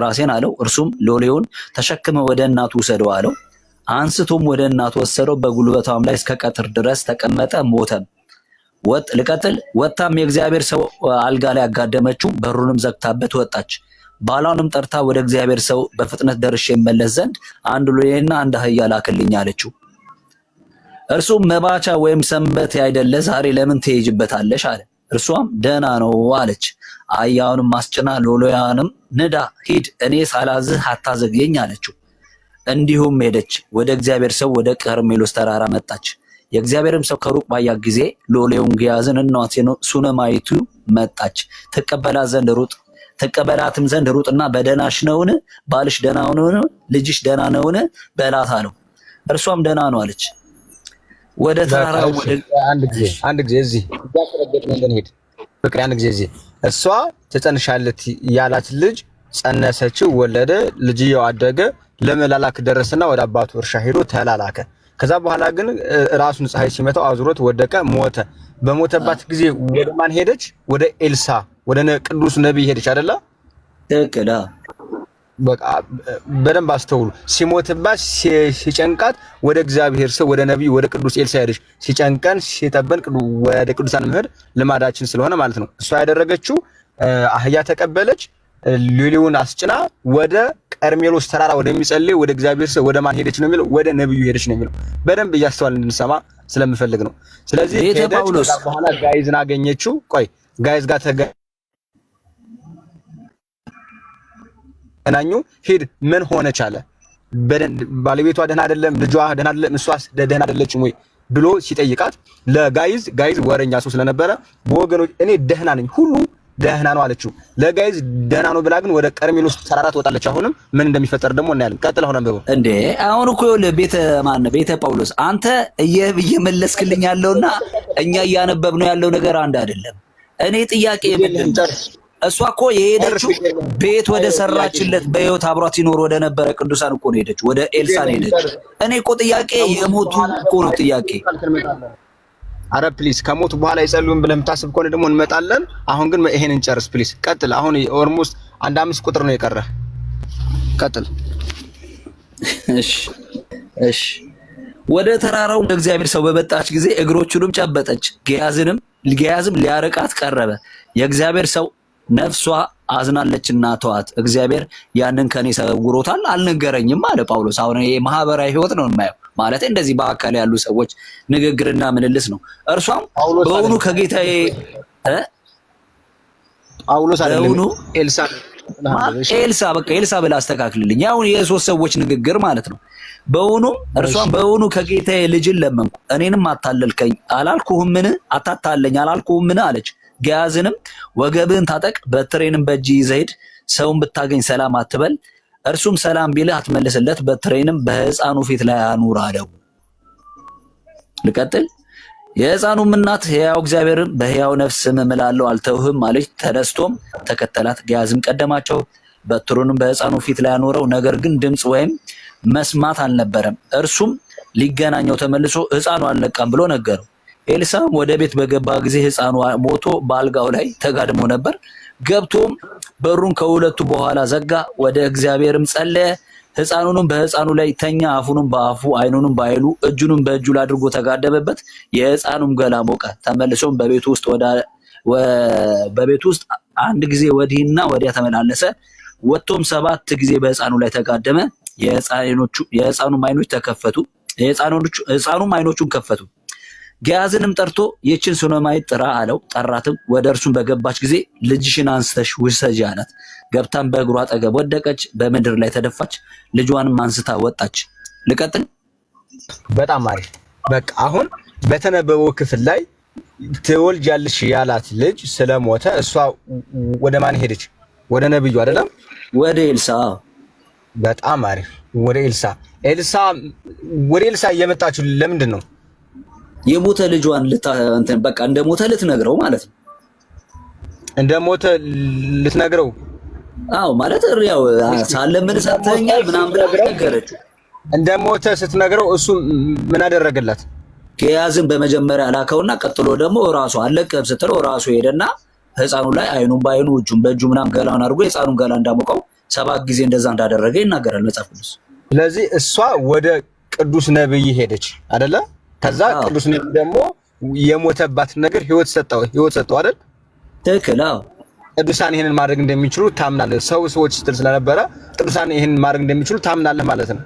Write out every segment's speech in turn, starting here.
ራሴን አለው። እርሱም ሎሌውን ተሸክመ ወደ እናቱ ውሰደው አለው። አንስቶም ወደ እናቱ ወሰደው። በጉልበቷም ላይ እስከ ቀትር ድረስ ተቀመጠ፣ ሞተም። ወጣም የእግዚአብሔር ሰው አልጋ ላይ አጋደመችው፣ በሩንም ዘግታበት ወጣች። ባሏንም ጠርታ ወደ እግዚአብሔር ሰው በፍጥነት ደርሼ እመለስ ዘንድ አንድ ሎሌና አንድ አህያ ላክልኝ አለችው። እርሱም መባቻ ወይም ሰንበት አይደለ፣ ዛሬ ለምን ትሄጂበታለሽ አለ። እርሷም ደህና ነው አለች። አህያውንም አስጭና ሎሌዋንም ንዳ፣ ሂድ፣ እኔ ሳላዝህ አታዘግየኝ አለችው። እንዲሁም ሄደች። ወደ እግዚአብሔር ሰው ወደ ቀርሜሎስ ተራራ መጣች። የእግዚአብሔርም ሰው ከሩቅ ባያት ጊዜ ሎሌውን ግያዝን እናት ሱነማይቱ መጣች። ትቀበላትም ዘንድ ሩጥና በደህናሽ ነውን? ባልሽ ደህና ነውን? ልጅሽ ደህና ነውን? በላት አለው። እርሷም ደህና ነው አለች። ወደ ተራራው አንድ ጊዜ እዚህ ሄድ ፍቅሬ፣ አንድ ጊዜ እዚህ እሷ ትጸንሻለች ያላት ልጅ ጸነሰችው፣ ወለደ፣ ልጅየው አደገ፣ ለመላላክ ደረሰና ወደ አባቱ እርሻ ሄዶ ተላላከ። ከዛ በኋላ ግን ራሱን ፀሐይ ሲመታው አዙሮት ወደቀ፣ ሞተ። በሞተባት ጊዜ ወደ ማን ሄደች? ወደ ኤልሳ ወደ ቅዱስ ነብይ ሄደች አይደለ? ትክክል። በቃ በደንብ አስተውሉ። ሲሞትባት ሲጨንቃት ወደ እግዚአብሔር ሰው ወደ ነብይ ወደ ቅዱስ ኤልሳ ሄደች። ሲጨንቀን ሲጠበን ወደ ቅዱሳን መሄድ ልማዳችን ስለሆነ ማለት ነው። እሷ ያደረገችው አህያ ተቀበለች፣ ሎሌውን አስጭና ወደ ቀርሜሎስ ተራራ ወደሚጸልይ ወደ እግዚአብሔር ሰው ወደ ማን ሄደች ነው የሚለው? ወደ ነብዩ ሄደች ነው የሚለው። በደንብ እያስተዋል እንድንሰማ ስለምፈልግ ነው። ስለዚህ ሄደች፣ በኋላ ጋይዝን አገኘችው። ቆይ ጋይዝ ጋር ተገናኙ። ሂድ፣ ምን ሆነች አለ። ባለቤቷ ደህና አይደለም፣ ልጇ ደህና አይደለም፣ እሷስ ደህና አይደለችም ወይ ብሎ ሲጠይቃት ጋይዝ ወረኛ ሰው ስለነበረ በወገኖች እኔ ደህና ነኝ፣ ሁሉ ደህና ነው አለችው። ለጋይዝ ደህና ነው ብላ ግን ወደ ቀርሜሎስ ተራራ ትወጣለች። አሁንም ምን እንደሚፈጠር ደግሞ እናያለን። ቀጥል። አሁን አንብበው እንዴ። አሁን እኮ ቤተ ጳውሎስ አንተ እየመለስክልኝ ያለውና እኛ እያነበብነው ያለው ነገር አንድ አይደለም። እኔ ጥያቄ ምንድን ነው? እሷ እኮ የሄደችው ቤት ወደ ሰራችለት በህይወት አብሯት ሲኖር ወደ ነበረ ቅዱሳን እኮ ነው ሄደችው፣ ወደ ኤልሳ ነው ሄደችው። እኔ እኮ ጥያቄ የሞቱ እኮ ነው ጥያቄ። አረ ፕሊዝ ከሞቱ በኋላ ይጸልዩን ብለህ የምታስብ ከሆነ ደግሞ እንመጣለን። አሁን ግን ይሄን እንጨርስ ፕሊዝ። ቀጥል። አሁን ኦልሞስት 1-5 ቁጥር ነው የቀረ። ቀጥል። እሺ ወደ ተራራው እግዚአብሔር ሰው በመጣች ጊዜ እግሮቹንም ጨበጠች። ገያዝም ሊያርቃት ቀረበ። የእግዚአብሔር ሰው ነፍሷ አዝናለችና ተዋት፣ እግዚአብሔር ያንን ከኔ ሰውሮታል አልነገረኝም አለ ጳውሎስ። አሁን ይሄ ማህበራዊ ህይወት ነው የማየው፣ ማለት እንደዚህ በአካል ያሉ ሰዎች ንግግርና ምልልስ ነው። እርሷም በእውኑ ከጌታዬ ጳውሎስ አይደለም ኤልሳ፣ በቃ ኤልሳ ብላ አስተካክልልኝ። ያው የሶስት ሰዎች ንግግር ማለት ነው። እርሷም በእውኑ ከጌታዬ ልጅን ለመንኩ፣ እኔንም አታለልከኝ አላልኩህምን? አታታለኝ አላልኩህምን አለች። ገያዝንም ወገብህን ታጠቅ፣ በትሬንም በእጅ ይዘህ ሂድ፣ ሰውን ብታገኝ ሰላም አትበል፣ እርሱም ሰላም ቢልህ አትመልስለት፣ በትሬንም በሕፃኑ ፊት ላይ አኑር አለው። ልቀጥል። የሕፃኑም እናት ሕያው እግዚአብሔርን በሕያው ነፍስ ስም እምላለሁ አልተውህም አለች። ተነስቶም ተከተላት። ገያዝም ቀደማቸው፣ በትሩንም በሕፃኑ ፊት ላይ አኖረው። ነገር ግን ድምፅ ወይም መስማት አልነበረም። እርሱም ሊገናኘው ተመልሶ ሕፃኑ አልነቃም ብሎ ነገረው። ኤልሳም ወደ ቤት በገባ ጊዜ ሕፃኑ ሞቶ በአልጋው ላይ ተጋድሞ ነበር። ገብቶም በሩን ከሁለቱ በኋላ ዘጋ። ወደ እግዚአብሔርም ጸለየ። ሕፃኑንም በሕፃኑ ላይ ተኛ። አፉንም በአፉ ዓይኑንም በዓይኑ እጁንም በእጁ ላይ አድርጎ ተጋደመበት። የሕፃኑም ገላ ሞቀ። ተመልሶም በቤቱ ውስጥ አንድ ጊዜ ወዲህና ወዲያ ተመላለሰ። ወጥቶም 7 ጊዜ በሕፃኑ ላይ ተጋደመ። የሕፃኑም ዓይኖች ተከፈቱ። ሕፃኑም ዓይኖቹን ከፈቱ። ገያዝንም ጠርቶ ይህችን ሱነማይት ጥራ አለው። ጠራትም። ወደ እርሱም በገባች ጊዜ ልጅሽን አንስተሽ ውሰጂ አላት። ገብታም በእግሩ አጠገብ ወደቀች፣ በምድር ላይ ተደፋች። ልጇንም አንስታ ወጣች። ልቀጥል። በጣም አሪፍ። በቃ አሁን በተነበበው ክፍል ላይ ትወልጃለሽ ያላት ልጅ ስለሞተ እሷ ወደ ማን ሄደች? ወደ ነብዩ አይደለም? ወደ ኤልሳ። በጣም አሪፍ። ወደ ኤልሳ እየመጣችሁ ለምንድን ነው? የሞተ ልጇን በቃ እንደሞተ ልትነግረው ማለት ነው። እንደሞተ ልትነግረው? አዎ ማለት ያው ሳለ ምን ሳተኛ ምናምን ብላ ነገረችው። እንደሞተ ስትነግረው እሱ ምን አደረገላት? ገያዝን በመጀመሪያ ላከውና ቀጥሎ ደግሞ ራሱ አለቀም ስትለው ራሱ ሄደና ህፃኑ ላይ አይኑን በአይኑ እጁን በእጁ ምናምን ገላውን አድርጎ የህፃኑን ገላ እንዳሞቀው 7 ጊዜ እንደዛ እንዳደረገ ይናገራል መጽሐፍ ቅዱስ። ስለዚህ እሷ ወደ ቅዱስ ነብይ ሄደች አይደለ? ከዛ ቅዱስ ነብይ ደግሞ የሞተባት ነገር ህይወት ሰጠው አይደል? ትክክል። ቅዱሳን ይሄንን ማድረግ እንደሚችሉ ታምናለህ? ሰዎች ስትል ስለነበረ ቅዱሳን ይሄንን ማድረግ እንደሚችሉ ታምናለህ ማለት ነው።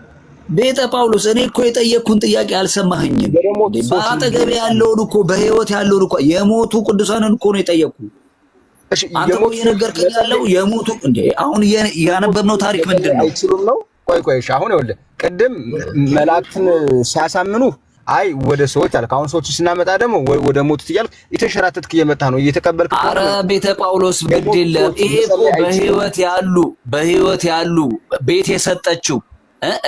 ቤተ ጳውሎስ እኔ እኮ የጠየቅኩን ጥያቄ አልሰማኸኝም? በአጠገቤ ያለውን እኮ በህይወት ያለውን እኮ የሞቱ ቅዱሳንን እኮ ነው የጠየቅኩ። አንተ እኮ እየነገርከኝ ያለው የሞቱ እንዴ አሁን ያነበብነው ታሪክ ምንድን ነው? አይችሉም ነው። ቆይ አሁን ይኸውልህ ቅድም መላእክትን ሲያሳምኑ አይ ወደ ሰዎች አልክ። አሁን ሰዎች ስናመጣ ደግሞ ወደ ሞቱት እያልክ የተሸራተትክ እየመጣህ ነው እየተቀበልክ። አረ ቤተ ጳውሎስ ግድ የለም። ይሄ እኮ በህይወት ያሉ ቤት የሰጠችው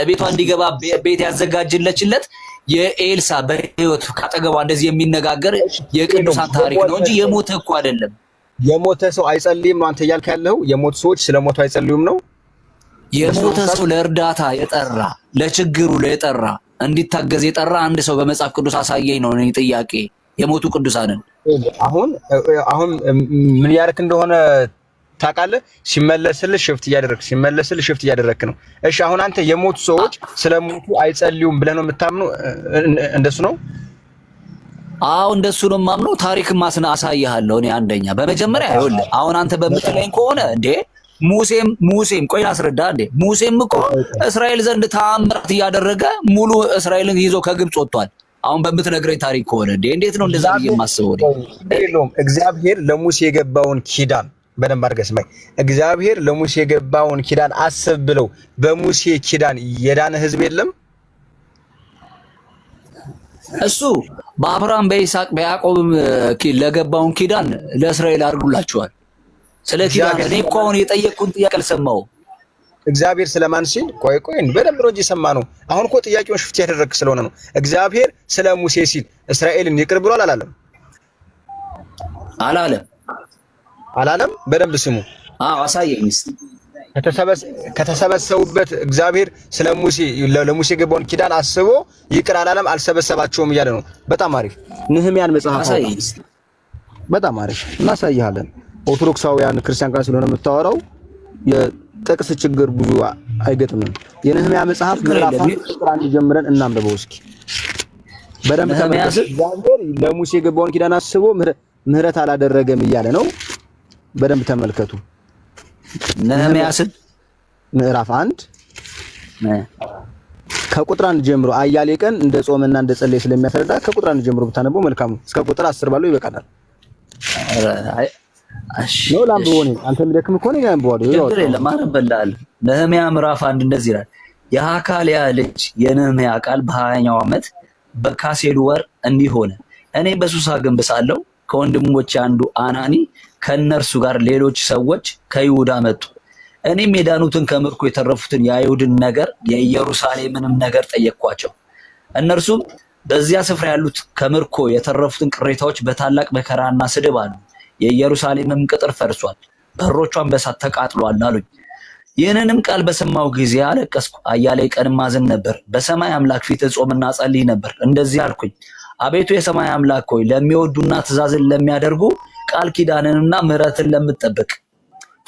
ቤቷ እንዲገባ ቤት ያዘጋጅለችለት የኤልሳ በህይወት ካጠገቧ እንደዚህ የሚነጋገር የቅዱሳን ታሪክ ነው እንጂ የሞተ እኮ አይደለም። የሞተ ሰው አይጸልይም ነው አንተ እያልክ ያለው? የሞቱ ሰዎች ስለሞቱ አይጸልዩም ነው? የሞተ ሰው ለእርዳታ የጠራ ለችግሩ የጠራ እንዲታገዝ የጠራ አንድ ሰው በመጽሐፍ ቅዱስ አሳየኝ ነው እኔ ጥያቄ። የሞቱ ቅዱሳንን አሁን ምን ያርክ እንደሆነ ታውቃለህ? ሲመለስልህ ሽፍት እያደረክ ነው። እሺ አሁን አንተ የሞቱ ሰዎች ስለሞቱ አይጸልዩም ብለህ ነው የምታምነው? እንደሱ ነው? አዎ እንደሱ ነው የማምነው። ታሪክም አሳይሃለሁ እኔ አንደኛ። በመጀመሪያ ይኸውልህ አሁን አንተ በምትለኝ ከሆነ እንዴ ሙሴም ቆይ ላስረዳ እንዴ ሙሴም እኮ እስራኤል ዘንድ ተአምራት እያደረገ ሙሉ እስራኤልን ይዞ ከግብጽ ወጥቷል። አሁን በምትነግረኝ ታሪክ ከሆነ እንዴት ነው እንደዛ ብዬ የማስበው? እግዚአብሔር ለሙሴ የገባውን ኪዳን በደንብ አድርገህ ስማኝ። እግዚአብሔር ለሙሴ የገባውን ኪዳን አስብ ብለው በሙሴ ኪዳን የዳነ ህዝብ የለም። እሱ በአብርሃም በይስሐቅ በያዕቆብም ለገባውን ኪዳን ለእስራኤል አድርጉላቸዋል። ስለ ኪዳን እኔ እኮ አሁን የጠየቅኩን ጥያቄ አልሰማሁም። እግዚአብሔር ስለማን ሲል ቆይ በደንብ ነው እንጂ የሰማነው። አሁን እኮ ጥያቄውን ሽፍት ያደረግክ ስለሆነ ነው። እግዚአብሔር ስለ ሙሴ ሲል እስራኤልን ይቅር ብሏል አላለም? አላለም? በደንብ ስሙ። አሳየኝ። ከተሰበሰቡበት እግዚአብሔር ስለ ሙሴ ለሙሴ የገባውን ኪዳን አስቦ ይቅር አላለም? አልሰበሰባቸውም እያለ ነው። በጣም አሪፍ ነህምያን መጽሐፍ አሳየኝ። በጣም አሪፍ እናሳይሃለን። ኦርቶዶክሳውያን ክርስቲያን ጋር ስለሆነ የምታወራው የጥቅስ ችግር ብዙ አይገጥምም። የነህምያ መጽሐፍ ምዕራፍ 1 ጀምረን እናንብበው እስኪ። በደንብ ተመልከቱ። እግዚአብሔር ለሙሴ የገባውን ኪዳን አስቦ ምህረት አላደረገም እያለ ነው። በደንብ ተመልከቱ። ነህምያ ምዕራፍ 1 ከቁጥር 1 ጀምሮ አያሌ ቀን እንደ ጾመና እንደ ጸለየ ስለሚያስረዳ ከቁጥር 1 ጀምሮ ብታነበው መልካም ነው። እስከ ቁጥር 10 ባለው ይበቃናል። ነው ላምብቦኔ አንተ የሚደክም ከሆነ ያንብዋለሁ። ችግር የለም አነበልሃለሁ። ነህምያ ምዕራፍ 1 እንደዚህ ይላል። የሐካልያ ልጅ የነህምያ ቃል በ20ኛው ዓመት በካሴሉ ወር እንዲህ ሆነ። እኔ በሱሳ ግንብ ሳለሁ ከወንድሞቼ አንዱ አናኒ ከነርሱ ጋር ሌሎች ሰዎች ከይሁዳ መጡ። እኔም የዳኑትን ከምርኮ የተረፉትን የአይሁድን ነገር የኢየሩሳሌምንም ነገር ጠየቅኳቸው። እነርሱም በዚያ ስፍራ ያሉት ከምርኮ የተረፉትን ቅሬታዎች በታላቅ መከራና ስድብ አሉ። የኢየሩሳሌምም ቅጥር ፈርሷል፣ በሮቿን በእሳት ተቃጥሏል አሉኝ። ይህንንም ቃል በሰማሁ ጊዜ አለቀስኩ፣ አያሌ ቀንም አዝን ነበር። በሰማይ አምላክ ፊት እጾምና ጸልይ ነበር። እንደዚህ አልኩኝ፣ አቤቱ የሰማይ አምላክ ሆይ ለሚወዱና ትእዛዝን ለሚያደርጉ ቃል ኪዳንንና ምሕረትን ለምትጠብቅ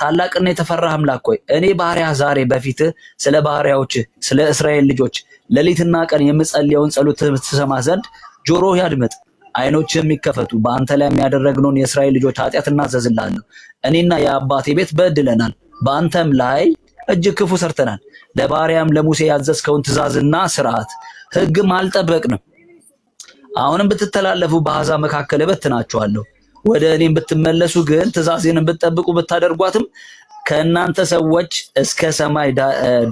ታላቅና የተፈራህ አምላክ ሆይ እኔ ባሪያህ ዛሬ በፊትህ ስለ ባሪያዎችህ ስለ እስራኤል ልጆች ሌሊትና ቀን የምጸልየውን ጸሎት ትሰማ ዘንድ ጆሮህ ያድምጥ፣ ዓይኖችህም ይከፈቱ። በአንተ ላይ የሚያደረግነውን የእስራኤል ልጆች ኃጢአት እናዘዝልሃለሁ። እኔና የአባቴ ቤት በድለናል፣ በአንተም ላይ እጅግ ክፉ ሰርተናል። ለባሪያም ለሙሴ ያዘዝከውን ትእዛዝና ስርዓት ሕግም አልጠበቅንም። አሁንም ብትተላለፉ በአሕዛብ መካከል እበትናችኋለሁ። ወደ እኔም ብትመለሱ ግን ትእዛዜንም ብትጠብቁ ብታደርጓትም ከእናንተ ሰዎች እስከ ሰማይ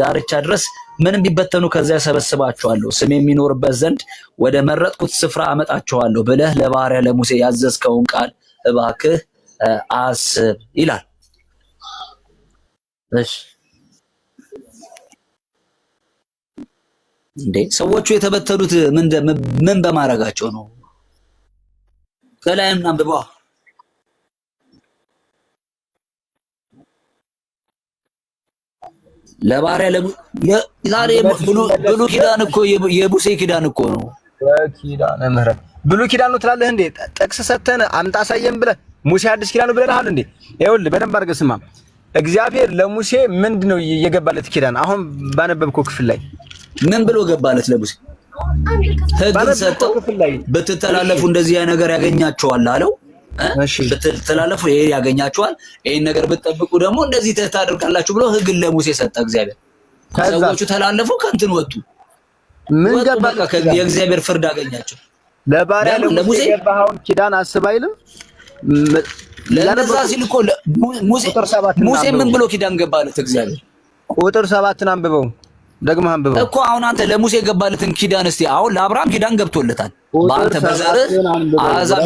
ዳርቻ ድረስ ምንም ቢበተኑ ከዚያ ሰበስባችኋለሁ፣ ስም የሚኖርበት ዘንድ ወደ መረጥኩት ስፍራ አመጣችኋለሁ ብለህ ለባሪያ ለሙሴ ያዘዝከውን ቃል እባክህ አስብ ይላል። እሺ እንዴ ሰዎቹ የተበተኑት ምን በማድረጋቸው ነው? ከላይም አንብባ ለባሪያ ዛሬ ብሉ ኪዳን እኮ የሙሴ ኪዳን እኮ ነው። ኪዳነ ምህረት ብሉ ኪዳን ነው ትላለህ እንዴ? ጥቅስ ሰተን አምጣ አሳየን ብለህ ሙሴ አዲስ ኪዳን ነው ብለናል እንዴ? ይኸውልህ በደንብ አድርገህ ስማ። እግዚአብሔር ለሙሴ ምንድነው የገባለት ኪዳን? አሁን ባነበብከው ክፍል ላይ ምን ብሎ ገባለት ለሙሴ? ሕግን ሰጠው። ብትተላለፉ እንደዚህ ነገር ያገኛቸዋል አለው። ብትተላለፉ ይሄ ያገኛቸዋል፣ ይሄን ነገር ብትጠብቁ ደግሞ እንደዚህ ታደርጋላችሁ ብሎ ሕግን ለሙሴ ሰጠ እግዚአብሔር። ሰዎቹ ተላለፉ፣ ከእንትን ወጡ። ምን ገባ? የእግዚአብሔር ፍርድ አገኛቸው። ለባሪያ ለሙሴ የገባውን ኪዳን አስብ አይልም? ለነዛ ሲል እኮ ሙሴ ምን ብሎ ኪዳን ገባለት እግዚአብሔር? ቁጥር 7ን አንብበው፣ ደግመህ አንብበው እኮ አሁን አንተ ለሙሴ የገባለትን ኪዳን እስቲ አሁን ለአብርሃም ኪዳን ገብቶለታል። በአንተ በዘርህ አሕዛብ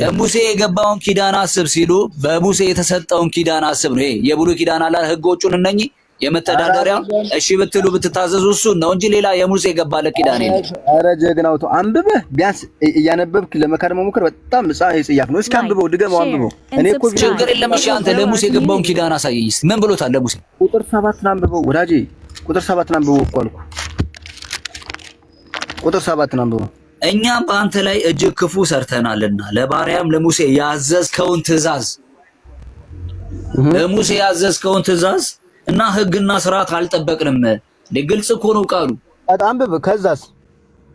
ለሙሴ የገባውን ኪዳን አስብ ሲሉ በሙሴ የተሰጠውን ኪዳን አስብ ነው። ይሄ የብሉይ ኪዳን አላ ህጎቹን እነኚህ የመተዳደሪያ እሺ ብትሉ ብትታዘዙ እሱን ነው እንጂ ሌላ የሙሴ የገባለት ኪዳን የለም። ኧረ ጀግናው ተው፣ አንብበህ ቢያንስ እያነበብክ ለመካድ መሞከር በጣም ጽያፍ ነው። እስኪ አንብበው፣ ድገመው፣ አንብበው። እኔ እኮ ችግር የለም። እሺ አንተ ለሙሴ የገባውን ኪዳን አሳየኝ እስኪ። ምን ብሎታል ለሙሴ? ቁጥር 7ን አንብበው ወዳጄ፣ ቁጥር 7ን አንብበው እኮ አልኩ። ቁጥር 7ን አንብበው። እኛም በአንተ ላይ እጅግ ክፉ ሰርተናልና ለባሪያም ለሙሴ ያዘዝከውን ትእዛዝ ለሙሴ ያዘዝከውን ትእዛዝ እና ህግና ስርዓት አልጠበቅንም። ለግልጽ እኮ ነው ቃሉ። በጣም ከዛስ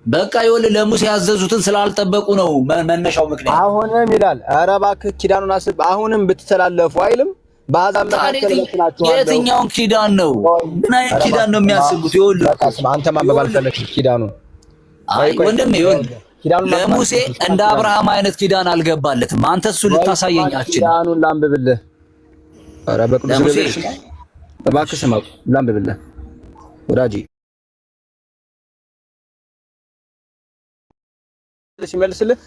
በቃ ይኸውልህ ለሙሴ ያዘዙትን ስላልጠበቁ ነው መነሻው ምክንያት። አሁንም ይላል ኧረ እባክህ ኪዳኑን አስብ። አሁንም ብትተላለፉ አይልም? በአሕዛብ መካከል በትናችኋለሁ። የትኛውን ኪዳን ነው? ምን አይነት ኪዳን ነው የሚያስቡት? ይኸውልህ አንተ ማንበብ አልፈለግም ኪዳኑን። አይ ወንድሜ ይኸውልህ ለሙሴ እንደ አብርሃም አይነት ኪዳን አልገባለትም። አንተ እሱን ልታሳየኝ አትችልም። ኪዳኑን ላንብብልህ። ኧረ በቅዱስ ገብርኤል እባክህ ስማ፣ ላንብብልህ ወዳጄ። ሲመልስልህ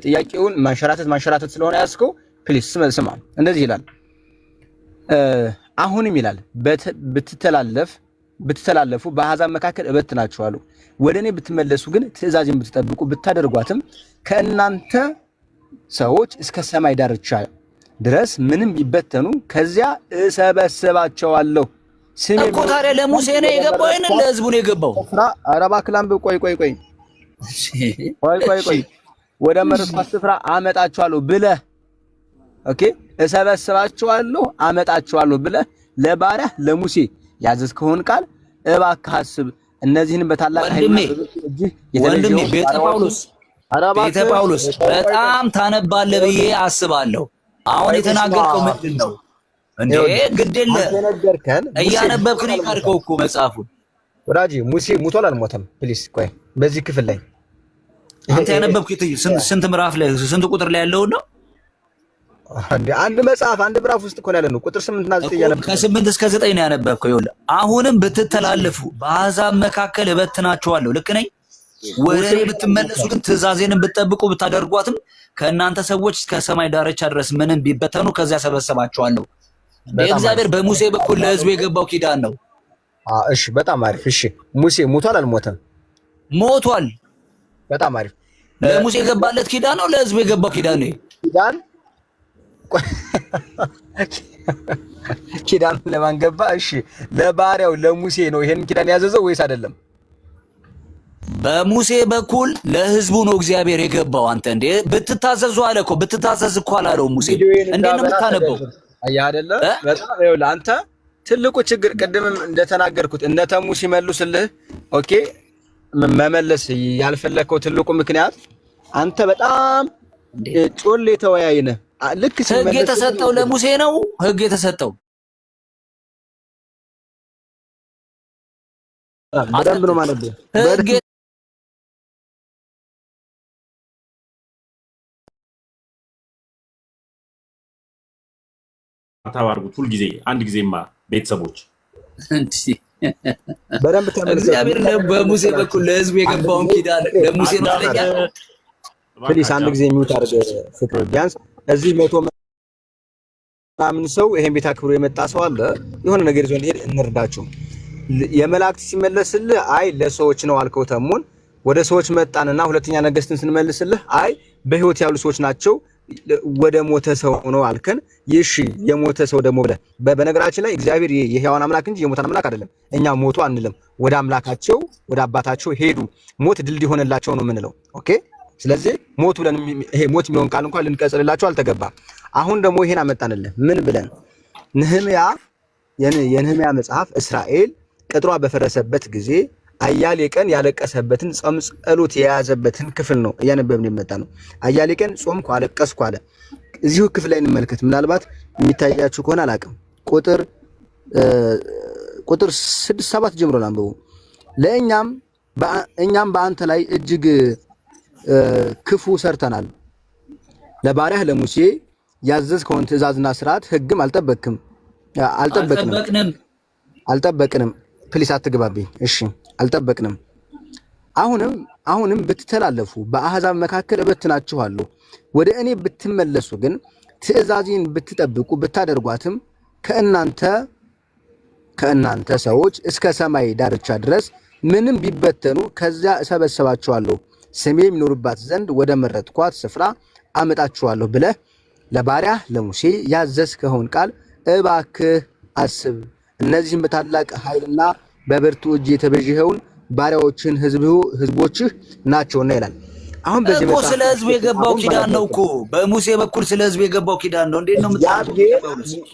ጥያቄውን ማንሸራተት ስለሆነ ያዝከው። ፕሊስ ስማ፣ እንደዚህ ይላል። አሁንም ይላል ብትተላለፉ በአሕዛብ መካከል እበትናችኋለሁ። ወደ እኔ ብትመለሱ ግን ትእዛዜን ብትጠብቁ ብታደርጓትም ከእናንተ ሰዎች እስከ ሰማይ ዳርቻ ድረስ ምንም ቢበተኑ ከዚያ እሰበስባቸዋለሁ። ስሜ እኮ ታዲያ ለሙሴ ነው የገባው አይደል? ለሕዝቡ ነው የገባው። ኧረ እባክህ ላንብብ። ቆይ ወደ መረጥኳት ስፍራ አመጣቸዋለሁ ብለህ ኦኬ፣ እሰበስባቸዋለሁ አመጣቸዋለሁ ብለህ ለባሪያህ ለሙሴ ያዘዝከውን ቃል እባክህ አስብ። እነዚህንም በታላቅ ወንድሜ ቤተ ጳውሎስ በጣም ታነባለህ ብዬ አስባለሁ። አሁን የተናገርከው ምንድን ነው እንዴ? ግድል እያነበብክ ነው የካድከው እኮ መጽሐፉን። ወዳጄ ሙሴ ሙቷል አልሞተም? ፕሊስ ቆይ፣ በዚህ ክፍል ላይ አንተ ያነበብክ ስንት ምዕራፍ ላይ ስንት ቁጥር ላይ ያለው ነው? አንድ መጽሐፍ አንድ ምዕራፍ ውስጥ እኮ ነው ያለው። ቁጥር 8 እና 9 ያነበብክ ከ8 እስከ 9 ነው ያነበብከው። ይኸውልህ አሁንም ብትተላለፉ በአሕዛብ መካከል እበትናችኋለሁ። ልክ ነኝ? ወደ እኔ ብትመለሱ ግን ትእዛዜንም ብትጠብቁ ብታደርጓትም ከእናንተ ሰዎች እስከ ሰማይ ዳርቻ ድረስ ምንም ቢበተኑ ከዚያ ሰበሰባቸዋለሁ። እግዚአብሔር በሙሴ በኩል ለሕዝቡ የገባው ኪዳን ነው። እሺ በጣም አሪፍ። እሺ ሙሴ ሙቷል አልሞተም? ሞቷል። በጣም አሪፍ። ለሙሴ የገባለት ኪዳን ነው፣ ለሕዝቡ የገባው ኪዳን ነው። ኪዳን ለማን ገባ? እሺ ለባሪያው ለሙሴ ነው ይሄን ኪዳን ያዘዘው ወይስ አይደለም? በሙሴ በኩል ለሕዝቡ ነው እግዚአብሔር የገባው። አንተ እንዴ ብትታዘዙ አለ እኮ። ብትታዘዝ እኮ አላለው ሙሴ። እንዴት ነው የምታነበው? አያ አይደለ? በጣም ይኸውልህ አንተ ትልቁ ችግር ቅድምም እንደተናገርኩት እነተሙ ሲመልሱልህ ኦኬ መመለስ ያልፈለከው ትልቁ ምክንያት አንተ በጣም ጮሌ ተወያይ ነህ። ልክ ሕግ የተሰጠው ለሙሴ ነው። ሕግ የተሰጠው በደንብ ነው ማለት ነው። ታዋርጉት ሁልጊዜ አንድ ጊዜማ ቤተሰቦች በደንብ ተመልሰው እግዚአብሔር በሙሴ በኩል ለሕዝቡ የገባውን ኪዳን ለሙሴ ነው ትለኛለህ? ፕሊስ አንድ ጊዜ የሚውት አድርገህ ፍቅር። ቢያንስ እዚህ 100 ምናምን ሰው ይሄን ቤት አክብሮ የመጣ ሰው አለ። የሆነ ነገር ይዞ እንዲሄድ እንርዳቸው። የመላእክት ሲመለስልህ አይ ለሰዎች ነው አልከው ተሙን። ወደ ሰዎች መጣንና ሁለተኛ ነገሥትን ስንመልስልህ አይ በህይወት ያሉ ሰዎች ናቸው ወደ ሞተ ሰው ነው አልከን። እሺ የሞተ ሰው ደግሞ ብለህ በነገራችን ላይ እግዚአብሔር የሕያዋን አምላክ እንጂ የሞታን አምላክ አይደለም። እኛ ሞቱ አንልም። ወደ አምላካቸው ወደ አባታቸው ሄዱ። ሞት ድልድይ ሆነላቸው ነው የምንለው። ኦኬ። ስለዚህ ሞት ብለን ይሄ ሞት የሚለውን ቃል እንኳን ልንቀጽልላቸው አልተገባም። አሁን ደግሞ ይሄን አመጣንልህ ምን ብለን የነህምያ መጽሐፍ እስራኤል ቅጥሯ በፈረሰበት ጊዜ አያሌ ቀን ያለቀሰበትን ጾም ጸሎት የያዘበትን ክፍል ነው እያነበብን የመጣ ነው። አያሌ ቀን ጾምኩ አለቀስኩ አለ። እዚሁ ክፍል ላይ እንመልከት። ምናልባት የሚታያችሁ ከሆነ አላውቅም። ቁጥር 6-7 ጀምሮ አንብቡ። እኛም በአንተ ላይ እጅግ ክፉ ሰርተናል። ለባሪያህ ለሙሴ ያዘዝከውን ትእዛዝና ስርዓት ሕግም አልጠበቅንም። ፕሊስ አትግባብኝ። እሺ አልጠበቅንም። አሁንም ብትተላለፉ በአሕዛብ መካከል እበትናችኋለሁ። ወደ እኔ ብትመለሱ ግን ትእዛዜን ብትጠብቁ ብታደርጓትም ከእናንተ ሰዎች እስከ ሰማይ ዳርቻ ድረስ ምንም ቢበተኑ ከዚያ እሰበሰባችኋለሁ፣ ስሜ የሚኖርባት ዘንድ ወደ መረጥኳት ስፍራ አመጣችኋለሁ ብለህ ለባሪያህ ለሙሴ ያዘዝከውን ቃል እባክህ አስብ። እነዚህም በታላቅ ኃይልና በብርቱ እጅ የተቤዠኸውን ባሪያዎችን ህዝቦችህ ናቸውና ይላል። አሁን በዚህ እኮ ስለ ህዝቡ የገባው ኪዳን ነው እኮ በሙሴ በኩል ስለ ህዝቡ የገባው ኪዳን ነው። እንዴት ነው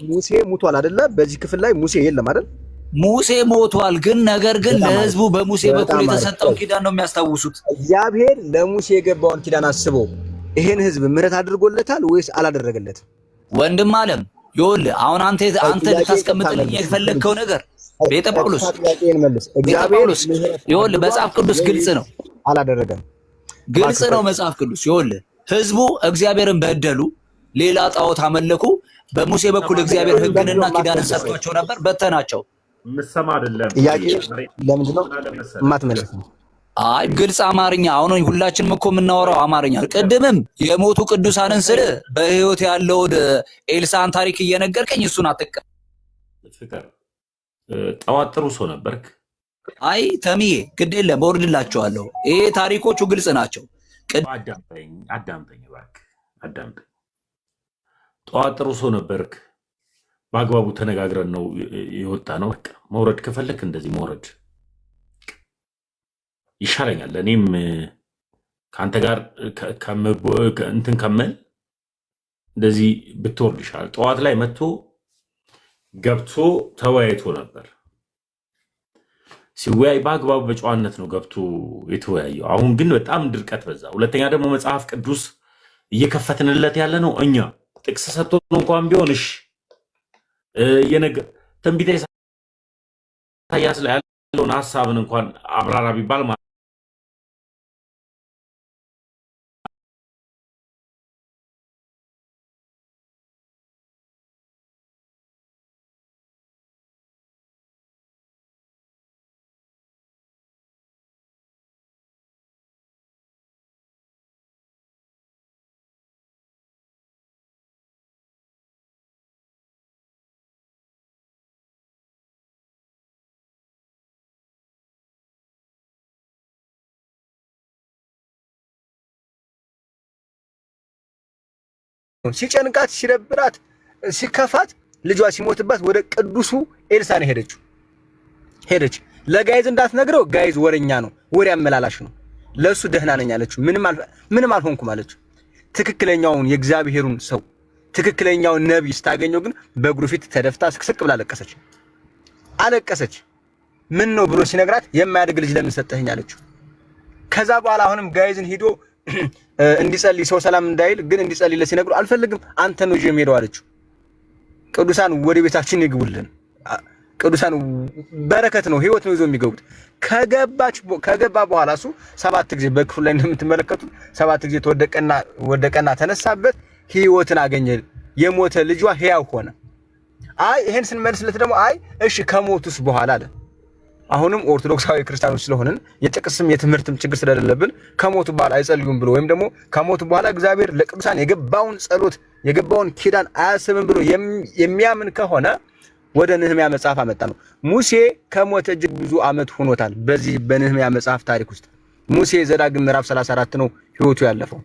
ሙሴ ሙቷል አይደለ? በዚህ ክፍል ላይ ሙሴ የለም አይደል? ሙሴ ሞቷል፣ ግን ነገር ግን ለህዝቡ በሙሴ በኩል የተሰጠውን ኪዳን ነው የሚያስታውሱት። እግዚአብሔር ለሙሴ የገባውን ኪዳን አስቦ ይሄን ህዝብ ምህረት አድርጎለታል ወይስ አላደረገለትም? ወንድም አለም ይኸውልህ፣ አሁን አንተ ልታስቀምጥልኝ የፈለግከው ነገር ቤተ ጳውሎስ ይኸውልህ፣ መጽሐፍ ቅዱስ ግልጽ ነው። አላደረገም፣ ግልጽ ነው መጽሐፍ ቅዱስ። ይኸውልህ ህዝቡ እግዚአብሔርን በደሉ፣ ሌላ ጣዖት አመለኩ። በሙሴ በኩል እግዚአብሔር ህግንና ኪዳንን ሰጥቷቸው ነበር፣ በተናቸው። ምሰማ አይደለም ጥያቄ ለምንድን ነው የማትመለሰው? አይ ግልጽ አማርኛ። አሁን ሁላችንም እኮ የምናወራው አማርኛ። ቅድምም የሞቱ ቅዱሳንን ስለ በህይወት ያለውን ኤልሳን ታሪክ እየነገርከኝ እሱን አትቀ ፍቅር ጠዋት ጥሩ ሰው ነበርክ። አይ ተምዬ ግድ የለም እወርድላቸዋለሁ። ይሄ ታሪኮቹ ግልጽ ናቸው። አዳምጠኝ እባክህ አዳምጠኝ። ጠዋት ጥሩ ሰው ነበርክ። በአግባቡ ተነጋግረን ነው የወጣ ነው። በቃ መውረድ ከፈለክ እንደዚህ መውረድ ይሻለኛል። እኔም ከአንተ ጋር እንትን ከመል እንደዚህ ብትወርድ ይሻላል። ጠዋት ላይ መጥቶ ገብቶ ተወያይቶ ነበር። ሲወያይ በአግባቡ በጨዋነት ነው ገብቶ የተወያየው። አሁን ግን በጣም ድርቀት በዛ። ሁለተኛ ደግሞ መጽሐፍ ቅዱስ እየከፈትንለት ያለ ነው። እኛ ጥቅስ ሰጥቶ እንኳን ቢሆንሽ ትንቢተ ኢሳያስ ላይ ያለውን ሀሳብን እንኳን አብራራ ቢባል ሲጨንቃት ሲደብራት ሲከፋት ልጇ ሲሞትባት ወደ ቅዱሱ ኤልሳ ነው ሄደች። ለጋይዝ እንዳትነግረው፣ ጋይዝ ወረኛ ነው፣ ወሬ አመላላሽ ነው። ለሱ ደህና ነኝ አለችው። ምንም አልሆንኩም አለችው። ትክክለኛውን የእግዚአብሔሩን ሰው ትክክለኛውን ነብይ ስታገኘው ግን በእግሩ ፊት ተደፍታ ስቅስቅ ብላ አለቀሰች። ምን ነው ብሎ ሲነግራት የማያድግ ልጅ ለምን ሰጠኸኝ አለችው። ከዛ በኋላ አሁንም ጋይዝን ሂዶ እንዲጸልይ ሰው ሰላም እንዳይል ግን እንዲጸልይለት ሲነግሩ አልፈልግም አንተ ነው ይዤ የምሄደው አለችው። ቅዱሳን ወደ ቤታችን ይግቡልን። ቅዱሳን በረከት ነው፣ ህይወት ነው ይዞ የሚገቡት። ከገባ በኋላ እሱ 7 ጊዜ በክፍሉ ላይ እንደምትመለከቱት 7 ጊዜ ወደቀና ተነሳበት፣ ህይወትን አገኘ። የሞተ ልጇ ህያው ሆነ። አይ ይሄን ስንመልስለት ደግሞ አይ እሺ ከሞቱስ በኋላ አለ። አሁንም ኦርቶዶክሳዊ ክርስቲያኖች ስለሆንን የጥቅስም የትምህርትም ችግር ስለሌለብን ከሞቱ በኋላ አይጸልዩም ብሎ ወይም ደግሞ ከሞቱ በኋላ እግዚአብሔር ለቅዱሳን የገባውን ጸሎት የገባውን ኪዳን አያስብም ብሎ የሚያምን ከሆነ ወደ ነህምያ መጽሐፍ አመጣ ነው። ሙሴ ከሞተ እጅግ ብዙ ዓመት ሆኖታል። በዚህ በነህምያ መጽሐፍ ታሪክ ውስጥ ሙሴ ዘዳግም ምዕራፍ 34 ነው ህይወቱ ያለፈው።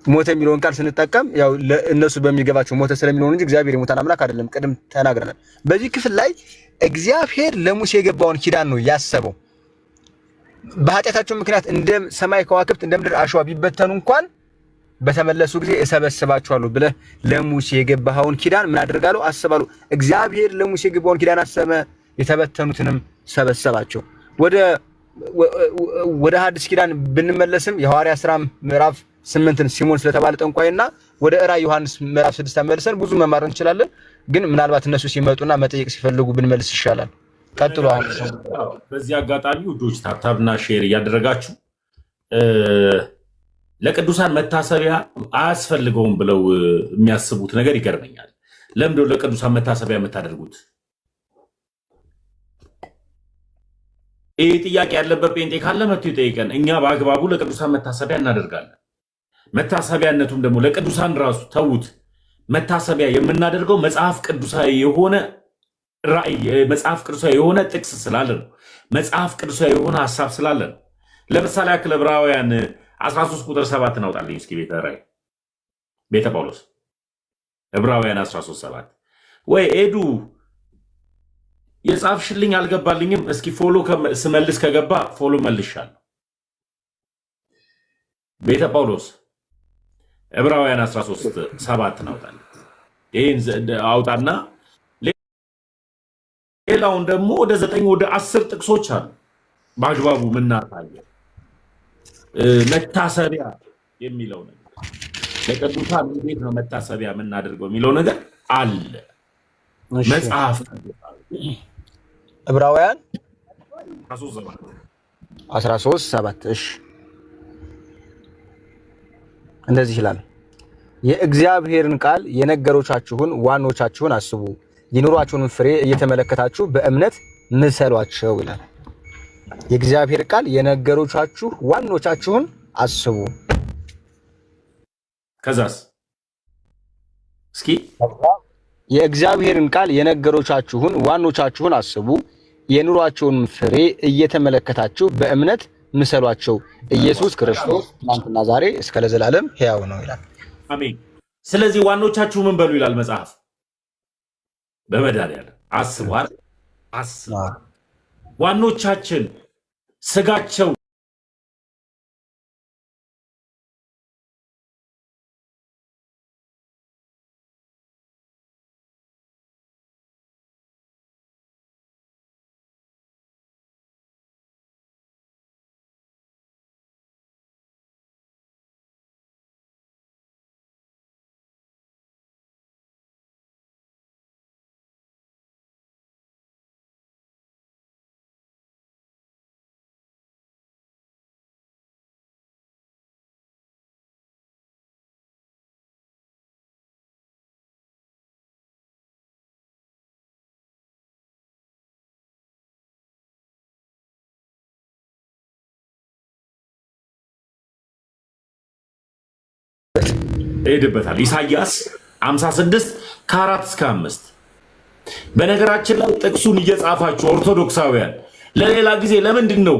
ሞተ የሚለውን ቃል ስንጠቀም ያው እነሱ በሚገባቸው ሞተ ስለሚለው እንጂ እግዚአብሔር የሙታን አምላክ አይደለም። ቅድም ተናግረናል። በዚህ ክፍል ላይ እግዚአብሔር ለሙሴ የገባውን ኪዳን ነው ያሰበው። በኃጢአታቸው ምክንያት እንደ ሰማይ ከዋክብት እንደ ምድር አሸዋ ቢበተኑ እንኳን በተመለሱ ጊዜ እሰበስባቸዋለሁ ብለህ ለሙሴ የገባኸውን ኪዳን ምን አደርጋለሁ? አስባለሁ። እግዚአብሔር ለሙሴ የገባውን ኪዳን አሰበ፣ የተበተኑትንም ሰበሰባቸው። ወደ ሐዲስ ኪዳን ብንመለስም የሐዋርያት ሥራ ምዕራፍ 8ን ሲሞን ስለተባለ ጠንቋይና ወደ ራዕየ ዮሐንስ ምዕራፍ 6 ተመልሰን ብዙ መማር እንችላለን። ግን ምናልባት እነሱ ሲመጡና መጠየቅ ሲፈልጉ ብንመልስ ይሻላል። ቀጥሉ። አሁን በዚህ አጋጣሚ ውዶች ታብታብና ሼር እያደረጋችሁ ለቅዱሳን መታሰቢያ አያስፈልገውም ብለው የሚያስቡት ነገር ይገርመኛል። ለምንድነው ለቅዱሳን መታሰቢያ የምታደርጉት? ይህ ጥያቄ ያለበት ጴንጤ ካለ መጥቶ ይጠይቀን። እኛ በአግባቡ ለቅዱሳን መታሰቢያ እናደርጋለን። መታሰቢያነቱም ደግሞ ለቅዱሳን ራሱ ተዉት። መታሰቢያ የምናደርገው መጽሐፍ ቅዱሳዊ የሆነ ራእይ፣ መጽሐፍ ቅዱሳዊ የሆነ ጥቅስ ስላለ ነው። መጽሐፍ ቅዱሳዊ የሆነ ሀሳብ ስላለ ነው። ለምሳሌ ያክል ዕብራውያን 13 ቁጥር 7 እናውጣልኝ እስኪ። ቤተ ጳውሎስ ዕብራውያን 13:7 ወይ ኤዱ የጻፍሽልኝ አልገባልኝም። እስኪ ፎሎ ስመልስ ከገባ ፎሎ መልሻለሁ። ቤተ ጳውሎስ ዕብራውያን 13:7 እናውጣልኝ። ይህን አውጣና ሌላውን ደግሞ ወደ 9 ወደ 10 ጥቅሶች አሉ በአግባቡ ምናሳየው መታሰቢያ የሚለው ነገር ለቅዱሳን እንዴት ነው መታሰቢያ የምናደርገው የሚለው ነገር አለ መጽሐፍ ዕብራውያን 13:7 እሺ፣ እንደዚህ ይላል። የእግዚአብሔርን ቃል የነገሮቻችሁን ዋኖቻችሁን አስቡ፣ የኑሯችሁን ፍሬ እየተመለከታችሁ በእምነት ምሰሏቸው ይላል። የእግዚአብሔር ቃል የነገሮቻችሁ ዋኖቻችሁን አስቡ። ከዛስ እስኪ የእግዚአብሔርን ቃል የነገሮቻችሁን ዋኖቻችሁን አስቡ፣ የኑሯቸውን ፍሬ እየተመለከታችሁ በእምነት ምሰሏቸው። ኢየሱስ ክርስቶስ ትናንትና ዛሬ እስከ ለዘላለም ሕያው ነው ይላል። አሜን። ስለዚህ ዋኖቻችሁ ምን በሉ ይላል መጽሐፍ? በመድኃኒዓለም አስቡ አይደል? አስቡ። ዋኖቻችን ስጋቸው ሄድበታል። ኢሳይያስ 56:4-5 በነገራችን ላይ ጥቅሱን እየጻፋችሁ ኦርቶዶክሳውያን ለሌላ ጊዜ ለምንድን ነው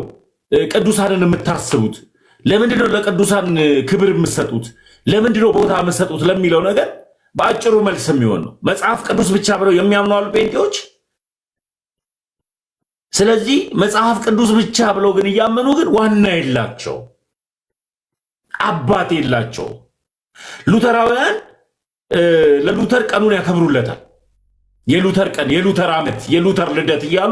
ቅዱሳንን የምታስቡት? ለምንድን ነው ለቅዱሳን ክብር የምትሰጡት? ለምንድን ነው ቦታ የምትሰጡት ለሚለው ነገር በአጭሩ መልስ የሚሆን ነው መጽሐፍ ቅዱስ ብቻ ብለው የሚያምኑ አሉ ጴንጤዎች። ስለዚህ መጽሐፍ ቅዱስ ብቻ ብለው ግን እያመኑ ግን ዋና የላቸው፣ አባት የላቸው። ሉተራውያን ለሉተር ቀኑን ያከብሩለታል። የሉተር ቀን፣ የሉተር ዓመት፣ የሉተር ልደት እያሉ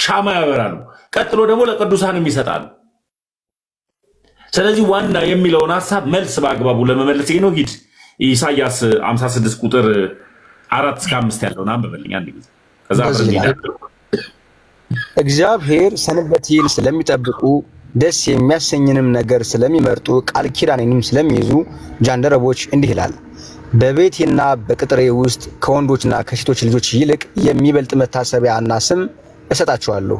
ሻማ ያበራሉ። ቀጥሎ ደግሞ ለቅዱሳንም ይሰጣሉ። ስለዚህ ዋና የሚለውን ሐሳብ መልስ በአግባቡ ለመመለስ ነው። ሂድ ኢሳይያስ 56:4-5 ያለውን አንብበልኝ አንድ ጊዜ። ከዛ እግዚአብሔር ሰንበቴን ስለሚጠብቁ ደስ የሚያሰኝንም ነገር ስለሚመርጡ ቃል ኪዳኔንም ስለሚይዙ ጃንደረቦች እንዲህ ይላል፣ በቤቴና በቅጥሬ ውስጥ ከወንዶችና ከሴቶች ልጆች ይልቅ የሚበልጥ መታሰቢያና ስም እሰጣቸዋለሁ፣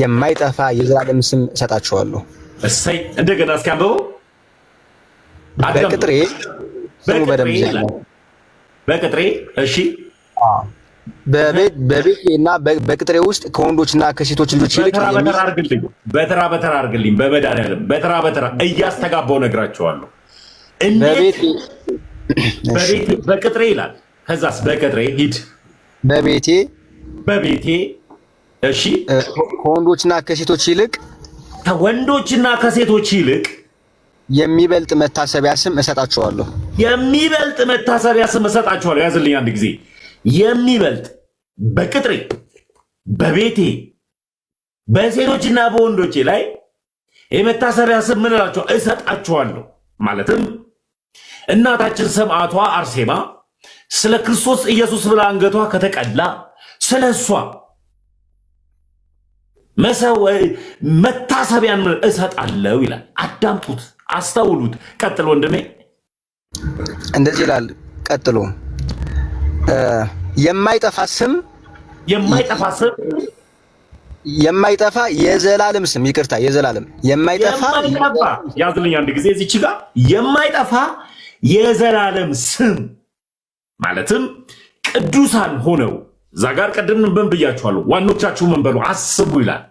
የማይጠፋ የዘላለም ስም እሰጣቸዋለሁ። እሰይ! እንደገና እስኪ አንብበው። በቅጥሬ ስሙ በደምብ ይላል። በቅጥሬ እሺ፣ በቤቴና በቅጥሬ ውስጥ ከወንዶችና ከሴቶች ልጆች ይልቅ በተራ በተራ አድርግልኝ። በመድኃኒዓለም በተራ በተራ እያስተጋባው ነግራቸዋለሁ። እንዴት በቅጥሬ ይላል። ከዛስ በቅጥሬ ሂድ በቤቴ እሺ፣ ከወንዶችና ከሴቶች ይልቅ የሚበልጥ መታሰቢያ ስም እሰጣቸዋለሁ። ያዝልኝ አንድ ጊዜ። የሚበልጥ በቅጥሬ በቤቴ በሴቶችና በወንዶቼ ላይ የመታሰቢያ ስም ምን እላቸዋለሁ? እሰጣቸዋለሁ። ማለትም እናታችን ሰማዕቷ አርሴማ ስለ ክርስቶስ ኢየሱስ ብላ አንገቷ ከተቀላ ስለ እሷ መታሰቢያን እሰጣለሁ ይላል። አዳምጡት፣ አስተውሉት። ቀጥል ወንድሜ። እንደዚህ ይላል። ቀጥሎ የማይጠፋ የዘላለም ስም፣ ይቅርታ፣ የማይጠፋ ያዝልኝ አንድ ጊዜ እዚች ጋር የማይጠፋ የዘላለም ስም ማለትም ቅዱሳን ሆነው እዛ ጋር ቀደም ምን ብያችኋለሁ? ዋኖቻችሁ ምን በሉ አስቡ ይላል።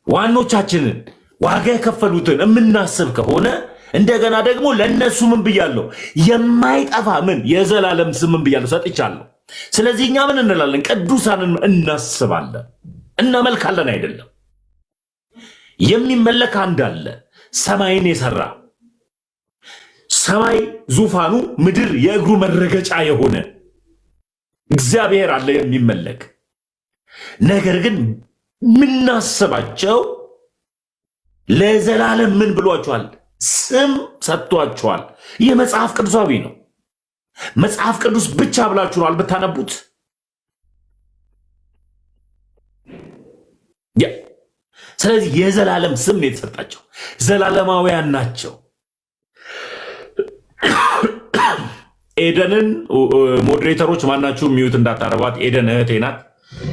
ዋኖቻችንን ዋጋ የከፈሉትን የምናስብ ከሆነ እንደገና ደግሞ ለነሱ ምን ብያለሁ? የማይጠፋ ምን የዘላለም ስም ምን ብያለሁ? ሰጥቻለሁ። ስለዚህ እኛ ምን እንላለን? ቅዱሳንን እናስባለን፣ እናመልካለን። አይደለም የሚመለክ አንድ አለ፣ ሰማይን የሰራ ሰማይ ዙፋኑ ምድር የእግሩ መረገጫ የሆነ እግዚአብሔር አለ የሚመለክ። ነገር ግን ምናስባቸው ለዘላለም ምን ብሏቸዋል? ስም ሰጥቷቸዋል። ይህ መጽሐፍ ቅዱሳዊ ነው። መጽሐፍ ቅዱስ ብቻ ብላችሁ ነው አልብታነቡት። ስለዚህ የዘላለም ስም ነው የተሰጣቸው። ዘላለማውያን ናቸው። ኤደንን ሞዴሬተሮች ማናችሁ ሚዩት እንዳታረጓት። ኤደን እህቴ ናት፣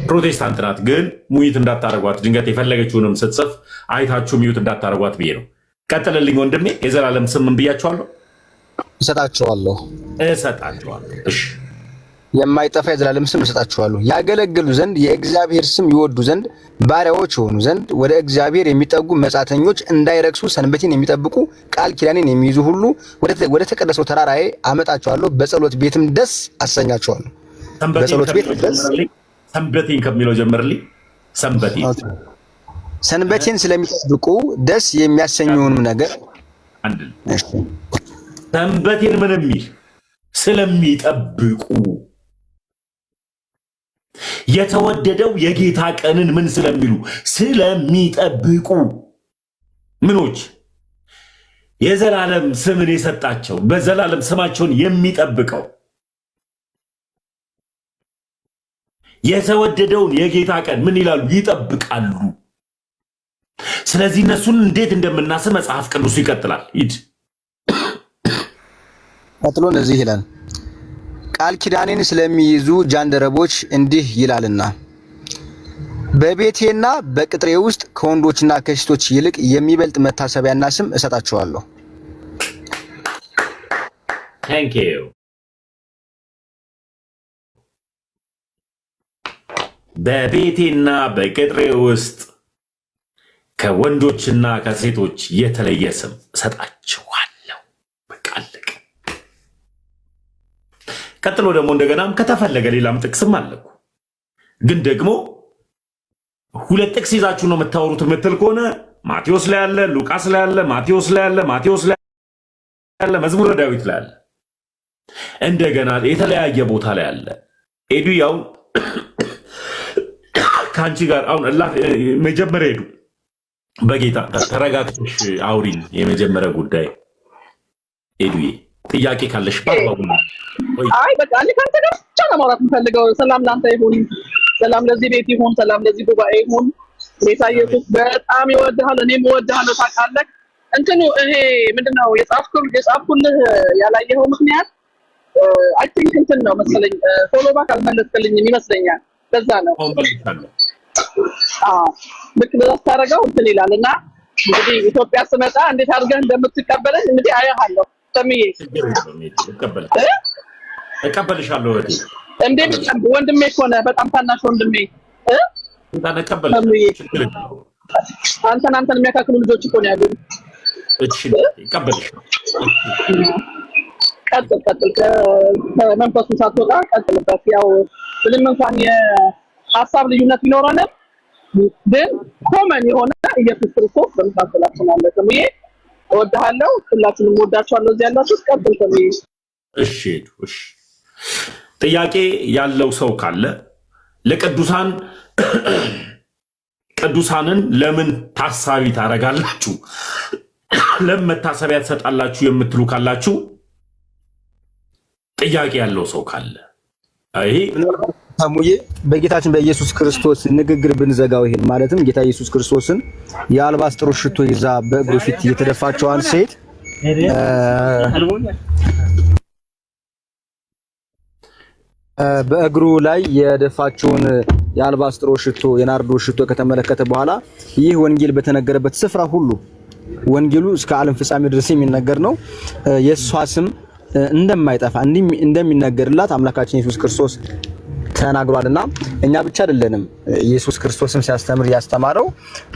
ፕሮቴስታንት ናት። ግን ሙይት እንዳታረጓት፣ ድንገት የፈለገችውንም ስትጽፍ አይታችሁ ሚዩት እንዳታረጓት ብዬ ነው። ቀጥልልኝ ወንድሜ። የዘላለም ስም ምን ብያቸዋለሁ? እሰጣቸዋለሁ። እሺ፣ የማይጠፋ የዘላለም ስም እሰጣቸዋለሁ። ያገለግሉ ዘንድ የእግዚአብሔር ስም ይወዱ ዘንድ ባሪያዎች የሆኑ ዘንድ ወደ እግዚአብሔር የሚጠጉ መጻተኞች እንዳይረክሱ ሰንበቴን የሚጠብቁ ቃል ኪዳኔን የሚይዙ ሁሉ ወደ ተቀደሰው ተራራዬ አመጣቸዋለሁ። በጸሎት ቤትም ደስ አሰኛቸዋለሁ። በጸሎት ቤት ደስ ሰንበቴን ከሚለው ጀምርልኝ። ሰንበቴን ስለሚጠብቁ ደስ የሚያሰኘውንም ነገር ሰንበቴን ምን የሚል ስለሚጠብቁ የተወደደው የጌታ ቀንን ምን ስለሚሉ ስለሚጠብቁ ምኖች የዘላለም ስምን የሰጣቸው በዘላለም ስማቸውን የሚጠብቀው የተወደደውን የጌታ ቀን ምን ይላሉ? ይጠብቃሉ። ስለዚህ እነሱን እንዴት እንደምናስብ መጽሐፍ ቅዱስ ይቀጥላል። ሂድ ቀጥሎ እንደዚህ ይላል። ቃል ኪዳኔን ስለሚይዙ ጃንደረቦች እንዲህ ይላልና በቤቴና በቅጥሬ ውስጥ ከወንዶችና ከሴቶች ይልቅ የሚበልጥ መታሰቢያና ስም እሰጣቸዋለሁ። ታንክ ዩ። በቤቴና በቅጥሬ ውስጥ ከወንዶችና ከሴቶች የተለየ ስም እሰጣቸዋለሁ። በቃ አለቀ። ቀጥሎ ደግሞ እንደገናም ከተፈለገ ሌላም ጥቅስም አለኩ። ግን ደግሞ ሁለት ጥቅስ ይዛችሁ ነው የምታወሩት የምትል ከሆነ ማቴዎስ ላይ አለ፣ ሉቃስ ላይ አለ፣ ማቴዎስ ላይ አለ፣ መዝሙረ ዳዊት ላይ አለ፣ እንደገና የተለያየ ቦታ ላይ አለ። ኤዱ ያው ከአንቺ ጋር አሁን መጀመሪያ ሄዱ በጌታ ተረጋግተሽ አውሪኝ። የመጀመሪያ ጉዳይ ኤዱዬ ጥያቄ ካለሽ ባባቡ ነው። አይ በቃ እኔ ካንተ ጋር ብቻ ነው ማውራት የምፈልገው። ሰላም ላንተ ይሁን፣ ሰላም ለዚህ ቤት ይሁን፣ ሰላም ለዚህ ጉባኤ ይሁን። ጌታ ኢየሱስ በጣም ይወድሃል፣ እኔም እወድሃለሁ። ታውቃለህ እንትኑ ይሄ ምንድነው የጻፍኩልህ ያላየኸው ምክንያት አይ ቲንክ እንትን ነው መሰለኝ ፎሎ ባክ አልመለስክልኝም ይመስለኛል። ለዛ ነው ልክ ለታረጋው እንትን ይላልና እንግዲህ ኢትዮጵያ ስመጣ እንዴት አድርገህ እንደምትቀበለኝ እንግዲህ አያለሁ። ሰምዬ እቀበልሻለሁ። እንዴ ወንድሜ እኮ ነህ፣ በጣም ታናሽ ወንድሜ። አንተን የሚያካክሉ ልጆች እኮ ነው ያሉት። እሺ ይቀበልሽ ነው። ቀጥል ከመንፈሱ ሳትወጣ ቀጥልበት። ያው ምንም እንኳን የሀሳብ ልዩነት ቢኖረንም ግን ኮመን የሆነ ኢየሱስ ክርስቶስ በመካከላችን አለ። ተምዬ እወድሃለሁ፣ ሁላችንም እወዳችኋለሁ። እዚህ ያላችሁ ቀጥል ተምዬ። እሺ ጥያቄ ያለው ሰው ካለ ለቅዱሳን ቅዱሳንን ለምን ታሳቢ ታደርጋላችሁ? ለምን መታሰቢያ ትሰጣላችሁ የምትሉ ካላችሁ ጥያቄ ያለው ሰው ካለ ይሄ ታሙዬ በጌታችን በኢየሱስ ክርስቶስ ንግግር ብንዘጋው ይሄን ማለትም ጌታ ኢየሱስ ክርስቶስን የአልባስጥሮስ ሽቶ ይዛ በእግሩ ፊት የተደፋቸዋን ሴት በእግሩ ላይ የደፋቸውን የአልባስጥሮስ ሽቶ የናርዶስ ሽቶ ከተመለከተ በኋላ ይህ ወንጌል በተነገረበት ስፍራ ሁሉ ወንጌሉ እስከ ዓለም ፍጻሜ ድረስ የሚነገር ነው። የእሷ ስም እንደማይጠፋ እንደሚነገርላት አምላካችን ኢየሱስ ክርስቶስ ተናግሯልና እኛ ብቻ አይደለንም። ኢየሱስ ክርስቶስም ሲያስተምር ያስተማረው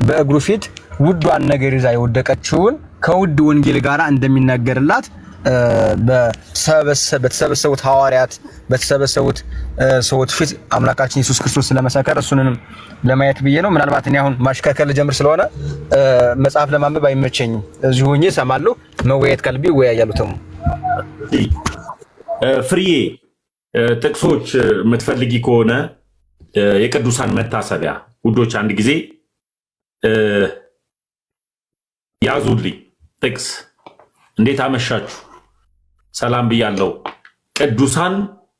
በእግሩ ፊት ውዷን ነገር ይዛ የወደቀችውን ከውድ ወንጌል ጋራ እንደሚነገርላት በተሰበሰቡት ሐዋርያት በተሰበሰቡት ሰዎች ፊት አምላካችን ኢየሱስ ክርስቶስ ስለመሰከረ እሱንም ለማየት ብዬ ነው። ምናልባት እኔ አሁን ማሽከርከር ልጀምር ስለሆነ መጽሐፍ ለማንበብ አይመቸኝም። እዚሁ ሆኜ እሰማለሁ። መወያየት ከልቢ ይወያያሉ። ተሙ ፍርዬ ጥቅሶች የምትፈልጊ ከሆነ የቅዱሳን መታሰቢያ ውዶች አንድ ጊዜ ያዙልኝ ጥቅስ። እንዴት አመሻችሁ? ሰላም ብያለሁ። ቅዱሳን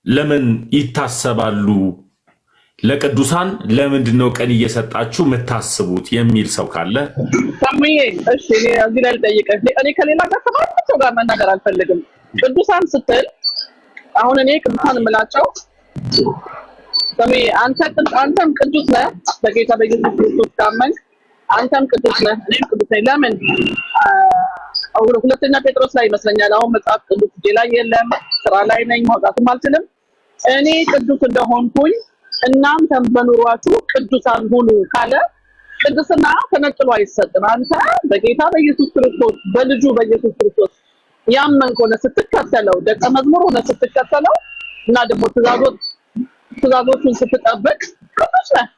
ለምን ይታሰባሉ? ለቅዱሳን ለምንድን ነው ቀን እየሰጣችሁ የምታስቡት የሚል ሰው ካለ ታምዬ። እሺ እኔ እዚህ ላይ ልጠይቅህ። እኔ ከሌላ ጋር ከማንም ጋር መናገር አልፈልግም። ቅዱሳን ስትል አሁን እኔ ቅዱሳን የምላቸው ታምዬ አንተም ቅዱስ ነህ በጌታ በኢየሱስ ክርስቶስ ካመንክ አንተም ቅዱስ ነህ፣ እኔም ቅዱስ ነኝ። ለምን ሁለተኛ ጴጥሮስ ላይ ይመስለኛል አሁን መጽሐፍ ቅዱስ እጄ ላይ የለም፣ ስራ ላይ ነኝ፣ ማውጣትም አልችልም። እኔ ቅዱስ እንደሆንኩኝ እናንተም በኑሯችሁ ቅዱሳን ሁኑ ካለ ቅድስና ተነጥሎ አይሰጥም። አንተ በጌታ በኢየሱስ ክርስቶስ በልጁ በኢየሱስ ክርስቶስ ያመንክ ሆነ ስትከተለው፣ ደቀ መዝሙር ሆነ ስትከተለው እና ደግሞ ትእዛዞቹን ስትጠብቅ ቅዱስ ነህ።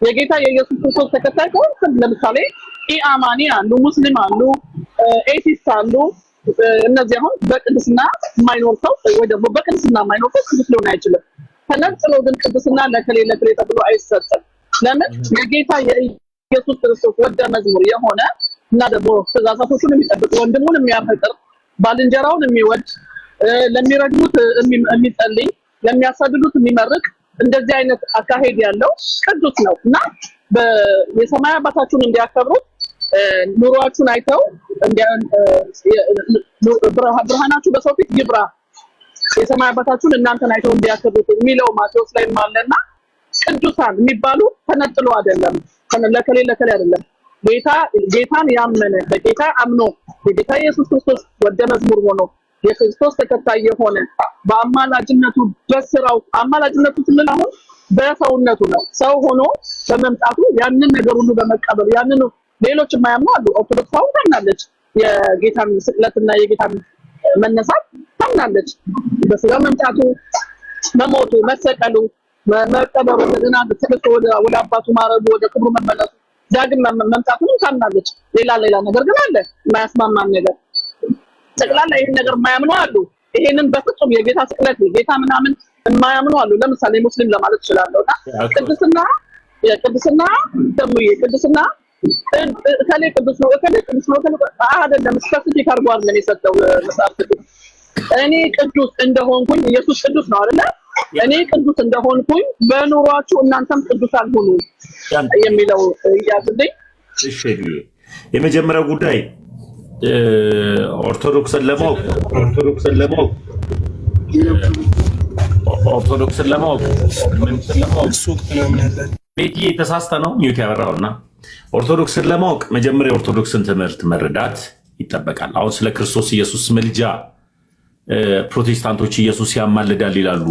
የጌታ የኢየሱስ ክርስቶስ ተከታይ ከሆንክ ለምሳሌ ኢአማኒ አሉ፣ ሙስሊም አሉ፣ ኤቲስት አሉ። እነዚህ አሁን በቅድስና የማይኖር ሰው ወይ ደግሞ በቅድስና የማይኖር ሰው ቅዱስ ሊሆን አይችልም። ተነጥሎ ግን ቅድስና ለከሌ ተብሎ አይሰጥም። ለምን? የጌታ የኢየሱስ ክርስቶስ ወደ መዝሙር የሆነ እና ደግሞ ትእዛዛቶቹን የሚጠብቅ ወንድሙን የሚያፈቅር ባልንጀራውን የሚወድ ለሚረግሙት የሚጸልይ ለሚያሳድዱት የሚመርቅ እንደዚህ አይነት አካሄድ ያለው ቅዱስ ነው እና የሰማይ አባታችሁን እንዲያከብሩት ኑሯችሁን አይተው ብርሃናችሁ በሰው ፊት ይብራ፣ የሰማይ አባታችሁን እናንተን አይተው እንዲያከብሩት የሚለው ማቴዎስ ላይ ማለና ቅዱሳን የሚባሉ ተነጥሎ አይደለም፣ ለከሌ አይደለም። ጌታን ያመነ በጌታ አምኖ የጌታ ኢየሱስ ክርስቶስ ወደ መዝሙር ሆኖ የክርስቶስ ተከታይ የሆነ በአማላጅነቱ በስራው አማላጅነቱ ስንል አሁን በሰውነቱ ነው። ሰው ሆኖ በመምጣቱ ያንን ነገር ሁሉ በመቀበል ያንን ሌሎች የማያምኑ አሉ። ኦርቶዶክስ አሁን ታምናለች፣ የጌታን ስቅለትና የጌታን መነሳት ታምናለች። በስጋ መምጣቱ፣ መሞቱ፣ መሰቀሉ፣ መቀበሩ፣ እንደገና ተሰቅሎ ወደ አባቱ ማረጉ፣ ወደ ክብሩ መመለሱ፣ ዳግም መምጣቱን ታምናለች። ሌላ ነገር ግን አለ የማያስማማን ነገር። ጠቅላላ ይሄን ነገር የማያምኑ አሉ። ይሄንን በፍጹም የጌታ ስቅለት የጌታ ምናምን የማያምኑ አሉ። ለምሳሌ ሙስሊም ለማለት እችላለሁና ቅድስና ከሌ ቅዱስ ነው አይደለም። ስፔሲፊክ አድርጎ አይደለም የሰጠው መጽሐፍ ቅዱስ። እኔ ቅዱስ እንደሆንኩኝ ኢየሱስ ቅዱስ ነው አይደለ? እኔ ቅዱስ እንደሆንኩኝ በኑሯችሁ እናንተም ቅዱሳን ሁኑ የሚለው ያዝልኝ። እሺ የመጀመሪያው ጉዳይ ኦርቶዶክስን ለማወቅ ቤቲ የተሳስተ ነው ሚዩት ያበራውና ኦርቶዶክስን ለማወቅ መጀመሪያ የኦርቶዶክስን ትምህርት መረዳት ይጠበቃል። አሁን ስለ ክርስቶስ ኢየሱስ ምልጃ ፕሮቴስታንቶች ኢየሱስ ያማልዳል ይላሉ።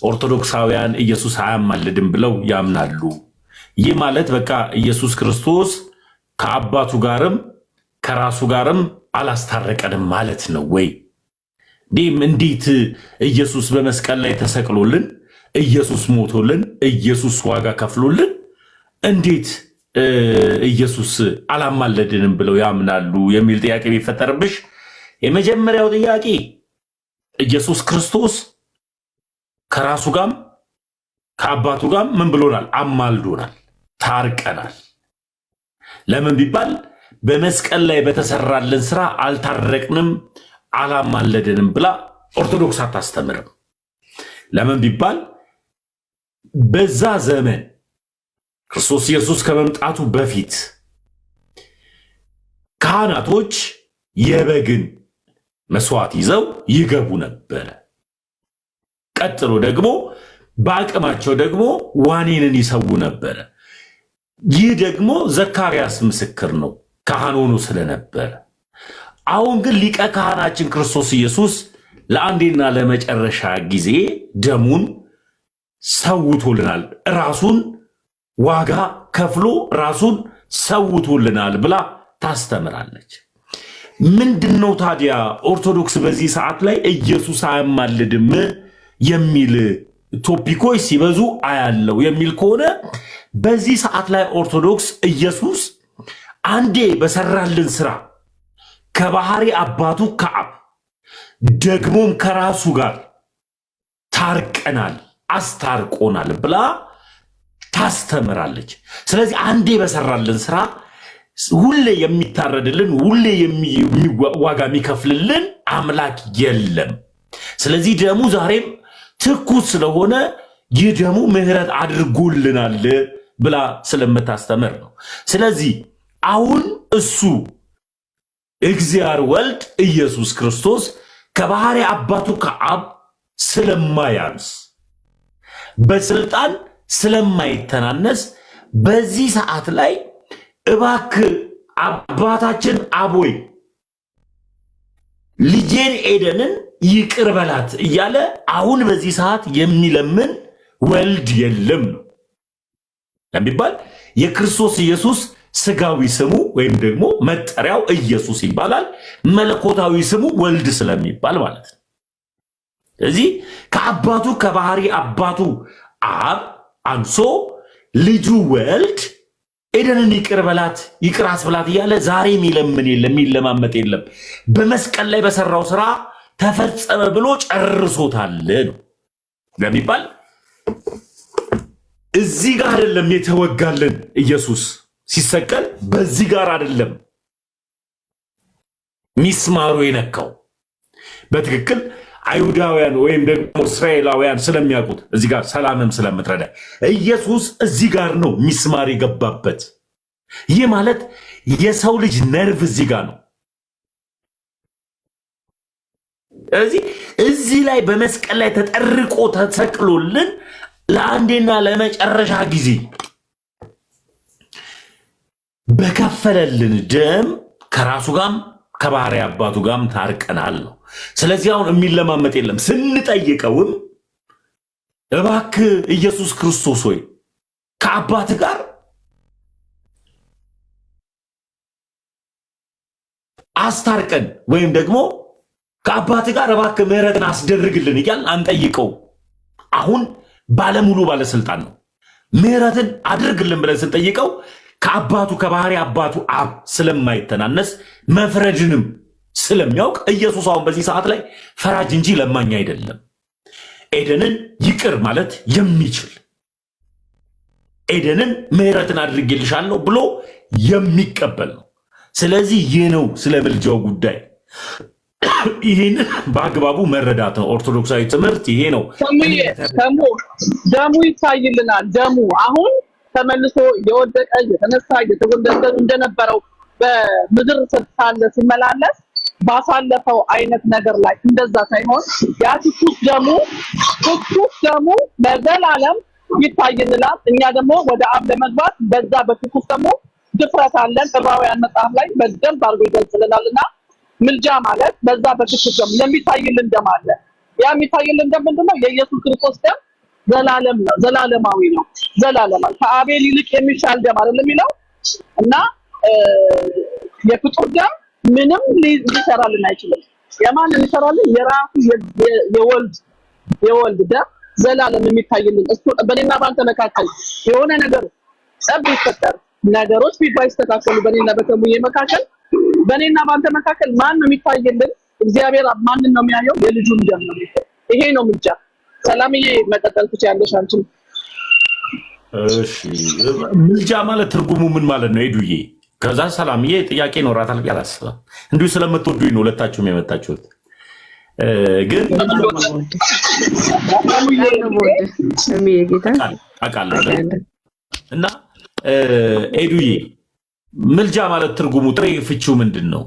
ኦርቶዶክሳውያን ኢየሱስ አያማልድም ብለው ያምናሉ። ይህ ማለት በቃ ኢየሱስ ክርስቶስ ከአባቱ ጋርም ከራሱ ጋርም አላስታረቀንም ማለት ነው ወይ? እንዴት ኢየሱስ በመስቀል ላይ ተሰቅሎልን፣ ኢየሱስ ሞቶልን፣ ኢየሱስ ዋጋ ከፍሎልን እንዴት ኢየሱስ አላማለድንም ብለው ያምናሉ የሚል ጥያቄ ቢፈጠርብሽ የመጀመሪያው ጥያቄ ኢየሱስ ክርስቶስ ከራሱ ጋር ከአባቱ ጋር ምን ብሎናል? አማልዶናል፣ ታርቀናል። ለምን ቢባል በመስቀል ላይ በተሰራልን ስራ አልታረቅንም፣ አላማለድንም ብላ ኦርቶዶክስ አታስተምርም። ለምን ቢባል በዛ ዘመን ክርስቶስ ኢየሱስ ከመምጣቱ በፊት ካህናቶች የበግን መስዋዕት ይዘው ይገቡ ነበረ። ቀጥሎ ደግሞ በአቅማቸው ደግሞ ዋኔንን ይሰዉ ነበረ። ይህ ደግሞ ዘካርያስ ምስክር ነው፣ ካህን ሆኖ ስለነበረ። አሁን ግን ሊቀ ካህናችን ክርስቶስ ኢየሱስ ለአንዴና ለመጨረሻ ጊዜ ደሙን ሰውቶልናል፣ ራሱን ዋጋ ከፍሎ ራሱን ሰውቶልናል ብላ ታስተምራለች። ምንድነው ታዲያ ኦርቶዶክስ በዚህ ሰዓት ላይ ኢየሱስ አያማልድም የሚል ቶፒኮች ሲበዙ አያለው የሚል ከሆነ በዚህ ሰዓት ላይ ኦርቶዶክስ ኢየሱስ አንዴ በሰራልን ስራ ከባህሪ አባቱ ከአብ ደግሞም ከራሱ ጋር ታርቀናል፣ አስታርቆናል ብላ ታስተምራለች። ስለዚህ አንዴ በሰራልን ስራ ሁሌ የሚታረድልን ሁሌ ዋጋ የሚከፍልልን አምላክ የለም። ስለዚህ ደሙ ዛሬም ትኩስ ስለሆነ ይህ ደሙ ምህረት አድርጎልናል ብላ ስለምታስተምር ነው። ስለዚህ አሁን እሱ እግዚአብሔር ወልድ ኢየሱስ ክርስቶስ ከባህሪ አባቱ ከአብ ስለማያንስ በስልጣን ስለማይተናነስ በዚህ ሰዓት ላይ እባክህ አባታችን አቦይ ልጄን ኤደንን ይቅር በላት እያለ አሁን በዚህ ሰዓት የሚለምን ወልድ የለም ነው ለሚባል የክርስቶስ ኢየሱስ ስጋዊ ስሙ ወይም ደግሞ መጠሪያው ኢየሱስ ይባላል። መለኮታዊ ስሙ ወልድ ስለሚባል ማለት ነው። ስለዚህ ከአባቱ ከባህሪ አባቱ አብ አንሶ ልጁ ወልድ ኤደንን ይቅር በላት ይቅር አስብላት እያለ ዛሬ የሚለምን የለም፣ የሚለማመጥ የለም። በመስቀል ላይ በሰራው ስራ ተፈጸመ ብሎ ጨርሶታል ነው ለሚባል እዚህ ጋር አይደለም የተወጋልን ኢየሱስ ሲሰቀል፣ በዚህ ጋር አይደለም ሚስማሩ የነካው። በትክክል አይሁዳውያን ወይም ደግሞ እስራኤላውያን ስለሚያውቁት እዚህ ጋር ሰላምም ስለምትረዳ ኢየሱስ እዚህ ጋር ነው ሚስማር የገባበት። ይህ ማለት የሰው ልጅ ነርቭ እዚህ ጋር ነው። እዚህ ላይ በመስቀል ላይ ተጠርቆ ተሰቅሎልን ለአንዴና ለመጨረሻ ጊዜ በከፈለልን ደም ከራሱ ጋርም ከባህሪ አባቱ ጋርም ታርቀናል ነው። ስለዚህ አሁን የሚለማመጥ የለም። ስንጠይቀውም እባክህ ኢየሱስ ክርስቶስ ሆይ ከአባት ጋር አስታርቀን ወይም ደግሞ ከአባት ጋር እባክህ ምህረትን አስደርግልን እያልን አንጠይቀው። አሁን ባለሙሉ ባለስልጣን ነው። ምህረትን አድርግልን ብለን ስንጠይቀው ከአባቱ ከባህሪ አባቱ አብ ስለማይተናነስ መፍረድንም ስለሚያውቅ ኢየሱስ አሁን በዚህ ሰዓት ላይ ፈራጅ እንጂ ለማኝ አይደለም። ኤደንን ይቅር ማለት የሚችል ኤደንን ምህረትን አድርጌልሻለሁ ብሎ የሚቀበል ነው። ስለዚህ ይህ ነው ስለ ምልጃው ጉዳይ። ይህን በአግባቡ መረዳት ነው ኦርቶዶክሳዊ ትምህርት። ይሄ ነው ደሙ ይታይልናል። ደሙ አሁን ተመልሶ የወደቀ የተነሳ የተጎንደሰ እንደነበረው በምድር ሳለ ሲመላለስ ባሳለፈው አይነት ነገር ላይ እንደዛ ሳይሆን ያ ትኩስ ደሙ ለዘላለም ይታይልናል። እኛ ደግሞ ወደ አብ ለመግባት በዛ በትኩስ ደሙ ድፍረት አለን። ዕብራውያን መጽሐፍ ላይ በደንብ አድርጎ ይገልጽልናልና ምልጃ ማለት በዛ በትኩስ ደሙ የሚታይልን ደም አለ። ያ የሚታይልን ደም ምንድነው? የኢየሱስ ክርስቶስ ደም ዘላለም ነው፣ ዘላለማዊ ነው። ዘላለማዊ ከአቤል ይልቅ የሚሻል ደም አይደለም የሚለው እና የፍጡር ደም ምንም ሊሰራልን አይችልም። የማንን ሊሰራልን? የራሱ የወልድ ደም ዘላለም የሚታይልን እሱ በኔና ባንተ መካከል የሆነ ነገር ጸብ ይፈጠር ነገሮች ቢስተካከሉ በኔና በተሙዬ መካከል በኔና ባንተ መካከል ማን ነው የሚታይልን? እግዚአብሔር ማንን ነው የሚያየው? የልጁን ደም ነው። ይሄ ነው ምልጃ። ሰላምዬ መቀጠል ትችያለሽ አንቺ። እሺ ምልጃ ማለት ትርጉሙ ምን ማለት ነው ሄዱዬ? ከዛ ሰላምዬ ጥያቄ ይኖራታል ብዬ አላስብም። እንዲሁ ስለምትወዱኝ ነው ሁለታችሁም የመጣችሁት። ግን አውቃለሁ እና ሄዱዬ ምልጃ ማለት ትርጉሙ ጥሬ ፍቺው ምንድን ነው?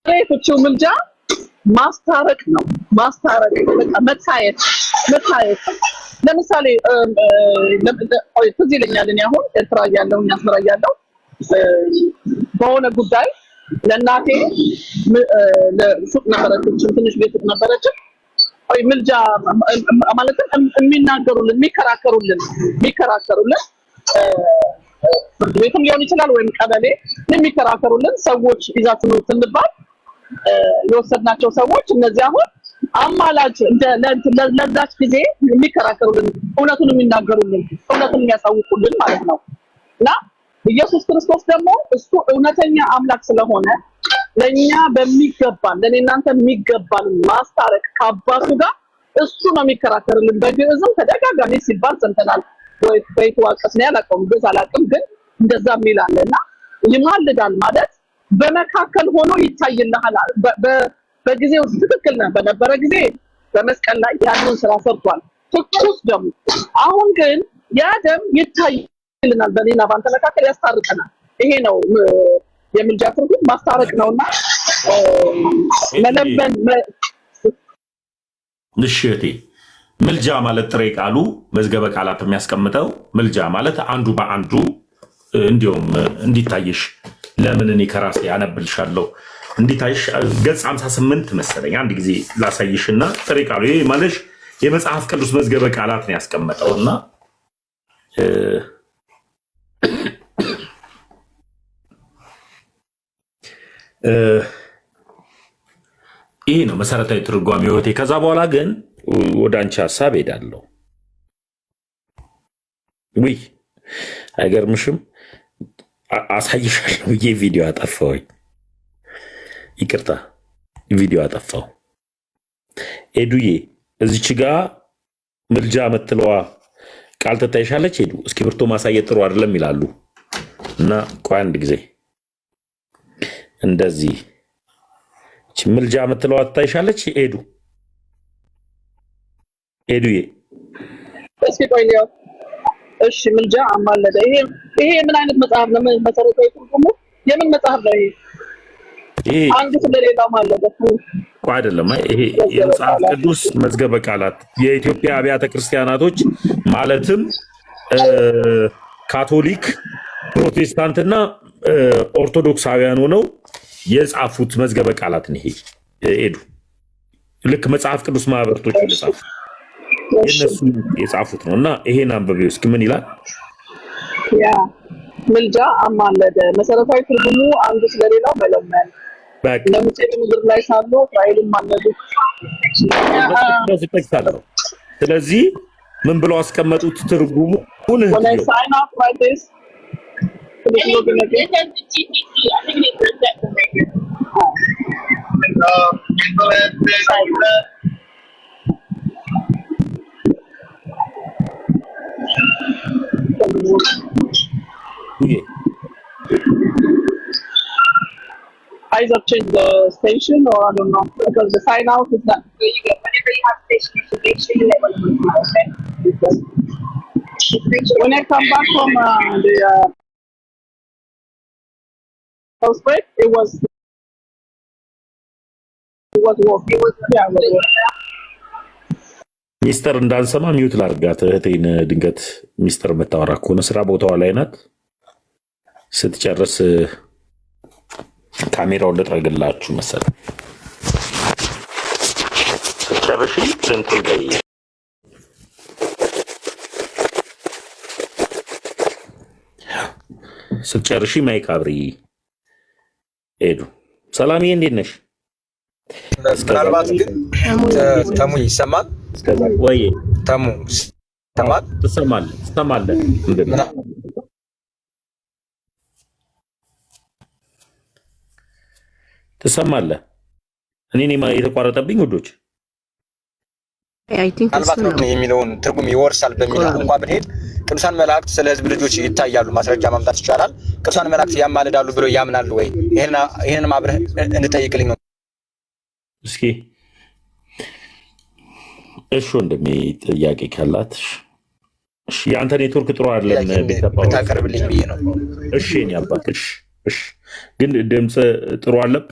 ጥሬ ፍቺው ምልጃ ማስታረቅ ነው። ማስታረቅ በቃ መታየት። ለምሳሌ ትዝ ይለኛል እኔ አሁን ኤርትራ እያለሁ አስመራ እያለሁ በሆነ ጉዳይ ለእናቴ ሱቅ ነበረች፣ ትንሽ ቤት ሱቅ ነበረች። ምልጃ ማለትም የሚናገሩልን የሚከራከሩልን ፍርድ ቤትም ሊሆን ይችላል ወይም ቀበሌ የሚከራከሩልን ሰዎች ይዛችሁ ነው ስንባል የወሰድናቸው ሰዎች እነዚህ አሁን አማላጅ ለዛች ጊዜ የሚከራከሩልን እውነቱን የሚናገሩልን እውነቱን የሚያሳውቁልን ማለት ነው። እና ኢየሱስ ክርስቶስ ደግሞ እሱ እውነተኛ አምላክ ስለሆነ ለኛ በሚገባን ለኔናንተ የሚገባን ማስታረቅ ከአባቱ ጋር እሱ ነው የሚከራከርልን። በግዕዝም ተደጋጋሚ ሲባል ሰምተናል። ወይ በይተዋቀስ ነው ያላቀም ግን አላቅም ግን እንደዛ የሚላልና ይማልዳል ማለት በመካከል ሆኖ ይታይልሃል። በጊዜው ትክክል ነው። በነበረ ጊዜ በመስቀል ላይ ያንን ስራ ሰርቷል። ትኩስ ደሙ አሁን ግን ያ ደም ይታይልናል። በኔና ባንተ መካከል ያስታርቀናል። ይሄ ነው የምልጃ ትርጉም ማስታረቅ ነውና መለመን ንሽቴ ምልጃ ማለት ጥሬ ቃሉ መዝገበ ቃላት የሚያስቀምጠው ምልጃ ማለት አንዱ በአንዱ እንዲሁም እንዲታይሽ ለምን እኔ ከራሴ ያነብልሻለሁ እንዲታይሽ ገጽ 58 መሰለኝ አንድ ጊዜ ላሳይሽና ጥሬ ቃሉ ይሄ ማለት የመጽሐፍ ቅዱስ መዝገበ ቃላት ነው ያስቀመጠውና ይሄ ነው መሰረታዊ ትርጓሜ ህይወቴ። ከዛ በኋላ ግን ወደ አንቺ ሀሳብ ሄዳለሁ። ውይ አይገርምሽም? አሳይሻለሁ ብዬ ቪዲዮ አጠፋሁኝ። ይቅርታ ቪዲዮ አጠፋሁ። ኤዱዬ እዚች ጋ ምልጃ የምትለዋ ቃል ትታይሻለች? ሄዱ እስክሪብቶ ማሳየት ጥሩ አይደለም ይላሉ እና ቆይ አንድ ጊዜ እንደዚህ ምልጃ የምትለዋ ትታይሻለች? ኤዱዬ እስኪ ቆይ ነው። እሺ ምልጃ አማለደ። ይሄ ምን አይነት መጽሐፍ ነው? መሰረታዊ ትርጉሙ የምን መጽሐፍ ነው ይሄ? አንዱ ስለሌላው ማለደ ቆይ አይደለም። ይሄ የመጽሐፍ ቅዱስ መዝገበ ቃላት የኢትዮጵያ አብያተ ክርስቲያናቶች ማለትም ካቶሊክ፣ ፕሮቴስታንትና ኦርቶዶክሳውያን ሆነው የጻፉት መዝገበ ቃላት ነው። ይሄ ኤዱ ልክ መጽሐፍ ቅዱስ ማህበርቶች የጻፉት የነሱ የጻፉት ነው እና ይሄን አንብቤው እስኪ ምን ይላል? ያ ምልጃ አማለደ መሰረታዊ ትርጉሙ አንዱ ስለሌላው መለመን ለሙሴ ምድር ላይ ሳሉ እስራኤልን ማለዱ። ስለዚህ ምን ብለው አስቀመጡት ትርጉሙ? Either change the station or I don't know because the sign out is that whenever you have station information level when I come back from the house break it was work. ሚስተር እንዳንሰማ ሚውት ላርጋት እህቴን ድንገት ሚስተር መታወራ ከሆነ ስራ ቦታዋ ላይ ናት። ስትጨርስ ካሜራውን ልጥረግላችሁ መሰለኝ። ስትጨርሺ እንትን በይ። ስትጨርሺ ማይክ አብሪ። ሄዱ ሰላምዬ እንዴት ነሽ? ምናልባት ግን ተሙ ይሰማል ወይ? ተሙ ይሰማል? ትሰማለህ? ትሰማለህ? እኔ የተቋረጠብኝ ውዶች ምናልባት ነው የሚለውን ትርጉም ይወርሳል በሚል እንኳን ብንሄድ ቅዱሳን መላእክት ስለ ሕዝብ ልጆች ይታያሉ፣ ማስረጃ ማምጣት ይቻላል። ቅዱሳን መላእክት ያማልዳሉ ብለው ያምናሉ ወይ? ይሄንን አብረህ እንድጠይቅልኝ ነው። እስኪ እሺ ወንድሜ ጥያቄ ካላት እሺ። የአንተ ኔትወርክ ጥሩ አይደለም ታቀርብልኝ ብዬ ነው። እሺ እኔ አባት እሺ። ግን ድምፅ ጥሩ አለብ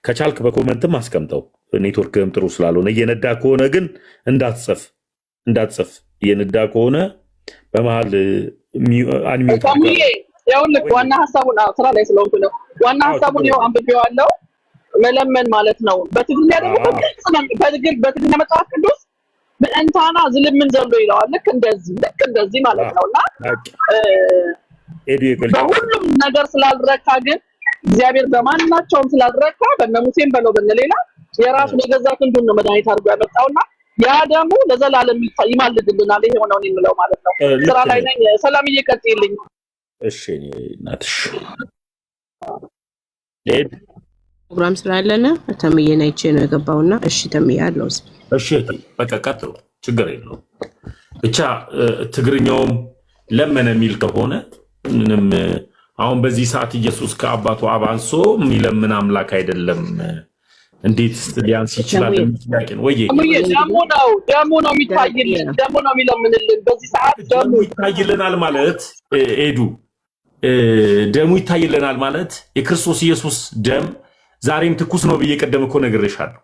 ከቻልክ በኮመንትም አስቀምጠው። ኔትወርክም ጥሩ ስላልሆነ እየነዳ ከሆነ ግን እንዳትጽፍ እየነዳ ከሆነ በመሀል አንሚውት ይኸውልህ ዋና ሀሳቡን ስራ ላይ ስለሆንኩ ነው። ዋና ሀሳቡን ይኸው አንብቤዋለሁ። መለመን ማለት ነው። በትግርኛ ደግሞ በትግርኛ መጽሐፍ ቅዱስ በእንታና ዝልምን ዘሎ ይለዋል። ልክ እንደዚህ ማለት ነውና በሁሉም ነገር ስላልረካ ግን እግዚአብሔር በማናቸውም ስላልረካ በነሙሴም በለው በነሌላ የራሱ የገዛ ክንዱን ነው መድኃኒት አድርጎ ያመጣውና ያ ደግሞ ለዘላለም ይማልድልናል። ይሄ ሆነውን የሚለው ማለት ነው። ስራ ላይ ነኝ። ሰላምዬ ቀጥይልኝ። እሺ እናትሽ ፕሮግራም ስላለና ተምዬን አይቼ ነው የገባውና እሺ ተምዬ አለው። እሺ በቃ ቀጥሉ፣ ችግር የለውም። ብቻ ትግርኛውም ለመነ የሚል ከሆነ ምንም አሁን በዚህ ሰዓት ኢየሱስ ከአባቱ አብ አንሶ የሚለምን አምላክ አይደለም። እንዴት ሊያንስ ይችላል? ጥያቄ ነው ወይ? ደሙ ነው የሚታይልን፣ ደሙ ነው የሚለምንልን። በዚህ ሰዓት ደሙ ይታይልናል ማለት ኤዱ ደሙ ይታይልናል ማለት የክርስቶስ ኢየሱስ ደም ዛሬም ትኩስ ነው ብዬ ቀደም እኮ ነግሬሻለሁ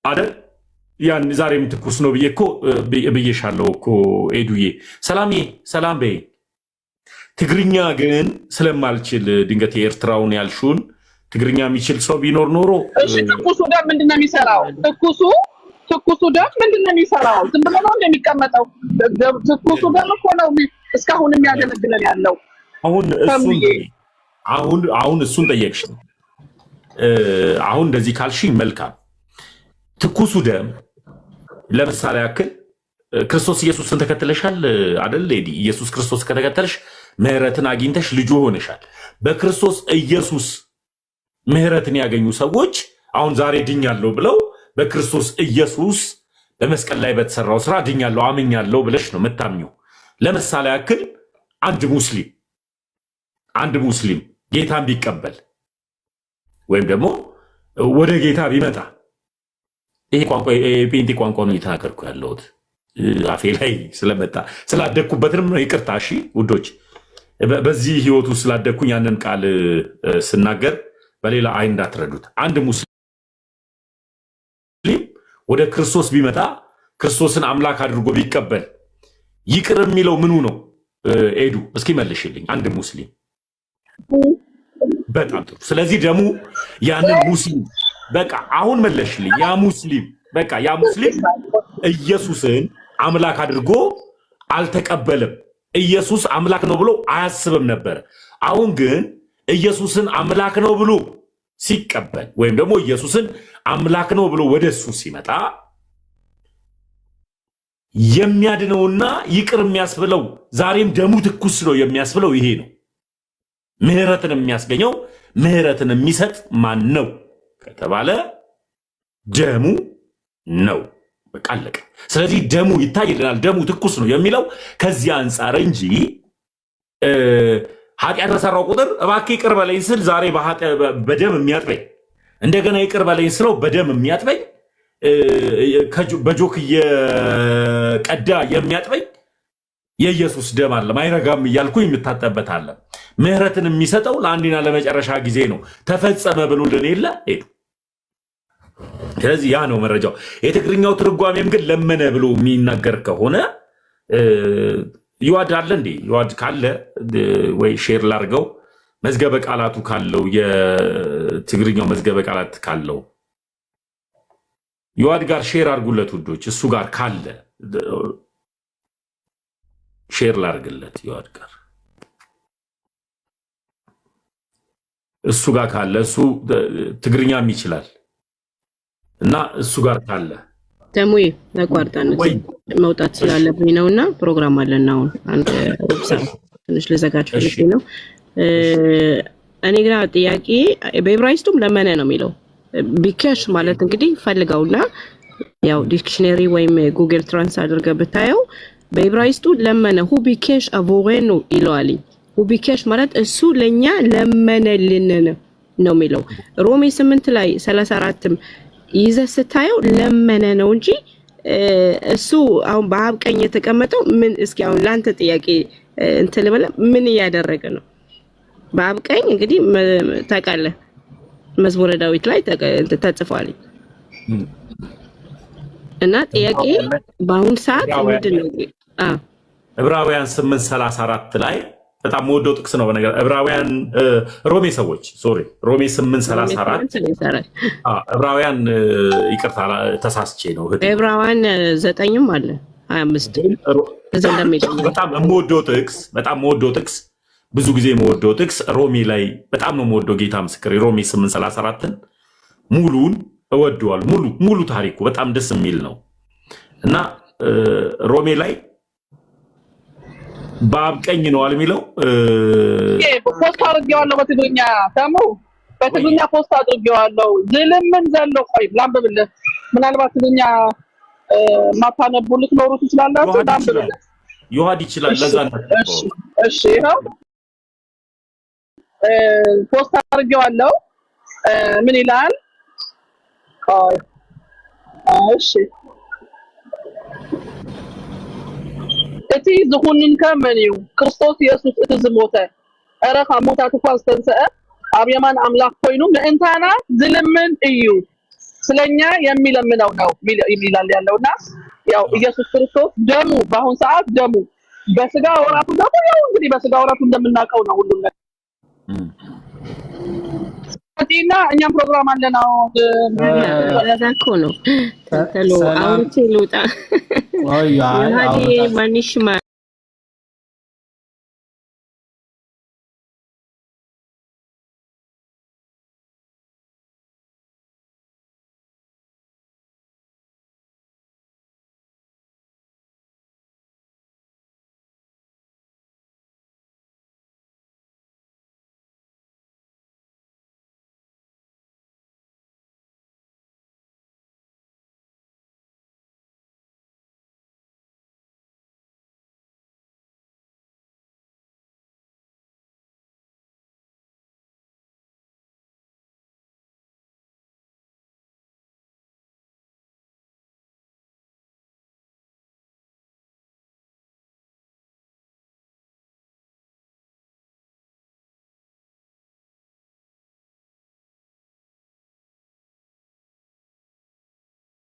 አይደል? ያን ዛሬም ትኩስ ነው ብዬ እኮ ብዬሻለሁ እኮ ኤዱዬ። ሰላም በይ። ትግርኛ ግን ስለማልችል ድንገት የኤርትራውን ያልሹን ትግርኛ የሚችል ሰው ቢኖር ኖሮ እሺ። ትኩሱ ደም ምንድነው የሚሰራው? ትኩሱ ደም ምንድነው የሚሰራው? ዝም ብሎ ነው እንደሚቀመጠው? ትኩሱ ደም እኮ ነው እስካሁን የሚያገለግለን ያለው። አሁን እሱን ጠየቅሽ። አሁን እንደዚህ ካልሽኝ መልካም። ትኩሱ ደም ለምሳሌ ያክል ክርስቶስ ኢየሱስን ተከትለሻል አይደል? ኢየሱስ ክርስቶስ ከተከተልሽ ምህረትን አግኝተሽ ልጁ ሆነሻል። በክርስቶስ ኢየሱስ ምህረትን ያገኙ ሰዎች አሁን ዛሬ ድኛለሁ ብለው በክርስቶስ ኢየሱስ በመስቀል ላይ በተሰራው ስራ ድኛለሁ አምኛለሁ ብለሽ ነው የምታምኚው። ለምሳሌ ያክል አንድ ሙስሊም ጌታን ቢቀበል ወይም ደግሞ ወደ ጌታ ቢመጣ፣ ይሄ ቋንቋ የጴንጤ ቋንቋ ነው እየተናገርኩ ያለሁት አፌ ላይ ስለመጣ ስላደግኩበትም ነው። ይቅርታ እሺ ውዶች፣ በዚህ ህይወቱ ስላደግኩኝ ያንን ቃል ስናገር በሌላ አይን እንዳትረዱት። አንድ ሙስሊም ወደ ክርስቶስ ቢመጣ ክርስቶስን አምላክ አድርጎ ቢቀበል ይቅር የሚለው ምኑ ነው? ኤዱ እስኪ መልሽልኝ። አንድ ሙስሊም በጣም ጥሩ። ስለዚህ ደግሞ ያንን ሙስሊም በቃ አሁን መለሽልኝ። ያ ሙስሊም ኢየሱስን አምላክ አድርጎ አልተቀበለም። ኢየሱስ አምላክ ነው ብሎ አያስብም ነበር። አሁን ግን ኢየሱስን አምላክ ነው ብሎ ሲቀበል ወይም ደግሞ ኢየሱስን አምላክ ነው ብሎ ወደሱ ሲመጣ የሚያድነውና ይቅር የሚያስብለው ዛሬም ደሙ ትኩስ ነው የሚያስብለው ይሄ ነው። ምህረትን የሚያስገኘው ምህረትን የሚሰጥ ማን ነው ከተባለ ደሙ ነው። በቃ አለቀ። ስለዚህ ደሙ ይታይልናል፣ ደሙ ትኩስ ነው የሚለው ከዚህ አንጻር እንጂ ኃጢአት በሰራው ቁጥር እባክህ ይቅር በለኝ ስል ዛሬ በደም የሚያጥበኝ እንደገና ይቅር በለኝ ስለው በደም የሚያጥበኝ በጆክ እየቀዳ የሚያጥበኝ የኢየሱስ ደም አለ ማይረጋም እያልኩኝ የምታጠበት አለ። ምህረትን የሚሰጠው ለአንዴና ለመጨረሻ ጊዜ ነው። ተፈጸመ ብሎልን የለ ሄዱ። ስለዚህ ያ ነው መረጃው። የትግርኛው ትርጓሜም ግን ለመነ ብሎ የሚናገር ከሆነ ይዋድ አለ እንዴ? ይዋድ ካለ ወይ ሼር ላርገው። መዝገበ ቃላቱ ካለው የትግርኛው መዝገበ ቃላት ካለው ይዋድ ጋር ሼር አድርጉለት ውዶች። እሱ ጋር ካለ ሼር ላርግለት ይወድቀር እሱ ጋር ካለ እሱ ትግርኛም ይችላል እና እሱ ጋር ካለ ተሙይ ለቋርጣነት መውጣት ስላለብኝ ነውና ፕሮግራም አለና አሁን አንድ ሩብ ሰዓት ትንሽ ልዘጋጅ ፈልጌ ነው። እኔ ግን ጥያቄ በዕብራይስጡም ለመነ ነው የሚለው ቢኬሽ ማለት እንግዲህ ፈልጋውና ያው ዲክሽነሪ ወይም ጉግል ትራንስ አድርገህ ብታየው በዕብራይስጡ ለመነ ሁ ቢኬሽ አቮሬኑ ይለዋል። ሁ ቢኬሽ ማለት እሱ ለኛ ለመነልን ነው የሚለው። ሮሜ 8 ላይ 34ም ይዘህ ስታየው ለመነ ነው እንጂ እሱ አሁን በአብ ቀኝ የተቀመጠው ምን እስኪ አሁን ላንተ ጥያቄ እንትን ልበለ ምን ያደረገ ነው? በአብ ቀኝ እንግዲህ ታውቃለህ መዝሙረ ዳዊት ላይ ተጽፏል። እና ጥያቄ በአሁን ሰዓት ምንድነው? ዕብራውያን 8:34 ላይ በጣም ወደው ጥቅስ ነው በነገር ዕብራውያን ሮሜ 8:34 ዕብራውያን ይቅርታ ተሳስቼ ነው ዕብራውያን 9ም አለ 25 በጣም የምወደው ጥቅስ ብዙ ጊዜ የምወደው ጥቅስ ሮሜ ላይ በጣም ነው የምወደው። ጌታ ምስክር ሮሜ 8:34ን ሙሉን እወደዋለሁ። ሙሉ ታሪኩ በጣም ደስ የሚል ነው እና ሮሜ ላይ በአብ ቀኝ ነው የሚለው ፖስት አድርጌዋለሁ በትግርኛ ተሙ በትግርኛ ፖስት አድርጌዋለሁ። ዝልምን ዘሎ ቆይ ላንብብልህ። ምናልባት ትግርኛ ማታነቡ ልትኖሩ ትችላላችሁ። ላንብብልህ ይዋድ ይችላል። ለዛ ነው እሺ ይኸው ፖስት አድርጌዋለሁ። ምን ይላል? እሺ እቲ ዝኹንን ከመንዩ ክርስቶስ ኢየሱስ እቲ ዝሞተ ኣረ ካብ ሞታት እኳ ዝተንስአ ኣብ የማን አምላክ ኮይኑ ምእንታና ዝልምን እዩ ስለኛ የሚለምነው ነው ይላል ያለውና ያው ኢየሱስ ክርስቶስ ደሙ በአሁን ሰዓት ደሙ በስጋ ወራቱ ደግሞ ያው እንግዲህ በስጋ ወራቱ እንደምናውቀው ነው ሁሉ ነገር እና እኛም ፕሮግራም አለን። ለዛኮ ነው ተተሎ አውርቼ ልውጣ ያዲ ማንሽማ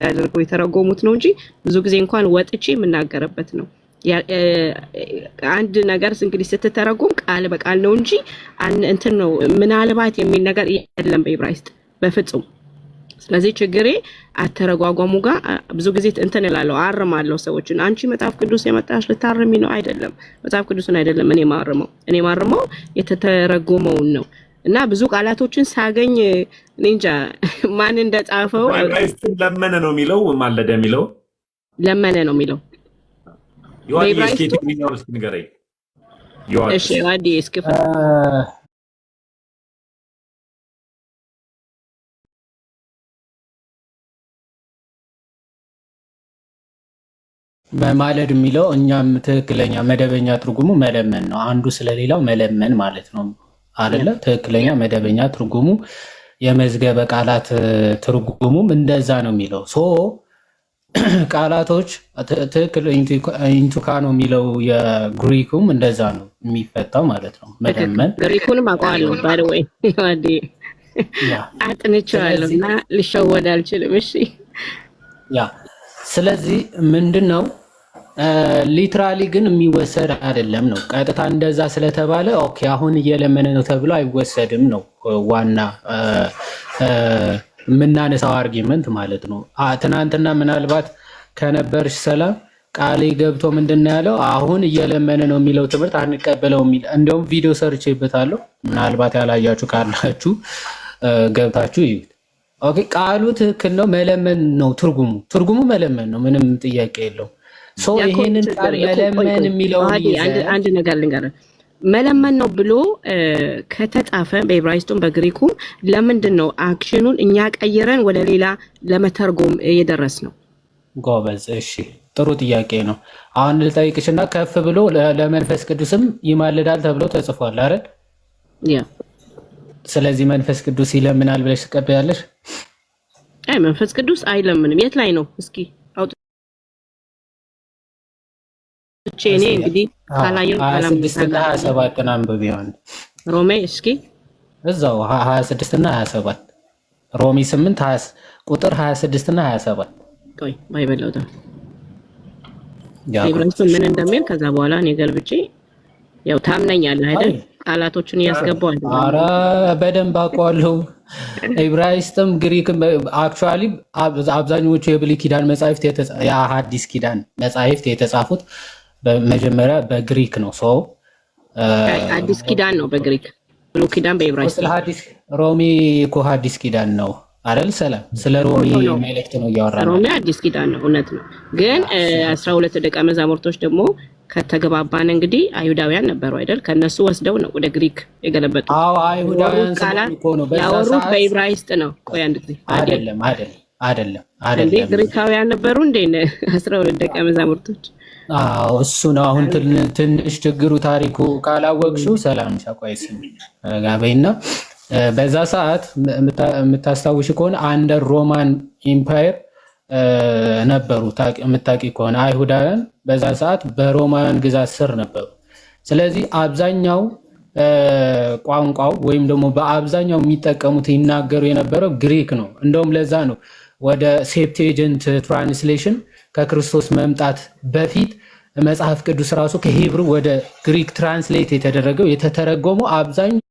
ያደርገው የተረጎሙት ነው እንጂ ብዙ ጊዜ እንኳን ወጥቼ የምናገርበት ነው። አንድ ነገር እንግዲህ ስትተረጎም ቃል በቃል ነው እንጂ እንትን ነው ምናልባት የሚል ነገር የለም በዕብራይስጥ በፍጹም። ስለዚህ ችግሬ አተረጓጓሙ ጋር ብዙ ጊዜ እንትን እላለሁ አርማለሁ ሰዎችን። አንቺ መጽሐፍ ቅዱስ የመጣሽ ልታርሚ ነው አይደለም፣ መጽሐፍ ቅዱስን አይደለም እኔ ማርመው የተተረጎመውን ነው። እና ብዙ ቃላቶችን ሳገኝ እንጃ ማን እንደጻፈው ለመነ ነው የሚለው ማለደ የሚለው ለመነ ነው የሚለው ዮሐንስ ከትግርኛው እስኪ ንገረኝ። እሺ ዋዲ እስኪ በማለድ የሚለው እኛም ትክክለኛ መደበኛ ትርጉሙ መለመን ነው። አንዱ ስለሌላው መለመን ማለት ነው አይደለ? ትክክለኛ መደበኛ ትርጉሙ የመዝገበ ቃላት ትርጉሙም እንደዛ ነው የሚለው። ሶ ቃላቶች ትክክል ኢንቱካ ነው የሚለው የግሪኩም እንደዛ ነው የሚፈታው ማለት ነው። መለመን ግሪኩንም አውቀዋለሁ ባይ ወይ ዋዲ አጥንቻለሁ እና ልሸወድ አልችልም። እሺ ያ ስለዚህ ምንድነው ሊትራሊ ግን የሚወሰድ አይደለም ነው። ቀጥታ እንደዛ ስለተባለ ኦኬ አሁን እየለመነ ነው ተብሎ አይወሰድም ነው ዋና የምናነሳው አርጊመንት ማለት ነው። ትናንትና ምናልባት ከነበርሽ ሰላም ቃሌ ገብቶ ምንድነው ያለው? አሁን እየለመነ ነው የሚለው ትምህርት አንቀበለው የሚል እንደውም ቪዲዮ ሰርቼበታለሁ። ምናልባት ያላያችሁ ካላችሁ ገብታችሁ ይዩት። ኦኬ ቃሉ ትክክል ነው። መለመን ነው ትርጉሙ መለመን ነው። ምንም ጥያቄ የለውም። ሶ ይሄንን ቃል መለመን የሚለው አንድ ነገር ልንገርህ መለመን ነው ብሎ ከተጻፈ በዕብራይስጡም በግሪኩም ለምንድን ነው አክሽኑን እኛ ቀይረን ወደ ሌላ ለመተርጎም የደረስ ነው? ጎበዝ። እሺ ጥሩ ጥያቄ ነው። አሁን ልጠይቅሽና ከፍ ብሎ ለመንፈስ ቅዱስም ይማልዳል ተብሎ ተጽፏል አይደል? ያ ስለዚህ መንፈስ ቅዱስ ይለምናል ብለሽ ትቀበያለሽ? አይ መንፈስ ቅዱስ አይለምንም። የት ላይ ነው? እስኪ አውጥ እኔ እንግዲህ ካላየው 26 እና 27 አንብቢ ይሆን ሮሜ እስኪ እዛው 26 እና 27 ሮሜ 8 20 ቁጥር 26 እና 27 ቆይ ባይበለው ኢብራሂም ምን እንደሚል ከዛ በኋላ እኔ ገልብጬ ያው ታምነኛለህ አይደል? ቃላቶችን እያስገባው አይደል? ኧረ በደንብ አውቀዋለሁ። ዕብራይስጥም ግሪክም አክቹአሊ አብዛኞቹ የብሉይ ኪዳን መጻሕፍት የሐዲስ ኪዳን መጻሕፍት የተጻፉት በመጀመሪያ በግሪክ ነው። ሶ አዲስ ኪዳን ነው በግሪክ፣ ብሉይ ኪዳን በዕብራይስጥ። ስለ ሐዲስ ሮሜ እኮ ሐዲስ ኪዳን ነው አይደል? ሰላም ስለ ሮሜ መልእክት ነው እያወራን። ሮሜ አዲስ ኪዳን ነው፣ እውነት ነው። ግን 12 ደቀ መዛሙርቶች ደግሞ ከተገባባን እንግዲህ አይሁዳውያን ነበሩ አይደል? ከነሱ ወስደው ነው ወደ ግሪክ የገለበጡት። አዎ አይሁዳውያን እኮ ነው ያወሩት በዕብራይስጥ ነው። ቆይ አንድ ጊዜ አይደለም ግሪካውያን ነበሩ እንዴ 12 ደቀ መዛሙርቶች? አዎ እሱ ነው። አሁን ትንሽ ችግሩ ታሪኩ ካላወቅሽው ሰላም ሻቋይስ ጋበይና በዛ ሰዓት የምታስታውሽ ከሆነ አንደር ሮማን ኢምፓየር ነበሩ። የምታውቂ ከሆነ አይሁዳውያን በዛ ሰዓት በሮማን ግዛት ስር ነበሩ። ስለዚህ አብዛኛው ቋንቋው ወይም ደግሞ በአብዛኛው የሚጠቀሙት ይናገሩ የነበረው ግሪክ ነው። እንደውም ለዛ ነው ወደ ሴፕቴጀንት ትራንስሌሽን ከክርስቶስ መምጣት በፊት መጽሐፍ ቅዱስ ራሱ ከሂብሩ ወደ ግሪክ ትራንስሌት የተደረገው የተተረጎመው አብዛኛው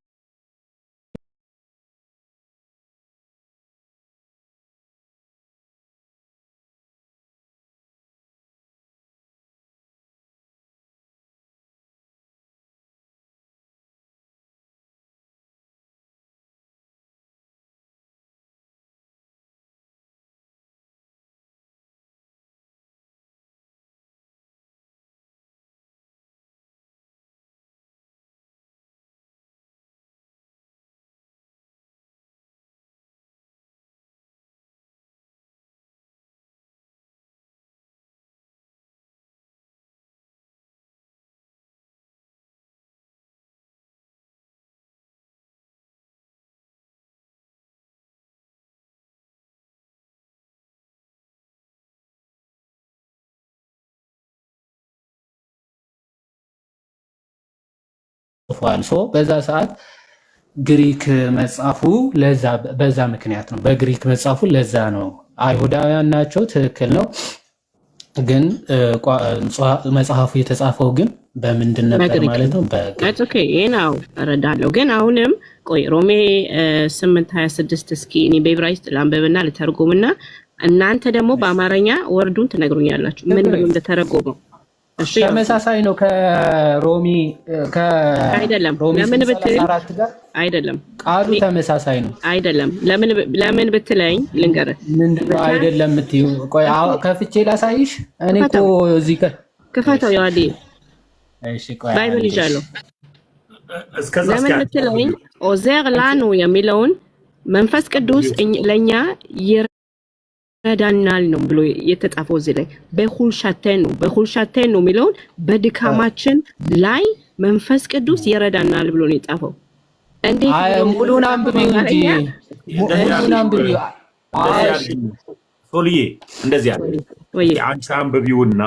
ሶ በዛ ሰዓት ግሪክ መጻፉ በዛ ምክንያት ነው። በግሪክ መጻፉ ለዛ ነው። አይሁዳውያን ናቸው፣ ትክክል ነው። ግን መጽሐፉ የተጻፈው ግን በምንድን ነበር ማለት ነው? በግሪክ። ኦኬ ይሄናው እረዳለሁ። ግን አሁንም ቆይ ሮሜ 8:26 እስኪ እኔ በዕብራይስጥ ላንብብና ልተርጉምና እናንተ ደግሞ በአማርኛ ወርዱን ትነግሩኛላችሁ ምን እንደተረጎመው። ተመሳሳይ ነው ከሮሚ አይደለም። ለምን ብትል አይደለም ቃሉ ተመሳሳይ ነው አይደለም። ለምን ብትለኝ ልንገርህ። ምንድነው አይደለም የምትይው? ቆይ ከፍቼ ላሳይሽ። እኔ እኮ እዚህ ክፈተው ያዲ እሺ ቆይ ባይብል ይዣለሁ። ለምን ብትለኝ ኦዘር ላኑ የሚለውን መንፈስ ቅዱስ ለኛ ረዳናል ነው ብሎ የተጻፈው እዚህ ላይ በሁልሻቴን ነው የሚለውን በድካማችን ላይ መንፈስ ቅዱስ ይረዳናል ብሎ ነው የጻፈው። እንዴት ሙሉን አንብቢው እንጂ ሙሉን አንብቢው። ሶልዬ እንደዚህ አለ ወይ? አንቺ አንብቢውና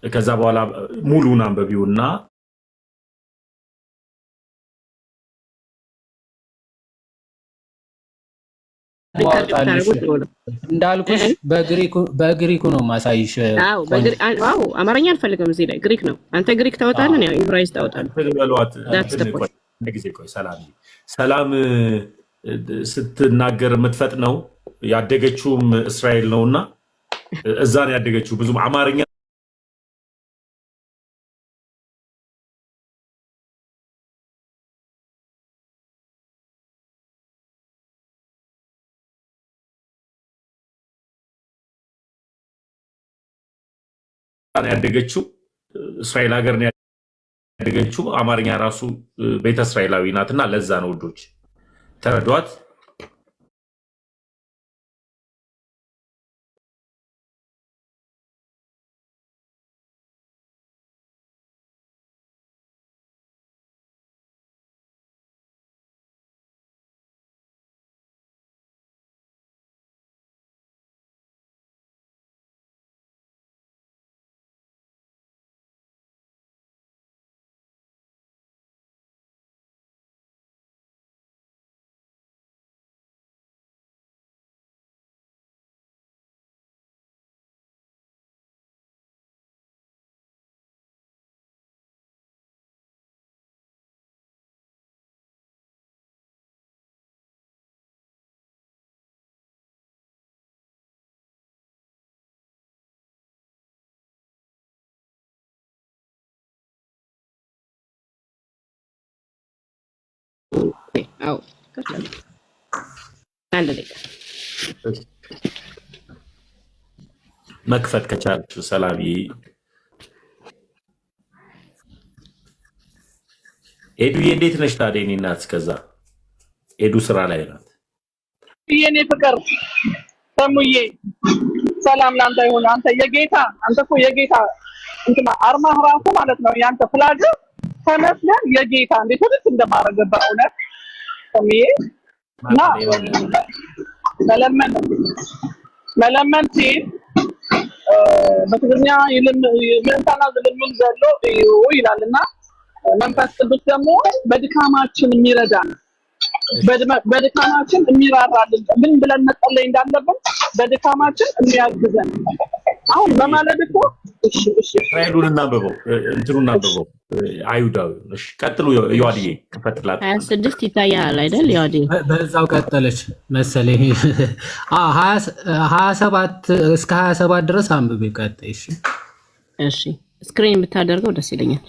ከዛ በኋላ ሙሉን አንብቢውና እንዳልኩሽ በግሪኩ ነው ማሳይሽ። አዎ አማርኛ አልፈልግም፣ እዚህ ላይ ግሪክ ነው። አንተ ግሪክ ታወጣለህ፣ ያው ዕብራይስጥ ታወጣለህ። ሰላም ስትናገር የምትፈጥነው ያደገችውም እስራኤል ነውና እዛ ነው ያደገችው። ብዙም አማርኛ ነው ያደገችው፣ እስራኤል ሀገር ነው ያደገችው። አማርኛ ራሱ ቤተ እስራኤላዊ ናትና ለዛ ነው ውዶች ተረዷት። አዎ አንድ ደቂቃ መክፈት ከቻልሽ ሰላም። ኤዱዬ እንዴት ነሽ ታዲያ? እኔ እናት እስከዛ ኤዱ ስራ ላይ ናት። የኔ ፍቅር ሰሙዬ ሰላም ላንተ ይሁን። አንተ የጌታ አንተ እኮ የጌታ እንትና አርማህ ራሱ ማለት ነው ያንተ ፍላግ ተመስለን የጌታ እንዴት ወደት እንደማረገባ እውነት ሰሙዬ እና መለመን ሲል በትግርኛ ምንታና ዝልምን ዘሎ ይላልና መንፈስ ቅዱስ ደግሞ በድካማችን የሚረዳን በድካማችን የሚራራልን ምን ብለን መጸለይ እንዳለብን በድካማችን የሚያግዘን አሁን በማለት እኮ እሺ እስራኤሉን እናንብበው እንትኑን እናንብበው አይሁዳዊ። እሺ ቀጥሉ ዮሐንዬ ከፈትላት 26 ይታያል አይደል? ዮሐንዬ በዛው ቀጠለች መሰለኝ 27 እስከ 27 ድረስ አንብቤ ቀጥይ። እሺ ስክሪን ብታደርገው ደስ ይለኛል።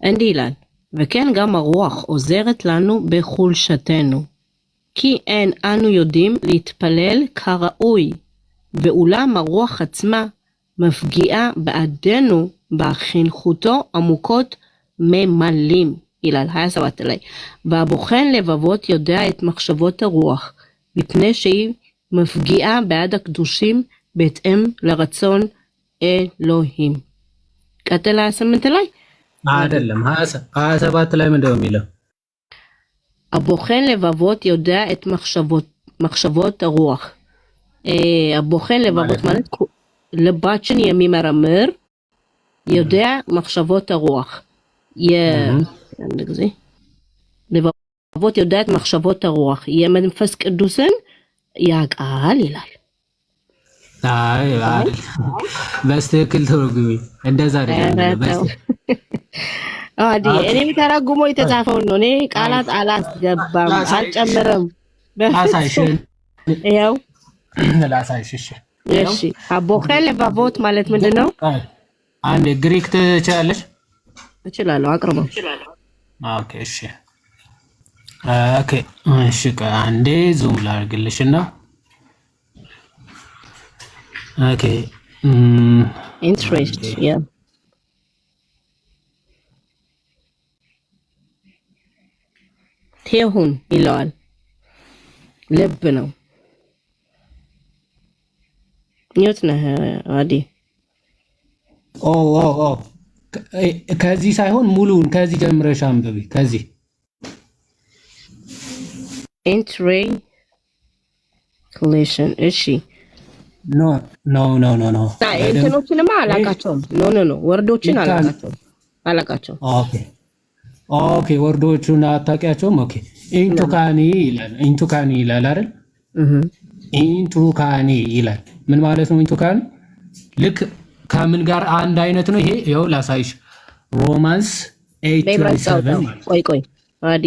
እንዲህ ይላል וכן גם הרוח עוזרת לנו בחולשתנו, כי אין אנו יודעים להתפלל כראוי, ואולם הרוח עצמה מפגיעה בעדנו בחינכותו עמוקות ממלאים. אילל, היה סבת עליי. והבוחן לבבות יודע את מחשבות הרוח, מפני שהיא מפגיעה בעד הקדושים בהתאם לרצון אלוהים. קטלה סמנת עליי? አይደለም 27 ላይ ምንድነው የሚለው? הבוחן לבבות יודע את מחשבות הרוח. הבוחן לבבות ማለት ልባችን የሚመረምር יודע מחשבות הרוח. አንድ ጊዜ לבבות יודע את מחשבות הרוח. የመንፈስ ቅዱስን ያውቃል ይላል። አይ በስትክክል ተርጉሚ እንደዛ አይደለም። አዲ እኔ ተረጉሞ የተጻፈው ነው። እኔ ቃላት አላስገባም አልጨምርም። አሳይሽ ያው ላሳይሽ። እሺ አቦኸል ለባቦት ማለት ምንድነው? አንዴ ግሪክ ትችላለሽ? እችላለሁ። አቅርበው። ኦኬ እሺ ኦኬ እሺ አንዴ ዙም ላድርግልሽና ኦኬ ኢንትረስት ያ ቴሁን ይለዋል። ልብ ነው። ኒውት ነህ አዲ ከዚህ ሳይሆን ሙሉን ከዚህ ጀምረሽ አንብቢ። ከዚህ ኢንትሬክሌሽን እሺ ኖ እንትኖችንማ አላቃቸውም። ኖ ወርዶችን አላቃቸውም። ኦኬ ወርዶቹን አታውቂያቸውም? ኦኬ ኢንቱካኒ ይላል አይደል? ኢንቱካኒ ይላል። ምን ማለት ነው ኢንቱካኒ? ልክ ከምን ጋር አንድ አይነት ነው? ይሄ ይኸው ላሳይሽ። ሮማንስ 8:27 ቆይ አዲ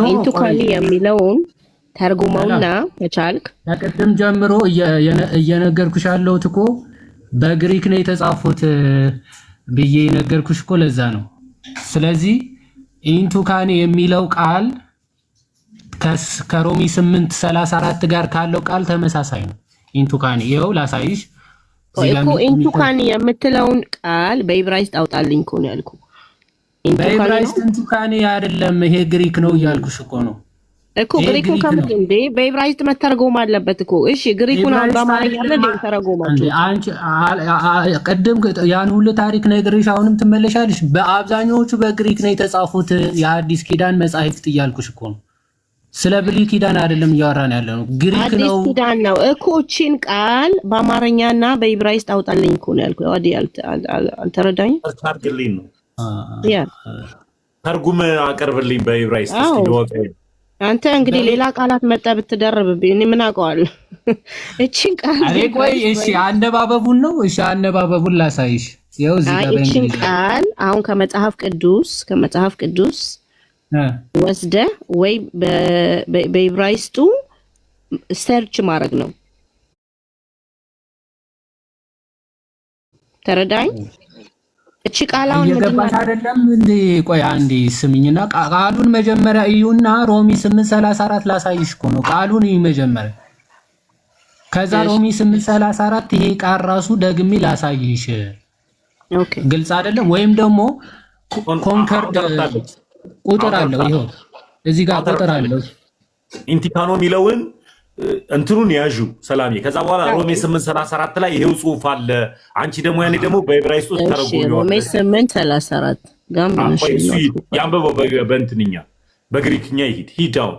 ኢንቱካኒ የሚለውን ተርጉመውና ከቻልክ ከቅድም ጀምሮ እየነገርኩሽ ያለሁት እኮ በግሪክ ነው የተጻፉት ብዬ ነገርኩሽ እኮ ለዛ ነው። ስለዚህ ኢንቱካኒ የሚለው ቃል ከሮሚ 8:34 ጋር ካለው ቃል ተመሳሳይ ነው። ኢንቱካኒ ይኸው ላሳይሽ። እኮ ኢንቱካኒ የምትለውን ቃል በዕብራይስጥ አውጣልኝ እኮ ነው ያልኩ። በዕብራይስጥ ኢንቱካኒ አይደለም፣ ይሄ ግሪክ ነው እያልኩሽ እኮ ነው እኮ። ግሪኩን ከምንድን እንዴ በዕብራይስጥ መተርጎም አለበት እኮ። እሺ ግሪኩን በአማርኛ አይደል ተረጎማችሁ? አንቺ ቀደም ያን ሁሉ ታሪክ ነግሬሽ አሁንም ትመለሻለሽ። በአብዛኛዎቹ በግሪክ ነው የተጻፉት የአዲስ ኪዳን መጻሕፍት እያልኩሽ እኮ ነው። ስለ ብሉይ ኪዳን አይደለም እያወራን ያለ ነው፣ ግሪክ ነው። አዲስ ኪዳን ነው እኮ። እቺን ቃል በአማርኛና በዕብራይስጥ አውጣልኝ እኮ ነው ያልኩ። አዲ አልተረዳኝም። አርግልኝ ነው ያ ተርጉም አቀርብልኝ በዕብራይስጥ እስኪ ልወቅ። አንተ እንግዲህ ሌላ ቃላት መጣ ብትደርብብኝ እኔ ምን አውቀዋለሁ? እቺን ቃል አሬ ቆይ እሺ፣ አነባበቡን ነው። እሺ አነባበቡን ላሳይሽ። ይኸው እዚህ ጋር እቺን ቃል አሁን ከመጽሐፍ ቅዱስ ወስደ ወይ በዕብራይስጡ ሰርች ማድረግ ነው። ተረዳኝ? እቺ ቃላውን እየገባሽ አይደለም እንዴ? ቆይ አንዴ ስሚኝና ቃሉን መጀመሪያ እዩና ሮሚ 8:34 ላሳይሽ እኮ ነው። ቃሉን እዩ መጀመሪያ፣ ከዛ ሮሚ 8:34 ይሄ ቃል ራሱ ደግሜ ላሳይሽ። ኦኬ ግልጽ አይደለም? ወይም ደግሞ ኮንከርድ ቁጥር አለው። ይሄው እዚህ ጋር ቁጥር አለው። ኢንቲካኖ የሚለውን እንትኑን ያዡ ሰላሜ። ከዛ በኋላ ሮሜ 8:34 ላይ ይሄው ጽሑፍ አለ። አንቺ ደግሞ ያኔ ደግሞ በዕብራይስጥ ውስጥ ተረጎም ሮሜ 8:34 ያንበበው በእንትንኛ በግሪክኛ ሂዳው።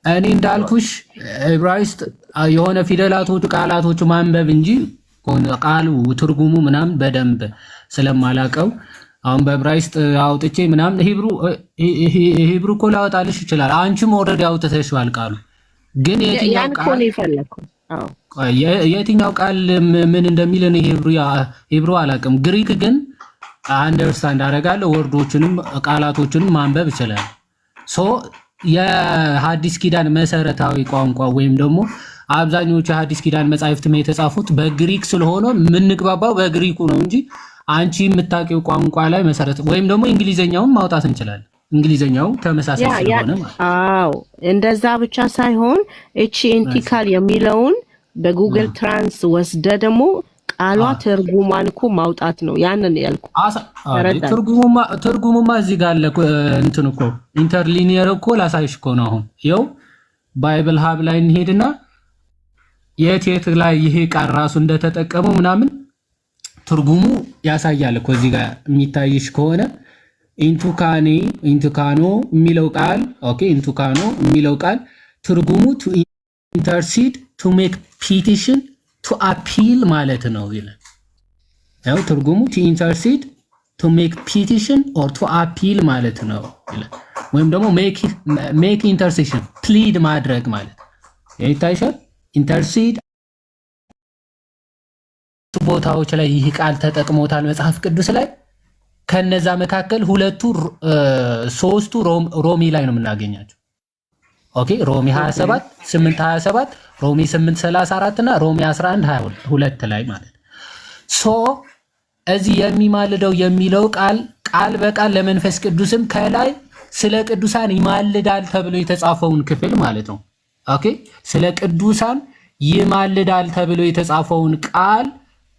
እኔ እንዳልኩሽ ዕብራይስጥ የሆነ ፊደላቶቹ ቃላቶቹ ማንበብ እንጂ ቃሉ ትርጉሙ ምናምን በደንብ ስለማላቀው አሁን በዕብራይስጥ አውጥቼ ምናምን ሂብሩ እኮ ላወጣልሽ ይችላል። አንቺም ኦልሬዲ አውጥተሽዋል ቃሉ። ግን የትኛው ቃል ምን እንደሚል እኔ ሂብሩ አላውቅም። ግሪክ ግን አንደርስታንድ አደርጋለሁ። ወርዶችንም ቃላቶችንም ማንበብ ይችላል። ሶ የሐዲስ ኪዳን መሰረታዊ ቋንቋ ወይም ደግሞ አብዛኞቹ የሐዲስ ኪዳን መጻሕፍትም የተጻፉት በግሪክ ስለሆነ የምንግባባው በግሪኩ ነው እንጂ አንቺ የምታውቂው ቋንቋ ላይ መሰረት ወይም ደግሞ እንግሊዘኛውን ማውጣት እንችላለን። እንግሊዘኛው ተመሳሳይ ስለሆነ ማለት አዎ፣ እንደዛ ብቻ ሳይሆን እቺ ኢንቲካል የሚለውን በጉግል ትራንስ ወስደ ደግሞ ቃሏ ትርጉሟን እኮ ማውጣት ነው። ያንን ያልኩ ትርጉሙማ እዚህ ጋር አለ። እንትን እኮ ኢንተርሊኒየር እኮ ላሳይሽ እኮ ነው። አሁን ይኸው ባይብል ሀብ ላይ እንሄድና የት ላይ ይሄ ቃል ራሱ እንደተጠቀመው ምናምን ትርጉሙ ያሳያል እኮ እዚህ ጋር የሚታይሽ ከሆነ ኢንቱካኖ የሚለው ቃል ኦኬ፣ ኢንቱካኖ የሚለው ቃል ትርጉሙ ቱ ኢንተርሲድ ቱ ሜክ ፒቲሽን ቱ አፒል ማለት ነው ይላል። ያው ትርጉሙ ቱ ኢንተርሲድ ቱ ሜክ ፒቲሽን ኦር ቱ አፒል ማለት ነው ይላል። ወይም ደግሞ ሜክ ኢንተርሴሽን ፕሊድ ማድረግ ማለት ይታይሻል። ኢንተርሲድ ቦታዎች ላይ ይህ ቃል ተጠቅሞታል መጽሐፍ ቅዱስ ላይ። ከነዛ መካከል ሶስቱ ሮሚ ላይ ነው የምናገኛቸው። ኦኬ ሮሚ 8:27 ሮሚ 8:34 እና ሮሚ 11:22 ላይ ማለት ሶ እዚህ የሚማልደው የሚለው ቃል በቃል ለመንፈስ ቅዱስም ከላይ ስለ ቅዱሳን ይማልዳል ተብሎ የተጻፈውን ክፍል ማለት ነው። ኦኬ ስለ ቅዱሳን ይማልዳል ተብሎ የተጻፈውን ቃል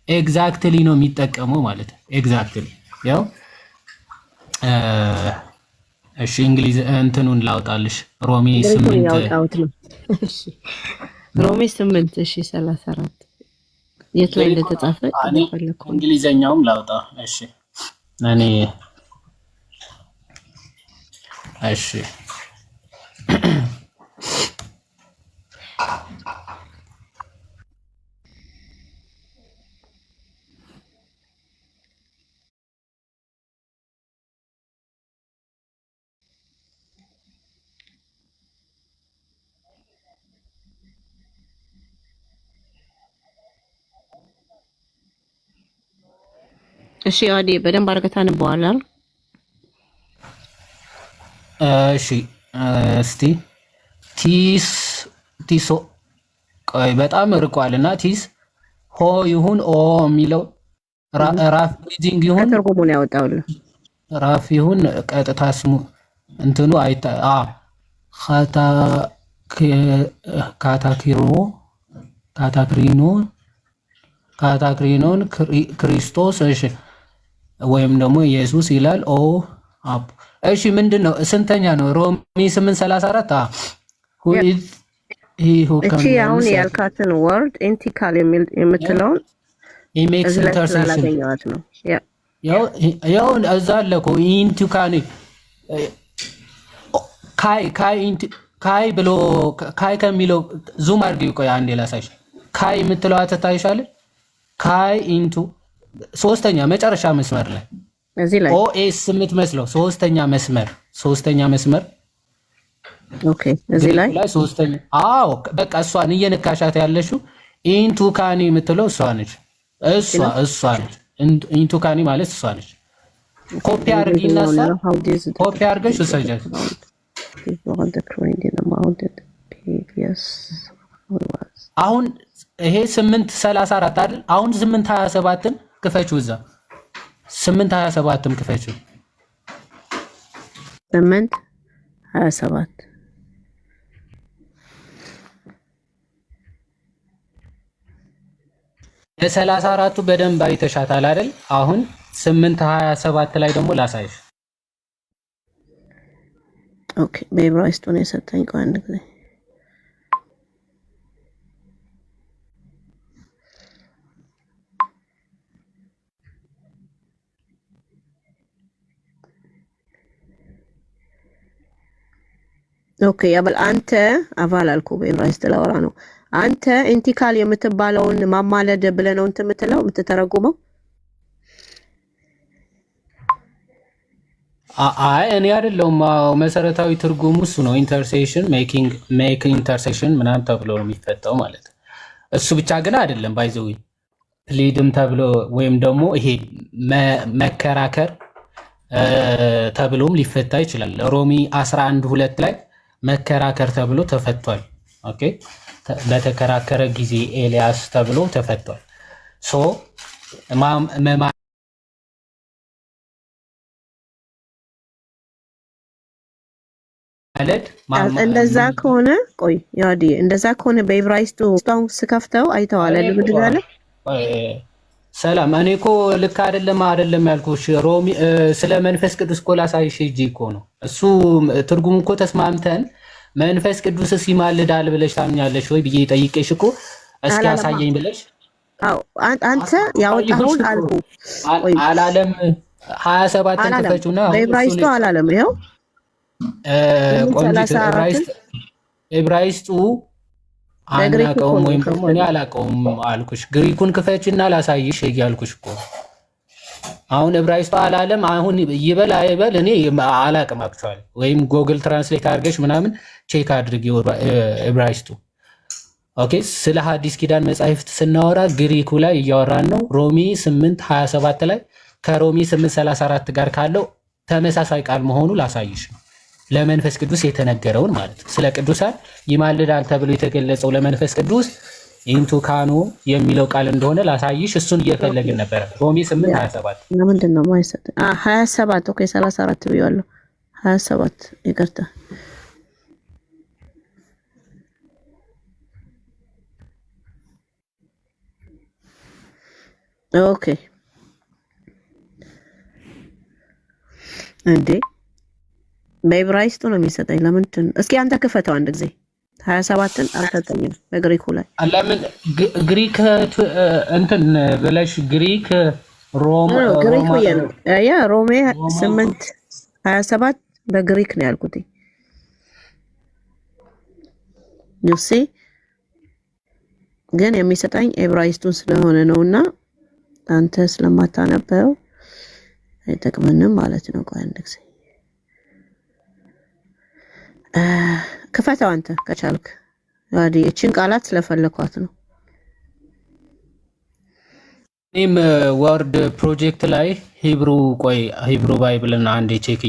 ኤግዛክትሊ ነው የሚጠቀመው ማለት ነው። ኤግዛክትሊ ያው እሺ እንግሊዝ እንትኑን ላውጣልሽ ሮሜ 8 እሺ ሮሜ 8 እሺ 34 የት ላይ እንደተጻፈ ፈለኩ። እንግሊዘኛውም ላውጣ። እሺ እኔ እሺ እሺ አዲ በደንብ አድርገህ ታነበዋለህ። እሺ እስቲ ቲሶ ቆይ በጣም ርቋልና ቲስ ሆ ይሁን ኦ የሚለው ራፍ ሪዲንግ ይሁን ተርጉሙን ያወጣውልህ ራፍ ይሁን ቀጥታ ስሙ እንትኑ አይታ ካታክሪኖ ካታክሪኖን ክርስቶስ እሺ ወይም ደግሞ ኢየሱስ ይላል ኦ አብ እሺ ምንድነው ስንተኛ ነው ሮሚ 8:34 who is he who እቺ can አሁን ያልካትን ወርድ ኢንቲካል የምትለውን he makes intercession ነው ያው እዛ አለኮ ኢንቲካኒ ካይ ብሎ ካይ ከሚለው ዙም አድርጊው ቆይ አንዴ ላሳይሽ ካይ የምትለው አተታይሻለ ካይ ኢንቱ ሶስተኛ መጨረሻ መስመር ላይ እዚህ ላይ ኦኤስ የምትመስለው ሶስተኛ መስመር ኦኬ እዚህ ላይ ሶስተኛ አዎ በቃ እሷን እየነካሻት ያለሽው ኢንቱ ካኒ የምትለው እሷ ነች ኢንቱ ካኒ ማለት እሷ ነች ኮፒ አድርጊና ኮፒ አድርገሽ ውሰጃት አሁን ይሄ 8:34 አይደል አሁን 8:27ን ክፈችው እዛ 8:27ም ክፈችው 8:27 የ34ቱ በደንብ አይተሻታል አይደል አሁን 8:27 ላይ ደግሞ ላሳይሽ ኦኬ በዕብራይስጡ ነው የሰጠኝ ቆይ አንድ ጊዜ ኦኬ ያበል አንተ አቫል አልኩ በዕብራይስጥ ላወራ ነው አንተ ኢንቲካል የምትባለውን ማማለድ ብለህ ነው የምትለው የምትተረጉመው አይ እኔ አይደለሁም መሰረታዊ ትርጉሙ እሱ ነው ኢንተርሴሽን ሜክ ኢንተርሴሽን ምናምን ተብሎ ነው የሚፈታው ማለት እሱ ብቻ ግን አይደለም ባይዘው ፕሊድም ተብሎ ወይም ደግሞ ይሄ መከራከር ተብሎም ሊፈታ ይችላል ሮሚ 11:2 ላይ መከራከር ተብሎ ተፈቷል ኦኬ በተከራከረ ጊዜ ኤልያስ ተብሎ ተፈቷል ሶ እንደዛ ከሆነ ቆይ ያዲ እንደዛ ከሆነ በዕብራይስጡ ስታውን ስከፍተው አይተዋል አይደል ሰላም እኔ እኮ ልክ አይደለም ያልኩሽ ሮሚ ስለ መንፈስ ቅዱስ እኮ ላሳይሽ ሂጂ እኮ ነው እሱ ትርጉም እኮ ተስማምተን መንፈስ ቅዱስ ሲማልዳል ብለሽ ታምኛለሽ ወይ ብዬ ጠይቄሽ እኮ እስኪ ያሳየኝ ብለሽ አው አንተ ያወጣሁን አልኩ አላለም 27 ተከፈቹና በዕብራይስጡ አላለም ይሄው ዕብራይስጡ አናቀውም ወይም ደግሞ እኔ አላቀውም አልኩሽ ግሪኩን ክፈችና ላሳይሽ እያልኩሽ እኮ አሁን ዕብራይስጡ አላለም አሁን ይበል አይበል እኔ አላቅም አክቹአሊ ወይም ጎግል ትራንስሌት አድርገሽ ምናምን ቼክ አድርጊ ዕብራይስጡ ኦኬ ስለ ሐዲስ ኪዳን መጻሕፍት ስናወራ ግሪኩ ላይ እያወራን ነው ሮሚ 8:27 ላይ ከሮሚ 8:34 ጋር ካለው ተመሳሳይ ቃል መሆኑ ላሳይሽ ለመንፈስ ቅዱስ የተነገረውን ማለት ስለ ቅዱሳን ይማልዳል ተብሎ የተገለጸው ለመንፈስ ቅዱስ ኢንቱካኖ የሚለው ቃል እንደሆነ ላሳይሽ እሱን እየፈለግን ነበር ሮሚ 8:27 ምንድነው ማይሰጥ 27 ኦኬ 34 ብያለሁ 27 ይቅርታ ኦኬ እንዴ በዕብራይስጡ ነው የሚሰጠኝ ለምንድን እስኪ አንተ ክፈተው አንድ ጊዜ 27ን አልተጠኝም በግሪኩ ላይ ለምን ግሪክ እንትን ብለሽ ግሪክ ግሪኩ ያ ሮሜ 8:27 በግሪክ ነው ያልኩት ዩሲ ግን የሚሰጠኝ ዕብራይስጡን ስለሆነ ነውና አንተ ስለማታነበው አይጠቅምንም ማለት ነው ቆይ አንድ ጊዜ ክፈተው አንተ ከቻልክ ያዲ እቺን ቃላት ስለፈለኳት ነው እኔም ወርድ ፕሮጀክት ላይ ሂብሩ ባይብልና አንዴ ቼክ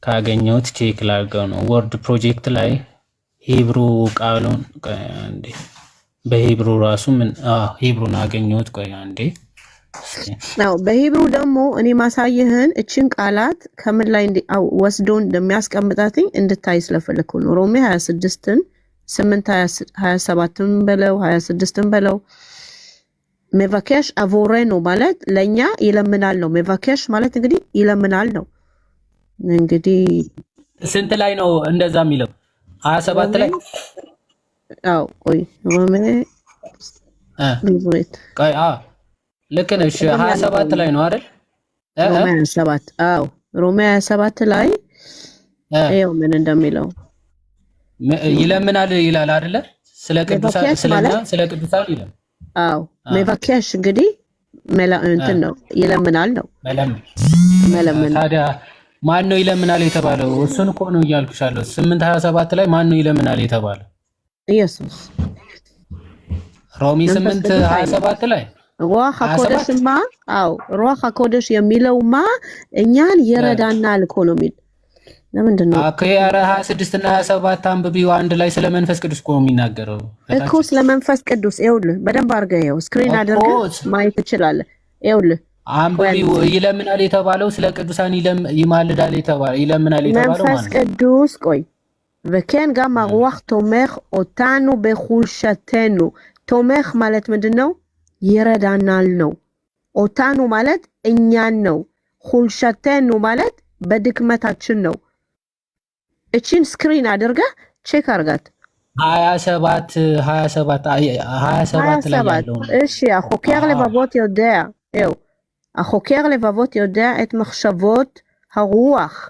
ካገኘሁት ቼክ ላድርገው ነው ወርድ ፕሮጀክት ላይ ሂብሩ ቃሉን አንዴ በሂብሩ ራሱ ምን ሂብሩን አገኘሁት ቆይ አንዴ ነው በሂብሩ ደግሞ እኔ ማሳየህን እቺን ቃላት ከምን ላይ ወስዶ እንደሚያስቀምጣትኝ እንድታይ ስለፈለኩ ነው ሮሜ 26ን 8:27ን በለው 26ን በለው ሜቫኬሽ አቮሬኖ ማለት ለኛ ይለምናል ነው። ሜቫኬሽ ማለት እንግዲህ ይለምናል ነው። እንግዲህ ስንት ላይ ነው እንደዛ የሚለው? 27 ላይ አው ቆይ ሮሜ ቢብሬት ቆይ ልክ ነሽ። 27 ላይ ነው አይደል? ሮሜ 27 አው ሮሜ 27 ላይ ይኸው ምን እንደሚለው ይለምናል ይላል አይደለ? ስለ ቅዱሳን ስለ ቅዱሳን ይላል። አው ሜቫኬሽ እንግዲህ እንትን ነው ይለምናል ነው። መለመን ታዲያ ማን ነው ይለምናል የተባለው? እሱን እኮ ነው እያልኩሻለሁ። 8:27 ላይ ማን ነው ይለምናል የተባለው? ኢየሱስ። ሮሚ 8:27 ላይ ሩህ አኮደሽማ ሩህ አኮደሽ የሚለውማ እኛን ይረዳናል እኮ ነው የሚል። ለምንድን ነው አከያራ 26 እና 27 አንብቢው አንድ ላይ ስለ መንፈስ ቅዱስ እኮ የሚናገረው እኮ ስለ መንፈስ ቅዱስ። ይኸውልህ በደንብ አድርገህ ይኸው ስክሪን አድርገህ ማየት ትችላለህ። ይኸውልህ አንብቢው ይለምናል የተባለው ስለ ቅዱሳን ይማልዳል የተባለው ይለምናል የተባለው መንፈስ ቅዱስ ቆይ וכן גם הרוח תומך אותנו בחולשתנו תומך ማለት ምንድነው? ይረዳናል ነው። ኦታኑ ማለት እኛን ነው። ሁልሸተኑ ማለት በድክመታችን ነው። እቺን ስክሪን አድርገህ ቼክ አርጋት። 27 ላይ ያለው እሺ החוקר לבבות יודע החוקר לבבות יודע את מחשבות הרוח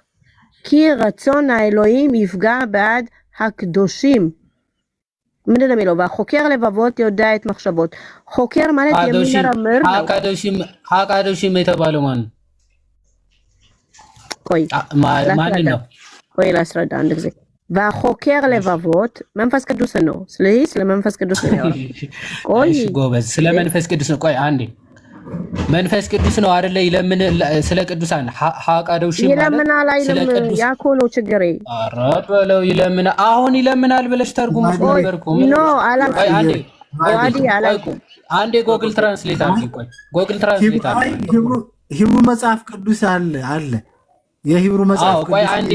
כי רצון האלוהים יפגע בעד הקדושים. ምንድን ነው የሚለው? והחוקר לבבות יודע את מחשבות. חוקר ማለት የሚመረምር ነው። ሀቃዶሽም የተባለው ማን? ቆይ ማን ነው? ቆይ ላስረዳ አንድ ጊዜ። והחוקר לבבות መንፈስ ቅዱስ ነው። ስለዚህ ስለ መንፈስ ቅዱስ ነው ያወራው። ቆይ እሺ ጎበዝ፣ ስለ መንፈስ ቅዱስ ነው። ቆይ አንዴ መንፈስ ቅዱስ ነው አይደለ? ይለምን ስለ ቅዱሳን ሀቃዶሽም ማለት ስለ ቅዱስ ያኮሎ ችግሬ አረበለው ይለምን አሁን ይለምናል ብለሽ ተርጉምሽ ነበርኩ። ኖ አላልኩም። አንዴ ጎግል ትራንስሌት አድርጊ። ቆይ ጎግል ትራንስሌት አድርጊ። ሂብሩ መጽሐፍ ቅዱስ አለ የሂብሩ መጽሐፍ ቅዱስ። ቆይ አንዴ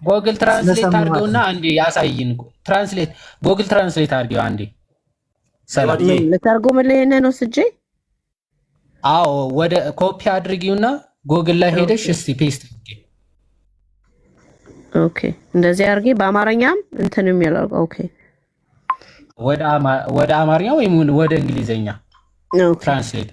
ጎግል ትራንስሌት አድርገውና አንዴ ያሳይን። ትራንስሌት ጎግል ትራንስሌት አድርጊው አንዴ። ሰላም ለተርጉምልህ ነው ስጄ ወደ ኮፒ አድርጊውና ጎግል ላይ ሄደሽ እስቲ ፔስት አድርጊ። ኦኬ እንደዚህ አድርጊ። በአማርኛም እንትንም ያለው ኦኬ። ወደ አማርኛ ወይም ወደ እንግሊዘኛ ትራንስሌት።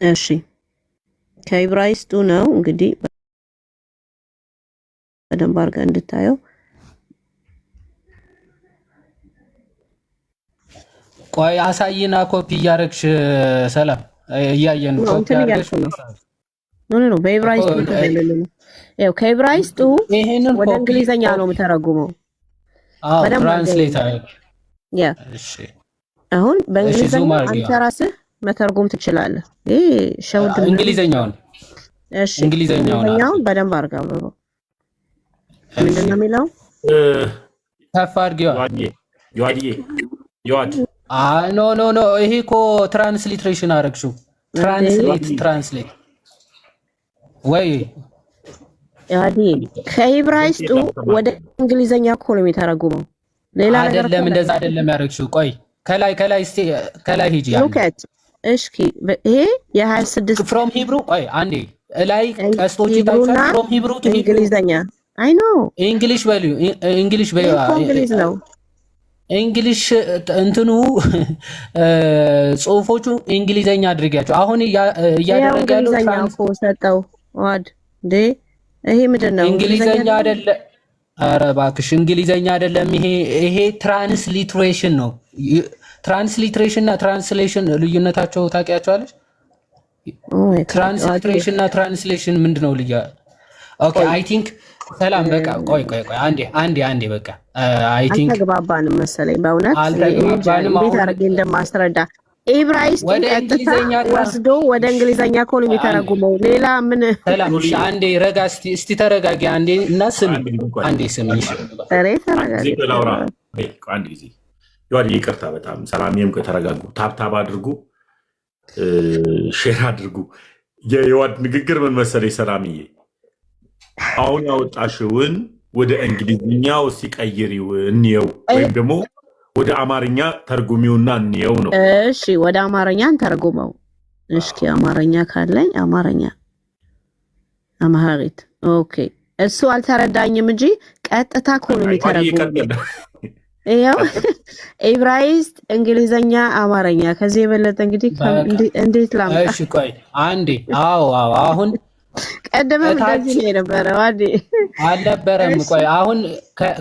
እሺ ከዕብራይስጡ ነው እንግዲህ በደንብ አድርገህ እንድታየው። ቆይ አሳይና ኮፒ እያደረግሽ ሰላም እያየን ኮፒ አድርገሽ ኖ በዕብራይስጡ ተደለለ። ያው ከዕብራይስጡ ወደ እንግሊዘኛ ነው የምተረጉመው። ትራንስሌት ያ እሺ አሁን በእንግሊዘኛ አንተ ራስህ መተርጎም ትችላለህ። ሸውድ እንግሊዘኛውን እሺ እንግሊዘኛውን በደንብ አድርገው ነው። ምንድን ነው የሚለው? ከፍ አድርጊው ኖ ይሄ እኮ ትራንስሊትሬሽን አደረግሽው። ትራንስሌት ወይ ያዲ ከዕብራይስጡ ወደ እንግሊዘኛ እኮ ነው የሚተረጉመው። ሌላ ነገር አይደለም። እንደዛ አይደለም ያደረግሽው። ቆይ ከላይ ሂጂ ሉካት እሺ ይሄ የ26 ፍሮም ሂብሩ ቆይ አንዴ ላይ ቀስቶች ይታቻል። ፍሮም ሂብሩ ቱ እንግሊዘኛ አይ ኖ እንግሊሽ በሉ እንግሊሽ እንግሊዝ ነው። እንግሊሽ እንትኑ ጽሁፎቹ እንግሊዘኛ አድርጋቸው። አሁን እያደረገ ያለው ትራንስሌት ሰጠው ዋድ ይሄ ምንድን ነው? እንግሊዘኛ አይደለ? ኧረ እባክሽ እንግሊዘኛ አይደለም። ይሄ ትራንስሊትሬሽን ነው። ትራንስሊትሬሽን እና ትራንስሌሽን ልዩነታቸው ታውቂያቸዋለሽ? ትራንስሊትሬሽን እና ትራንስሌሽን ምንድነው ልያ? ኦኬ አይ ቲንክ ሰላም በቃ ቆይ አንዴ በቃ አይ ቲንክ አልተግባባንም መሰለኝ። በእውነት እንዴት አድርጌ እንደማስረዳ ዕብራይስጥ እንግሊዘኛ ወስዶ ወደ እንግሊዘኛ እኮ ነው የሚተረጉመው። ሌላ ምን ሰላም አንዴ ረጋ እስቲ ተረጋጊ አንዴ እና ስሚ አንዴ ስሚ ተረጋጊ አንድ ጊዜ ይዋል ይቅርታ በጣም ሰላም ከተረጋጉ ታብታብ አድርጉ ሼር አድርጉ። የዮሐድ ንግግር ምን መሰለኝ ሰላምዬ፣ አሁን ያወጣሽውን ወደ እንግሊዝኛው ሲቀይሪው እንየው፣ ወይም ደግሞ ወደ አማርኛ ተርጉሚውና እንየው ነው። እሺ ወደ አማርኛ ተርጉመው። እስኪ አማርኛ ካለኝ አማርኛ አማሃሪት። ኦኬ እሱ አልተረዳኝም እንጂ ቀጥታ ኮኑ የሚተረጉመው ያው ዕብራይስጥ፣ እንግሊዘኛ፣ አማርኛ ከዚህ የበለጠ እንግዲህ እንዴት ላምጣ? እሺ ቆይ አንዴ። አዎ አሁን ቀደመም እንደዚህ ነው የነበረው አልነበረም። ቆይ አሁን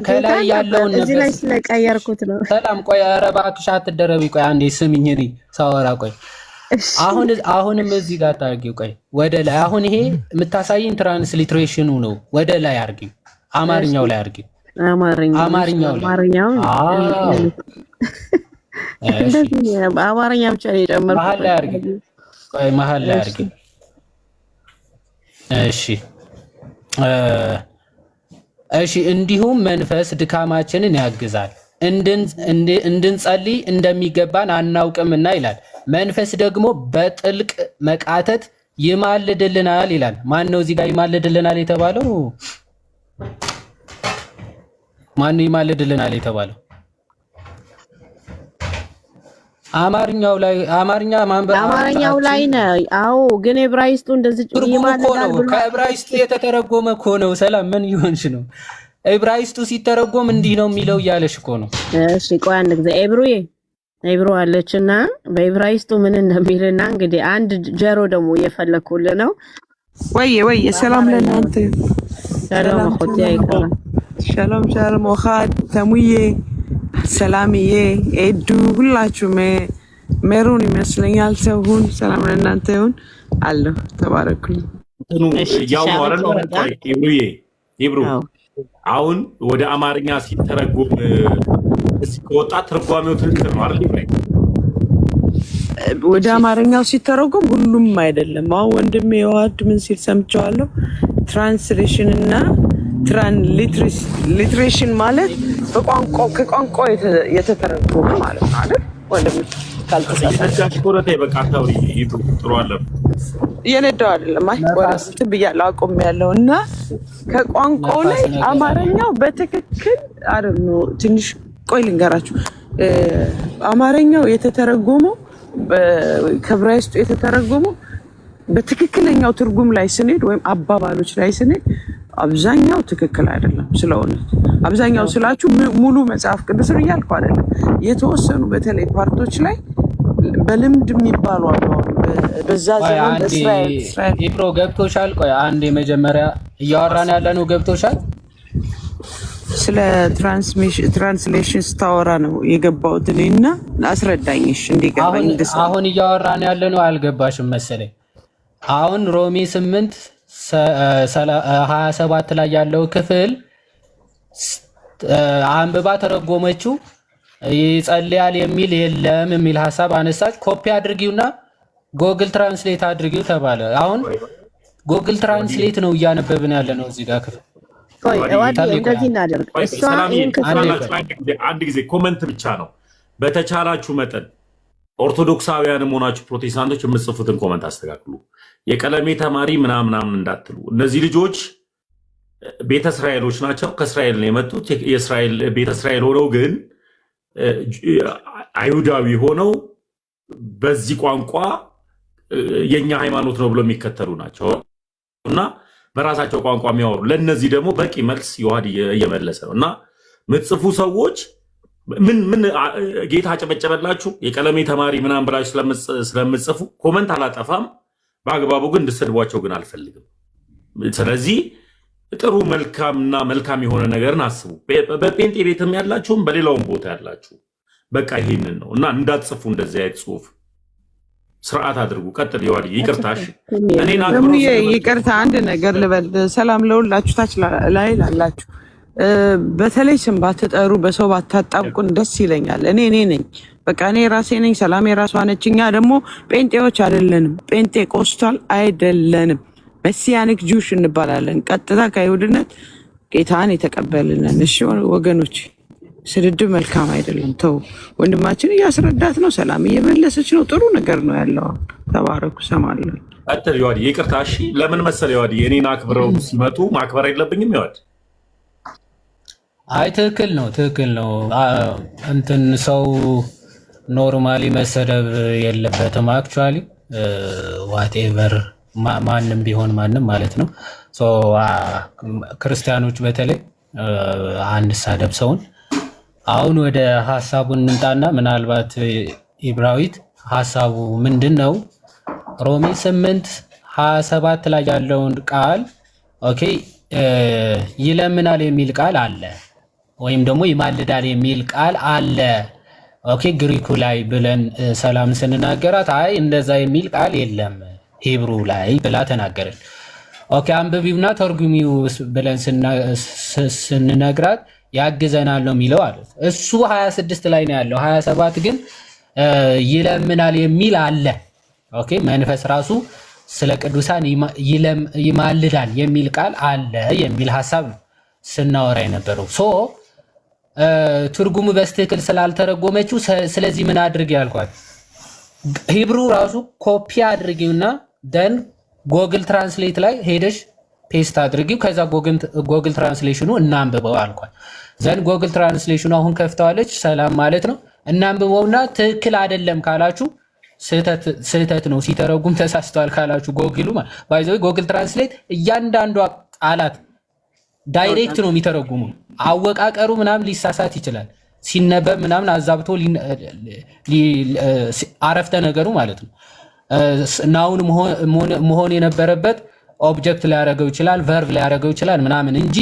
ከላይ ያለውን እዚህ ላይ ስለቀየርኩት ነው። ሰላም ቆይ፣ ኧረ እባክሽ አትደረቢ። ቆይ አንዴ ስሚኝ እኔ ሳወራ። ቆይ አሁንም እዚህ ጋር ታርጊው። ቆይ ወደ ላይ አሁን ይሄ የምታሳይኝ ትራንስሊትሬሽኑ ነው። ወደ ላይ አርጊው፣ አማርኛው ላይ አርጊው። አማርኛው አማርኛ ብቻ ነው የጨመርኩት። መሀል ላይ አርጊው። ቆይ መሀል ላይ አርጊው። እሺ እንዲሁም መንፈስ ድካማችንን ያግዛል፣ እንድንጸልይ እንደሚገባን አናውቅምና ይላል። መንፈስ ደግሞ በጥልቅ መቃተት ይማልድልናል ይላል። ማን ነው እዚህ ጋር ይማልድልናል የተባለው? ማን ይማልድልናል የተባለው? አማርኛው ላይ አማርኛ ማንበብ አማርኛው ላይ ነው። አዎ ግን ዕብራይስጡ እንደዚህ ይማልዳል ብሎ ከዕብራይስጡ የተተረጎመ እኮ ነው። ሰላም ምን ይሆንሽ ነው? ዕብራይስጡ ሲተረጎም እንዲህ ነው የሚለው እያለሽ እኮ ነው። እሺ ቆይ አንድ ጊዜ ዕብሩ አለችና በዕብራይስጡ ምን እንደሚልና እንግዲህ አንድ ጀሮ ደግሞ እየፈለኩልህ ነው። ወይ ሰላም ለእናንተ። ሰላም አخوتي አይቀር ሻሎም ወኻድ ተሙዬ ሰላምዬ ኤዱ ሁላችሁ ሜሮን ይመስለኛል። ሰውን ሰላም ለእናንተ ይሁን አለሁ። ተባረኩኝ። ያው ይብሩ አሁን ወደ አማርኛ ሲተረጎም ከወጣ ትርጓሜው ትክክል ነው አይደል? ወደ አማርኛው ሲተረጎም ሁሉም አይደለም። አሁን ወንድሜ ዮሐድ ምን ሲል ሰምቼዋለሁ። ትራንስሌሽን እና ሊትሬሽን ማለት ከቋንቋ የተተረጎመ ማለት ነው አይደል? ወንድሜ ካልተሳሳተሽ ኮረቴ በቃ ታውሪ ጥሩ አለ የነዳው አይደለም። አይ ወራስት ብያለሁ አቆሚያለሁ። እና ከቋንቋው ላይ አማርኛው በትክክል አይደል ነው። ትንሽ ቆይ ልንገራችሁ። አማርኛው የተተረጎመው ከዕብራይስጡ የተተረጎመው በትክክለኛው ትርጉም ላይ ስንሄድ ወይም አባባሎች ላይ ስንሄድ አብዛኛው ትክክል አይደለም። ስለሆነ አብዛኛው ስላችሁ ሙሉ መጽሐፍ ቅዱስን እያልኩ አይደለም። የተወሰኑ በተለይ ፓርቶች ላይ በልምድ የሚባሉ አሉ። በዛ ዘመን እስራኤል ኢብሮ ገብቶሻል? ቆይ አንዴ መጀመሪያ እያወራን ያለነው ገብቶሻል? ስለ ትራንስሌሽን ስታወራ ነው የገባሁት እኔና አስረዳኝሽ እንዲገባኝ። አሁን እያወራን ያለነው አልገባሽም መሰለኝ። አሁን ሮሜ 8:27 ላይ ያለው ክፍል አንብባ ተረጎመችው። ይጸልያል የሚል የለም የሚል ሐሳብ አነሳች። ኮፒ አድርጊውና ጎግል ትራንስሌት አድርጊው ተባለ። አሁን ጎግል ትራንስሌት ነው እያነበብን ያለነው እዚህ ጋር ክፍል። አንድ ጊዜ ኮመንት ብቻ ነው። በተቻላችሁ መጠን ኦርቶዶክሳውያንም ሆናችሁ ፕሮቴስታንቶች የምትጽፉትን ኮመንት አስተካክሉ። የቀለሜ ተማሪ ምናምን እንዳትሉ። እነዚህ ልጆች ቤተ እስራኤሎች ናቸው። ከእስራኤል ነው የመጡት። የእስራኤል ቤተ እስራኤል ሆነው ግን አይሁዳዊ ሆነው በዚህ ቋንቋ የኛ ሃይማኖት ነው ብሎ የሚከተሉ ናቸው እና በራሳቸው ቋንቋ የሚያወሩ። ለነዚህ ደግሞ በቂ መልስ ዮሐድ እየመለሰ ነው። እና ምትጽፉ ሰዎች ምን ጌታ አጨበጨበላችሁ የቀለሜ ተማሪ ምናምን ብላችሁ ስለምትጽፉ ኮመንት አላጠፋም። በአግባቡ ግን እንድትሰድቧቸው ግን አልፈልግም። ስለዚህ ጥሩ መልካም የሆነ ነገርን አስቡ። በጴንጤ ቤትም ያላችሁም በሌላውም ቦታ ያላችሁ በቃ ይሄንን ነው እና እንዳትጽፉ እንደዚህ አይነት ጽሁፍ ስርዓት አድርጉ። ቀጥል ዮሐድ። ይቅርታሽ ይቅርታ አንድ ነገር ልበል። ሰላም ለሁላችሁ ታች ላይ ላላችሁ በተለይ ስም ባትጠሩ በሰው ባታጣብቁን ደስ ይለኛል። እኔ ነኝ በቃ እኔ ራሴ ነኝ። ሰላም የራሷ ነች። እኛ ደግሞ ጴንጤዎች አይደለንም፣ ጴንጤቆስታል አይደለንም፣ መሲያኒክ ጁሽ እንባላለን። ቀጥታ ከይሁድነት ጌታን የተቀበልነን። እሺ ወገኖች ስድድብ መልካም አይደለም። ተው ወንድማችን እያስረዳት ነው። ሰላም እየመለሰች ነው። ጥሩ ነገር ነው ያለው። ተባረኩ። ሰማለሁ። አጥር ይዋዲ ይቅርታ። እሺ ለምን መሰለ ይዋዲ እኔን አክብረው ሲመጡ ማክበር የለብኝም ይዋዲ። አይ ትክክል ነው፣ ትክክል ነው። እንትን ሰው ኖርማሊ መሰደብ የለበትም። አክቹዋሊ ዋቴቨር ማንም ቢሆን ማንም ማለት ነው። ክርስቲያኖች በተለይ አንሳደብ ሰውን። አሁን ወደ ሀሳቡ እንምጣና ምናልባት ኢብራዊት ሀሳቡ ምንድን ነው? ሮሜ 8:27 ላይ ያለውን ቃል ኦኬ፣ ይለምናል የሚል ቃል አለ፣ ወይም ደግሞ ይማልዳል የሚል ቃል አለ። ኦኬ ግሪኩ ላይ ብለን ሰላም ስንናገራት አይ እንደዛ የሚል ቃል የለም ሂብሩ ላይ ብላ ተናገረች። ኦኬ አንብቢውና ተርጉሚው ብለን ስንነግራት ያግዘናል ነው የሚለው አለ። እሱ 26 ላይ ነው ያለው። 27 ግን ይለምናል የሚል አለ። ኦኬ መንፈስ ራሱ ስለ ቅዱሳን ይማልዳል የሚል ቃል አለ የሚል ሐሳብ ነው ስናወራ የነበረው። ትርጉሙ በስትክክል ስላልተረጎመችው ስለዚህ ምን አድርግ ያልኳት ሂብሩ ራሱ ኮፒ አድርጊውና ደን ጎግል ትራንስሌት ላይ ሄደሽ ፔስት አድርጊው፣ ከዛ ጎግል ትራንስሌሽኑ እናንብበው አልኳት። ዘን ጎግል ትራንስሌሽኑ አሁን ከፍተዋለች። ሰላም ማለት ነው። እናንብበውና ትክክል አይደለም ካላችሁ ስህተት ነው ሲተረጉም ተሳስተዋል ካላችሁ ጎግሉ ባይዘው ጎግል ትራንስሌት እያንዳንዷ ቃላት ዳይሬክት ነው የሚተረጉሙ። አወቃቀሩ ምናምን ሊሳሳት ይችላል። ሲነበብ ምናምን አዛብቶ አረፍተ ነገሩ ማለት ነው ናውን መሆን የነበረበት ኦብጀክት ሊያደርገው ይችላል፣ ቨርብ ሊያደርገው ይችላል ምናምን እንጂ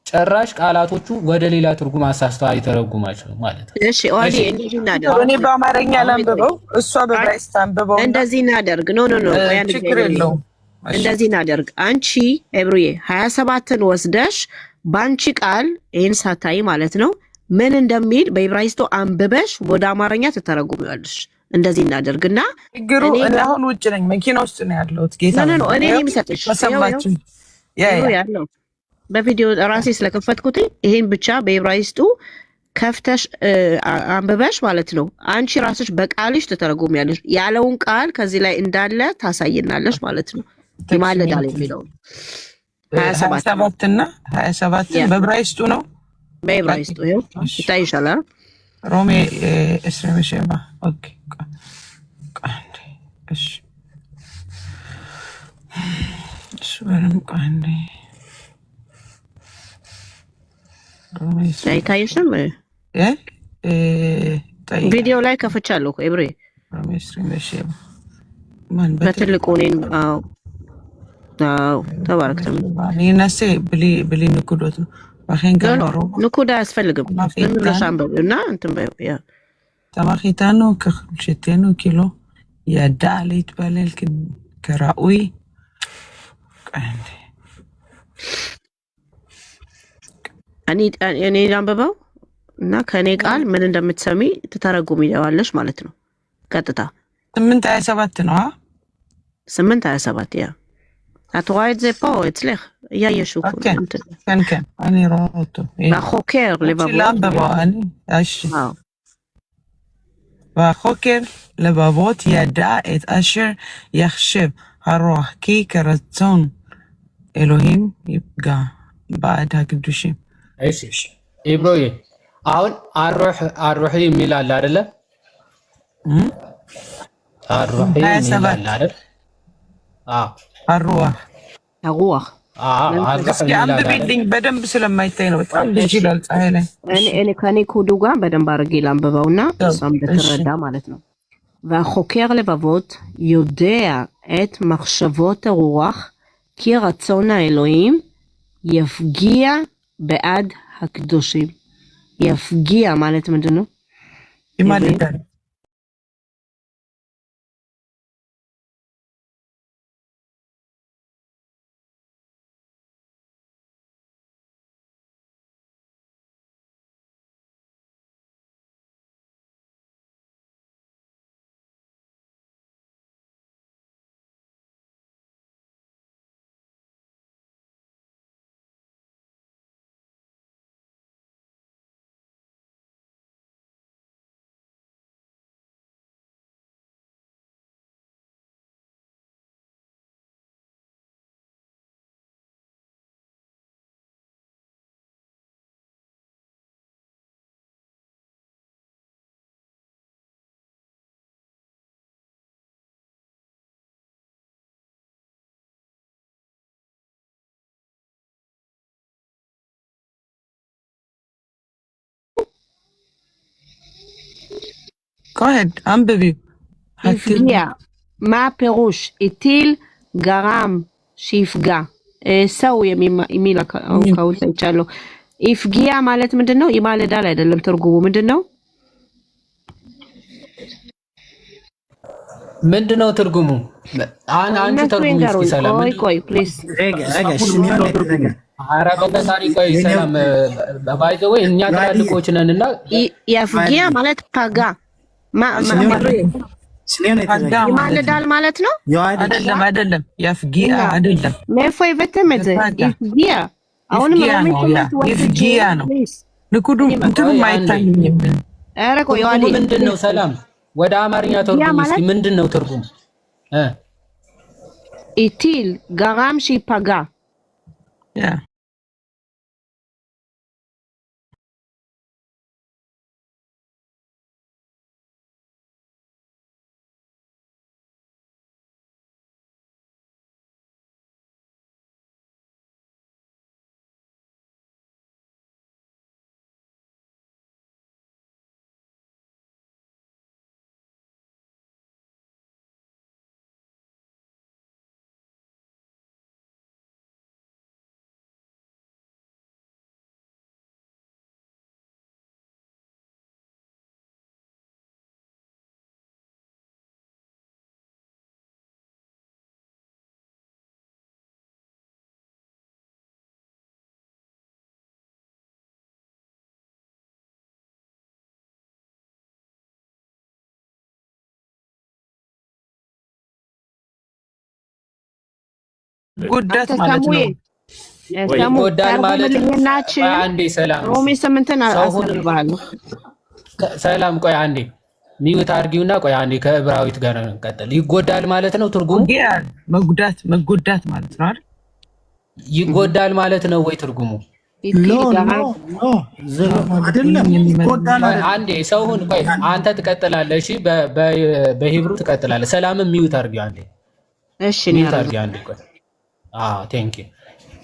ጭራሽ ቃላቶቹ ወደ ሌላ ትርጉም አሳስተዋል የተረጉማቸው ማለት ነው። እሺ ኦዲ እንደዚህ እናደርግ። እኔ በአማርኛ ላንብበው፣ እሷ በዕብራይስጥ አንብበው። እንደዚህ እናደርግ። ኖ ችግር የለውም። እንደዚህ እናደርግ። አንቺ ኤብሩዬ 27ን ወስደሽ ባንቺ ቃል ይሄን ሳታይ ማለት ነው ምን እንደሚል በዕብራይስጡ አንብበሽ ወደ አማርኛ ትተረጉሚዋለሽ። እንደዚህ እናደርግና ችግሩ እኔ አሁን ውጭ ነኝ፣ መኪና ውስጥ ነው ያለሁት። ጌታ ነው እኔ የሚሰጥሽ ተሰማችሁ ያለው በቪዲዮ ራሴ ስለከፈትኩት ይሄን ብቻ በዕብራይስጡ ከፍተሽ አንብበሽ ማለት ነው አንቺ ራስሽ በቃልሽ ትተረጉሚያለሽ። ያለውን ቃል ከዚህ ላይ እንዳለ ታሳይናለሽ ማለት ነው። ይማለዳል የሚለው 27 እና 27 በዕብራይስጡ ነው። በዕብራይስጡ ይኸው ይታይሻል። ሮሜ 27 ኦኬ። እሺ እሱ በደምብ ቃንዴ አይታይሽም? ቪዲዮ ላይ ከፍቻለሁ እኮ ኤብሬ በትልቁ እኔን ተባረክ ነሴ ብሊ ንኩዶት ነው ንኩዳ አያስፈልግም። ምን ብለሽ አንበብ እና እንትን በይው ተባኺታኑ ከሽቴኑ ኪሎ ያዳ להתפלל כראוי እኔ ላንብበው እና ከእኔ ቃል ምን እንደምትሰሚ ትተረጉሚዋለሽ ማለት ነው። ቀጥታ 8:27 ነው። 8:27 ያ התורה את זה פה אצלך እያየሽው እኮ כן אני רואה אותו. והחוקר והחוקר לבבות ידע את אשר יחשב הרוח כי כרצון אלוהים יפגע בעד הקדושים. እሺ ኢብሮዬ አሁን አሩህ የሚል አለ አይደለ? አሩህ የሚል አለ አይደል? الروح እስኪ አንብቢልኝ በደንብ ስለማይታይ ነው። በጣም ልጅ ይላል ፀሐይ ላይ። እኔ ከኔ ኮዱ ጋር በደንብ አድርጌ ላንብበውና እሷም ብትረዳ ማለት ነው። והחוקר לבבות יודע את מחשבות הרוח כי רצון האלוהים יפגיע בעד הקדושים. יפגיע ማለት ምንድን ነው? ይማልዳል Go ahead, አንብቢው። הפגיע, מה הפירוש? הטיל גרם שיפגע ሰው የሚል አካውንት አይቻለሁ። ኢፍጊያ ማለት ምንድነው? ይማለዳል አይደለም ትርጉሙ ምንድነው? ምንድነው ትርጉሙ? አንቺ ትርጉሙ እስኪ ሰላም። ቆይ ፕሊዝ ኧረ በፈጣሪ ቆይ ሰላም። ባይ ዘ ወይ እኛ ትላልቆች ነንና የፍጊያ ማለት ፓጋ ይማለዳል ማለት ነው። አይደለም የፍጊያ አይደለም። ነፎ ይበተመዘ ይፍጊያ አሁንም ይፍጊያ ነው። ንኩዱ እንትም አይታየኝም። ኧረ ቆይ ምንድነው ሰላም? ወደ አማርኛ ተርጉም እስኪ ምንድነው ትርጉም? ኢቲል ገራም ሲፓጋ ያ ጉዳት ማለት ነው። ይጎዳል ማለት ነው። አንዴ ሰላም ሮሜ 8ን አስነብባለሁ። ሰላም ቆይ አንዴ ሚውት አድርጊውና ቆይ አንዴ ከዕብራዊት ጋር እንቀጥል። ይጎዳል ማለት ነው ትርጉሙ? መጉዳት ማለት ነው አይደል? ይጎዳል ማለት ነው ወይ ትርጉሙ? አንዴ ሰውን ቆይ አንተ ትቀጥላለህ። እሺ በሂብሩ ትቀጥላለህ። ሰላምን ሚውት አድርጊው አንዴ። እሺ ሚውት አድርጊው አንዴ ቆይ። ቴንክ ዩ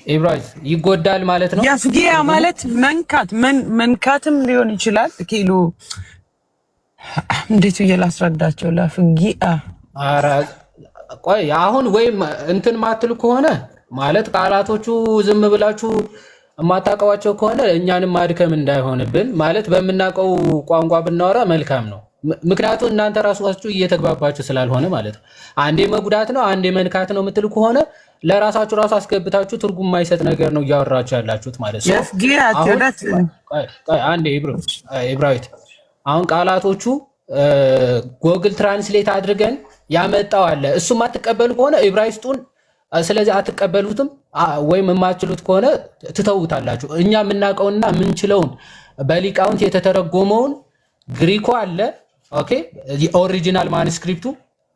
ኢብራሂም። ይጎዳል ማለት ነው። የፍጊያ ማለት መንካትም ሊሆን ይችላል። ኪሎ እንዴት ብዬ ላስረዳቸው? ለፍጊያ ኧረ ቆይ አሁን ወይም እንትን ማትሉ ከሆነ ማለት ቃላቶቹ ዝም ብላችሁ የማታውቀዋቸው ከሆነ እኛንም ማድከም እንዳይሆንብን ማለት በምናውቀው ቋንቋ ብናወራ መልካም ነው። ምክንያቱም እናንተ ራሳችሁ እየተግባባችሁ ስላልሆነ ማለት ነው። አንዴ መጉዳት ነው አንዴ መንካት ነው የምትሉ ከሆነ ለራሳችሁ ራሱ አስገብታችሁ ትርጉም የማይሰጥ ነገር ነው እያወራችሁ ያላችሁት ማለት ነው። አንዴ ኢብራሂም አሁን ቃላቶቹ ጎግል ትራንስሌት አድርገን ያመጣው አለ። እሱም አትቀበሉ ከሆነ ኢብራይስጡን ስለዚህ አትቀበሉትም ወይም የማትችሉት ከሆነ ትተውታላችሁ። እኛ የምናውቀውና የምንችለውን በሊቃውንት የተተረጎመውን ግሪኮ አለ። ኦኬ ኦሪጂናል ማኑስክሪፕቱ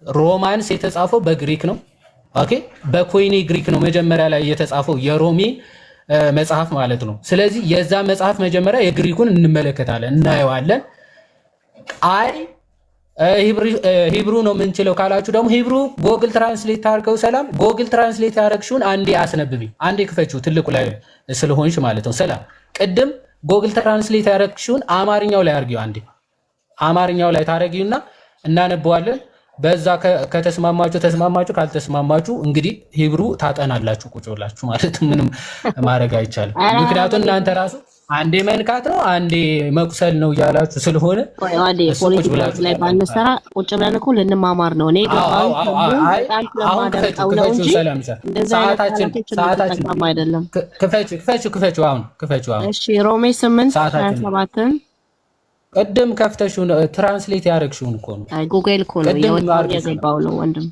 ሮማንስ የተጻፈው በግሪክ ነው። ኦኬ በኮይኔ ግሪክ ነው መጀመሪያ ላይ የተጻፈው የሮሜ መጽሐፍ ማለት ነው። ስለዚህ የዛ መጽሐፍ መጀመሪያ የግሪኩን እንመለከታለን እናየዋለን። አይ ሂብሩ ነው የምንችለው ካላችሁ ደግሞ ሂብሩ ጎግል ትራንስሌት ታርገው ሰላም ጎግል ትራንስሌት ያደረግሽውን አንዴ አስነብቢ፣ አንዴ ክፈችው ትልቁ ላይ ስለሆንሽ ማለት ነው። ሰላም ቅድም ጎግል ትራንስሌት ያደረግሽውን አማርኛው ላይ አርጊው፣ አንዴ አማርኛው ላይ ታረጊውና እናነበዋለን። በዛ ከተስማማችሁ ተስማማችሁ፣ ካልተስማማችሁ እንግዲህ ሂብሩ ታጠናላችሁ ቁጭ ብላችሁ ማለት ምንም ማድረግ አይቻልም። ምክንያቱም እናንተ ራሱ አንዴ መንካት ነው አንዴ መቁሰል ነው እያላችሁ ስለሆነ ቁጭ ብላችሁ ላይ ባንሰራ ቁጭ ብለን እኮ ልንማማር ነው። እኔ አሁን ሰዓታችን አይደለም። ክፈችው አሁን። እሺ ሮሜ 8:27 ቅድም ከፍተሽው ትራንስሌት ያደረግሽውን እኮ ነው። አይ ጉግል እኮ ነው የገባው ነው ወንድም።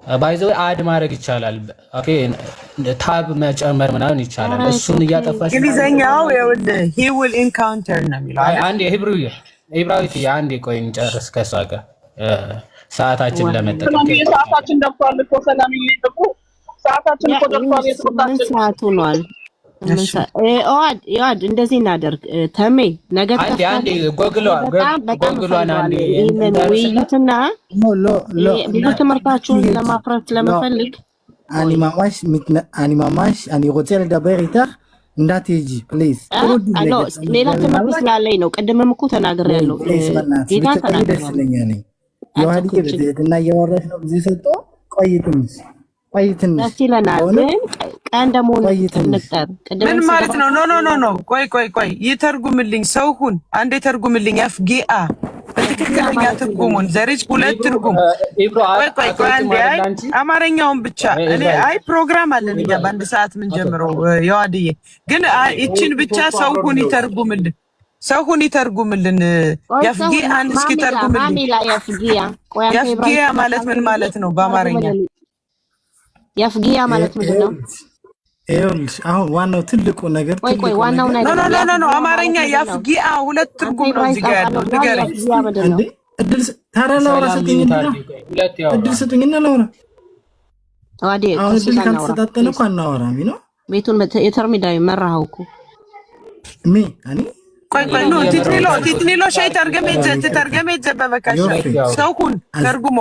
ባይዘው አድ ማድረግ ይቻላል። ኦኬ ታብ መጨመር ምናምን ይቻላል። እሱን እያጠፋሽ እንግሊዘኛው he will encounter ነው የሚለው። አንዴ ሂብራዊት አንዴ ቆይ እንጨርስ ከሷ ጋር ሰዓታችን ለመጠቀም ሰዓታችን ደርሷል እኮ ሰላም ይልቁ ሰዓታችን እኮ ደርሷል። የሰዓታችን ሰዓት ሆኗል። ያድ እንደዚህ እናደርግ ተሜ ነገ አንዴ ጎግሏን አንዴ ውይይትና ብዙ ትምህርታችሁን ለማፍራት ስለምፈልግ אני רוצה לדבר איתך እንዳትሄጂ ፕሊዝ። ጥሩ አሎ ሌላ ትምህርት ስላለኝ ነው። ቅድምም እኮ ተናግሬያለሁ። ጌታ ተናግሬያለሁ። ዮሐንስ በትህትና እያወራሽ ነው። ጊዜ ሰጥቶ ቆይ ትንሽ ደስ ይለናል፣ ግን ቀን ደግሞ እንጠር። ምን ማለት ነው? ኖ ኖ ቆይ ይተርጉምልኝ። ሰው ሁን አንዴ ተርጉምልኝ። ያፍጌአ በትክክለኛ ትርጉሙን ዘሪጅ ሁለት ትርጉም። ቆይ አንዴ አማርኛውን ብቻ እኔ ፕሮግራም አለን እኛ በአንድ ሰዓት ምን ጀምረው የዋድዬ ግን እቺን ብቻ ሰው ሁን ይተርጉምልን። ሰው ሁን ይተርጉምልን። ያፍጌአን እስኪ ተርጉምልኝ። ያፍጌአ ማለት ምን ማለት ነው በአማርኛ? ያፍጊያ ማለት ምንድን ነው? ይኸውልሽ አሁን ዋናው ትልቁ ነገር ዋናው ነገር ኖ አማርኛ ያፍጊያ ሁለት ትርጉም ነው እዚህ ጋር ያለው። ንገረኝ እድል ታዲያ ላውራ ስጡኝና ላውራ። አሁን እድል ካልተሰጣጠን እኮ አናወራም ነው። ቤቱን የተርሚዳዊ መራኸው እኮ እኔ ቆይ ኖ ቲትኒሎ ሻይ ተርገሜት ዘበበካሽ ሰው ሁን ተርጉሞ።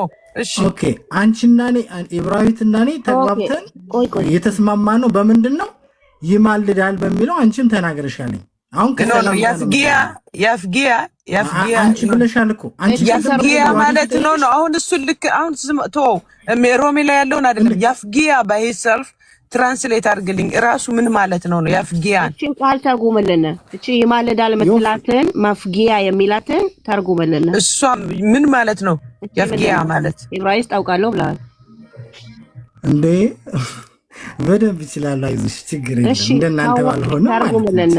ኦኬ አንቺና እኔ ዕብራዊትና እኔ ተግባብተን የተስማማ ነው በምንድን ነው ይማልዳል በሚለው አንቺም ተናገርሻለኝ። አሁን ያፍጊያ አንቺ ብለሻል እኮ አንቺ ያፍጊያ ማለት ነው። አሁን እሱ ልክ አሁን ቶ ሮሜ ላይ ያለውን አይደለም። ያፍጊያ ባይ ሰልፍ ትራንስሌት አድርግልኝ እራሱ ምን ማለት ነው? ያፍጊያን እቺን ቃል ተርጉምልን። እቺ ይማልዳል የምትላትን ማፍጊያ የሚላትን ተርጉምልን። እሷ ምን ማለት ነው? ያፍጊያ ማለት ዕብራይስጥ አውቃለሁ ብለሃል እንዴ? በደንብ ይችላል። አይዞሽ ችግር የለም። እንደናንተ ባልሆነ ተርጉምልን።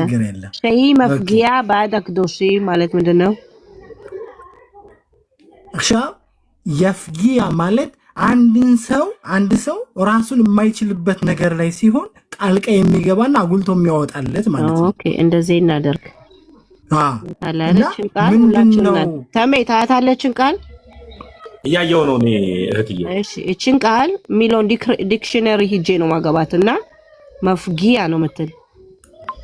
ሸይ መፍጊያ ባደክ ዶሺ ማለት ምንድነው? እሺ ያፍጊያ ማለት አንድ ሰው ራሱን የማይችልበት ነገር ላይ ሲሆን ጣልቃ የሚገባና አጉልቶ የሚያወጣለት ማለት ነው። ኦኬ እንደዚህ እናደርግ። ታላለችን ቃል ሁላችንም ታያታለችን ቃል እያየሁ ነው እኔ እህትዬ። እሺ እቺን ቃል ሚሊዮን ዲክሽነሪ ሂጄ ነው ማገባትና መፍጊያ ነው የምትል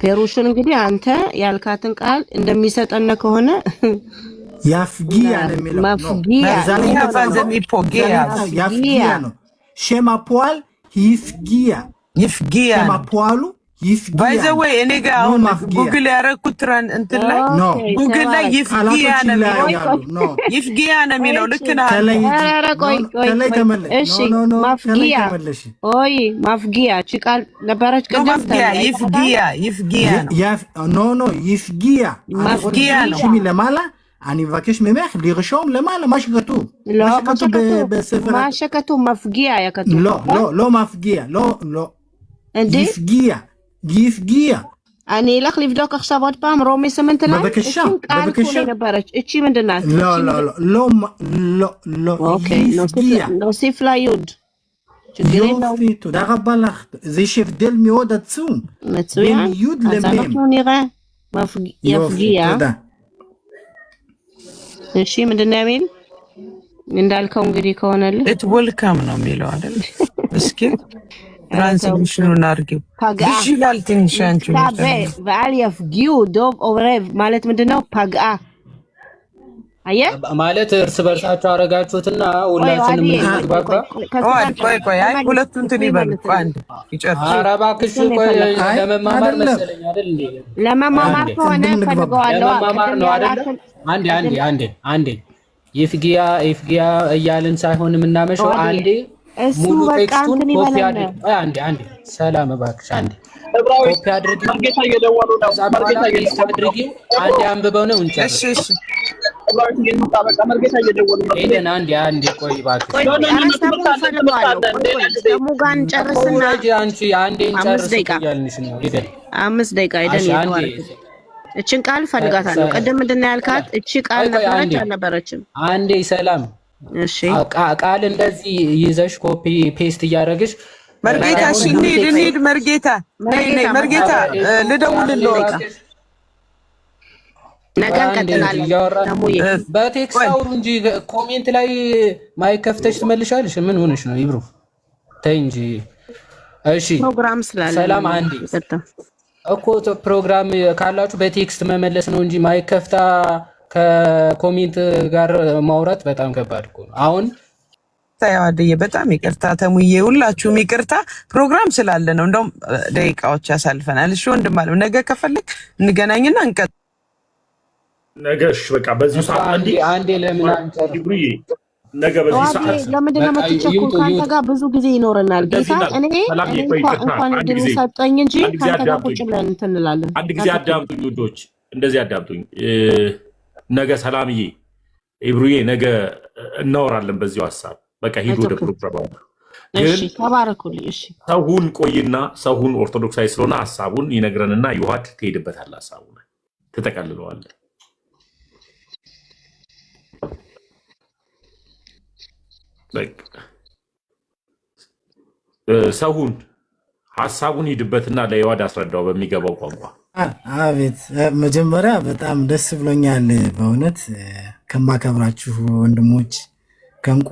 ፔሩሽን እንግዲህ አንተ ያልካትን ቃል እንደሚሰጠነ ከሆነ ያፍጊያ ነው የሚለው ያፍጊያ ነው። ሸማፖል ይፍጊያ ሸማፖሉ ይፍጊያ ባይ ዘ ወይ እኔ ጋር አሁን ጉግል ያደረኩት እንትን ላይ ጉግል ላይ ይፍጊያ ነው የሚለው ልክ ነህ። እሺ ማፍጊያ እቺ ቃል ነበረች ቅድም። ይፍጊያ ነው ለማላ אני מבקש ממך לרשום למעלה מה שכתוב. מה שכתוב מפגיע היה כתוב. לא מפגיע, לא. יפגיע. אני אלך לבדוק עכשיו עוד פעם, רומי סמנת אליי? בבקשה. እቺ ምንድናት? לא. יפגיע. נוסיף לה יוד. יופי, תודה רבה לך. זה יש הבדל מאוד עצום. מצוין. בין יוד למם. אז אנחנו נראה. יפגיע. תודה. እሺ ምንድነው የሚል እንዳልከው እንግዲህ ከሆነልህ it will come ነው የሚለው አይደል? እስኪ ትራንስሌሽኑን አድርጊው ይችላል ትንሽ አንቺ በዓል ያፍጊው ዶብ ኦብሬቭ ማለት ምንድነው? ፓግአ አየህ ማለት እርስ በርሳቸው አረጋችሁትና ሁላችንም እንግባባ። ቆይ አይ ሁለቱን እንትን ይበል አንድ ይጨርስ። ኧረ እባክሽ ቆይ ለመማማር መሰለኝ አይደል እንዴ? ለመማማር ከሆነ ፈልገዋለሁ። ለመማማር ነው አይደል? አንዴ ይፍጊያ እያልን ሳይሆን የምናመሸው አንዴ ሙሉ ቴክስቱን ኮፒ አድርጊ። አንዴ ሰላም እባክሽ አንዴ ኮፒ አድርጊ። መርጌታ እየደወሉ ነው። አንዴ አንብበው ነው እንጂ እሺ መርጌታ እየደወሉ ነው። ሄደን አንዴ ቆይ እባክሽ ደግሞ ጋር እንጨርስና አንቺ አንዴ እንጨርስ እያልንሽ ነው። ሄደን 5 ደቂቃ ሄደን ይተዋል። እቺን ቃል ፈልጋታለሁ። ቀደም ምንድነው ያልካት? እቺ ቃል ነበረች አልነበረችም? አንዴ ሰላም እሺ ቃል እንደዚህ ይዘሽ ኮፒ ፔስት እያደረግሽ መርጌታ እንሂድ መርጌታ ልደውልልህ በቃ ነገ እንቀጥላለን። በቴክስት አውሩ እንጂ ኮሜንት ላይ ማይክ ከፍተሽ ትመልሻለሽ። ምን ሆነሽ ነው ይብሩ? ተይ እንጂ እሺ። ፕሮግራም ስላለ ሰላም አንዴ እኮ ፕሮግራም ካላችሁ በቴክስት መመለስ ነው እንጂ ማይክ ከፍታ ከኮሜንት ጋር ማውራት በጣም ከባድ እኮ ነው። አሁን ያዋደየ በጣም ይቅርታ ተሙዬ፣ ሁላችሁም ይቅርታ። ፕሮግራም ስላለ ነው። እንደውም ደቂቃዎች ያሳልፈናል። እሺ ወንድም አለም ነገ ከፈለክ እንገናኝና እንቀጥ ነገሽ በቃ በዚህ ሰዓት አንዴ ለምን አንተ ነገ በዚህ ሰዓት ለምንድን ነው የምትቸኩል? ከአንተ ጋር ብዙ ጊዜ ይኖረናል። ጌታ እኔ እንኳን እድሉ ሰጠኝ እንጂ ከአንተ ጋር ቁጭ ብለን እንትን እንላለን። አንድ ጊዜ አዳምጡኝ ውዶች፣ እንደዚህ አዳምጡኝ። ነገ ሰላምዬ ኢብሩዬ ነገ እናወራለን በዚሁ ሐሳብ። በቃ ሂዱ ወደ ፕሮግራሙ። እሺ ተባረኩልኝ። እሺ ሰውን ቆይና ሰውን ኦርቶዶክሳዊ ስለሆነ ሐሳቡን ይነግረንና ይዋድ ትሄድበታለህ። ሐሳቡን ትጠቀልለዋለህ። ሰውን ሐሳቡን ሂድበትና ለይዋድ አስረዳው በሚገባው ቋንቋ። አቤት መጀመሪያ በጣም ደስ ብሎኛል በእውነት ከማከብራችሁ ወንድሞች ከንቆ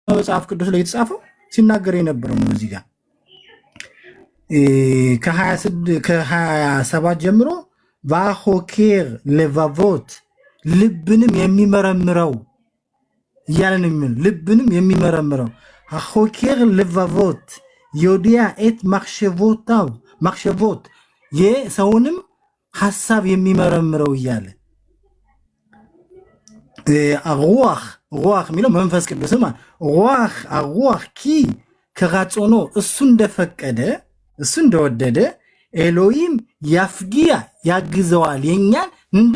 መጽሐፍ ቅዱስ ላይ የተጻፈው ሲናገር የነበረው ነው። እዚህ ጋር ከ27 ጀምሮ ቫሆኬር ለቫቮት ልብንም የሚመረምረው እያለ ነው የሚል ልብንም የሚመረምረው ሆኬር ለቫቮት ዮዲያ ኤት ማክሸቮት የሰውንም ሐሳብ የሚመረምረው እያለ ሩዋህ የሚለው መንፈስ ቅዱስ ሩዋህ ኪ ከራጾኖ እሱ እንደፈቀደ እሱ እንደወደደ ኤሎሂም ያፍጊያ ያግዘዋል። የኛን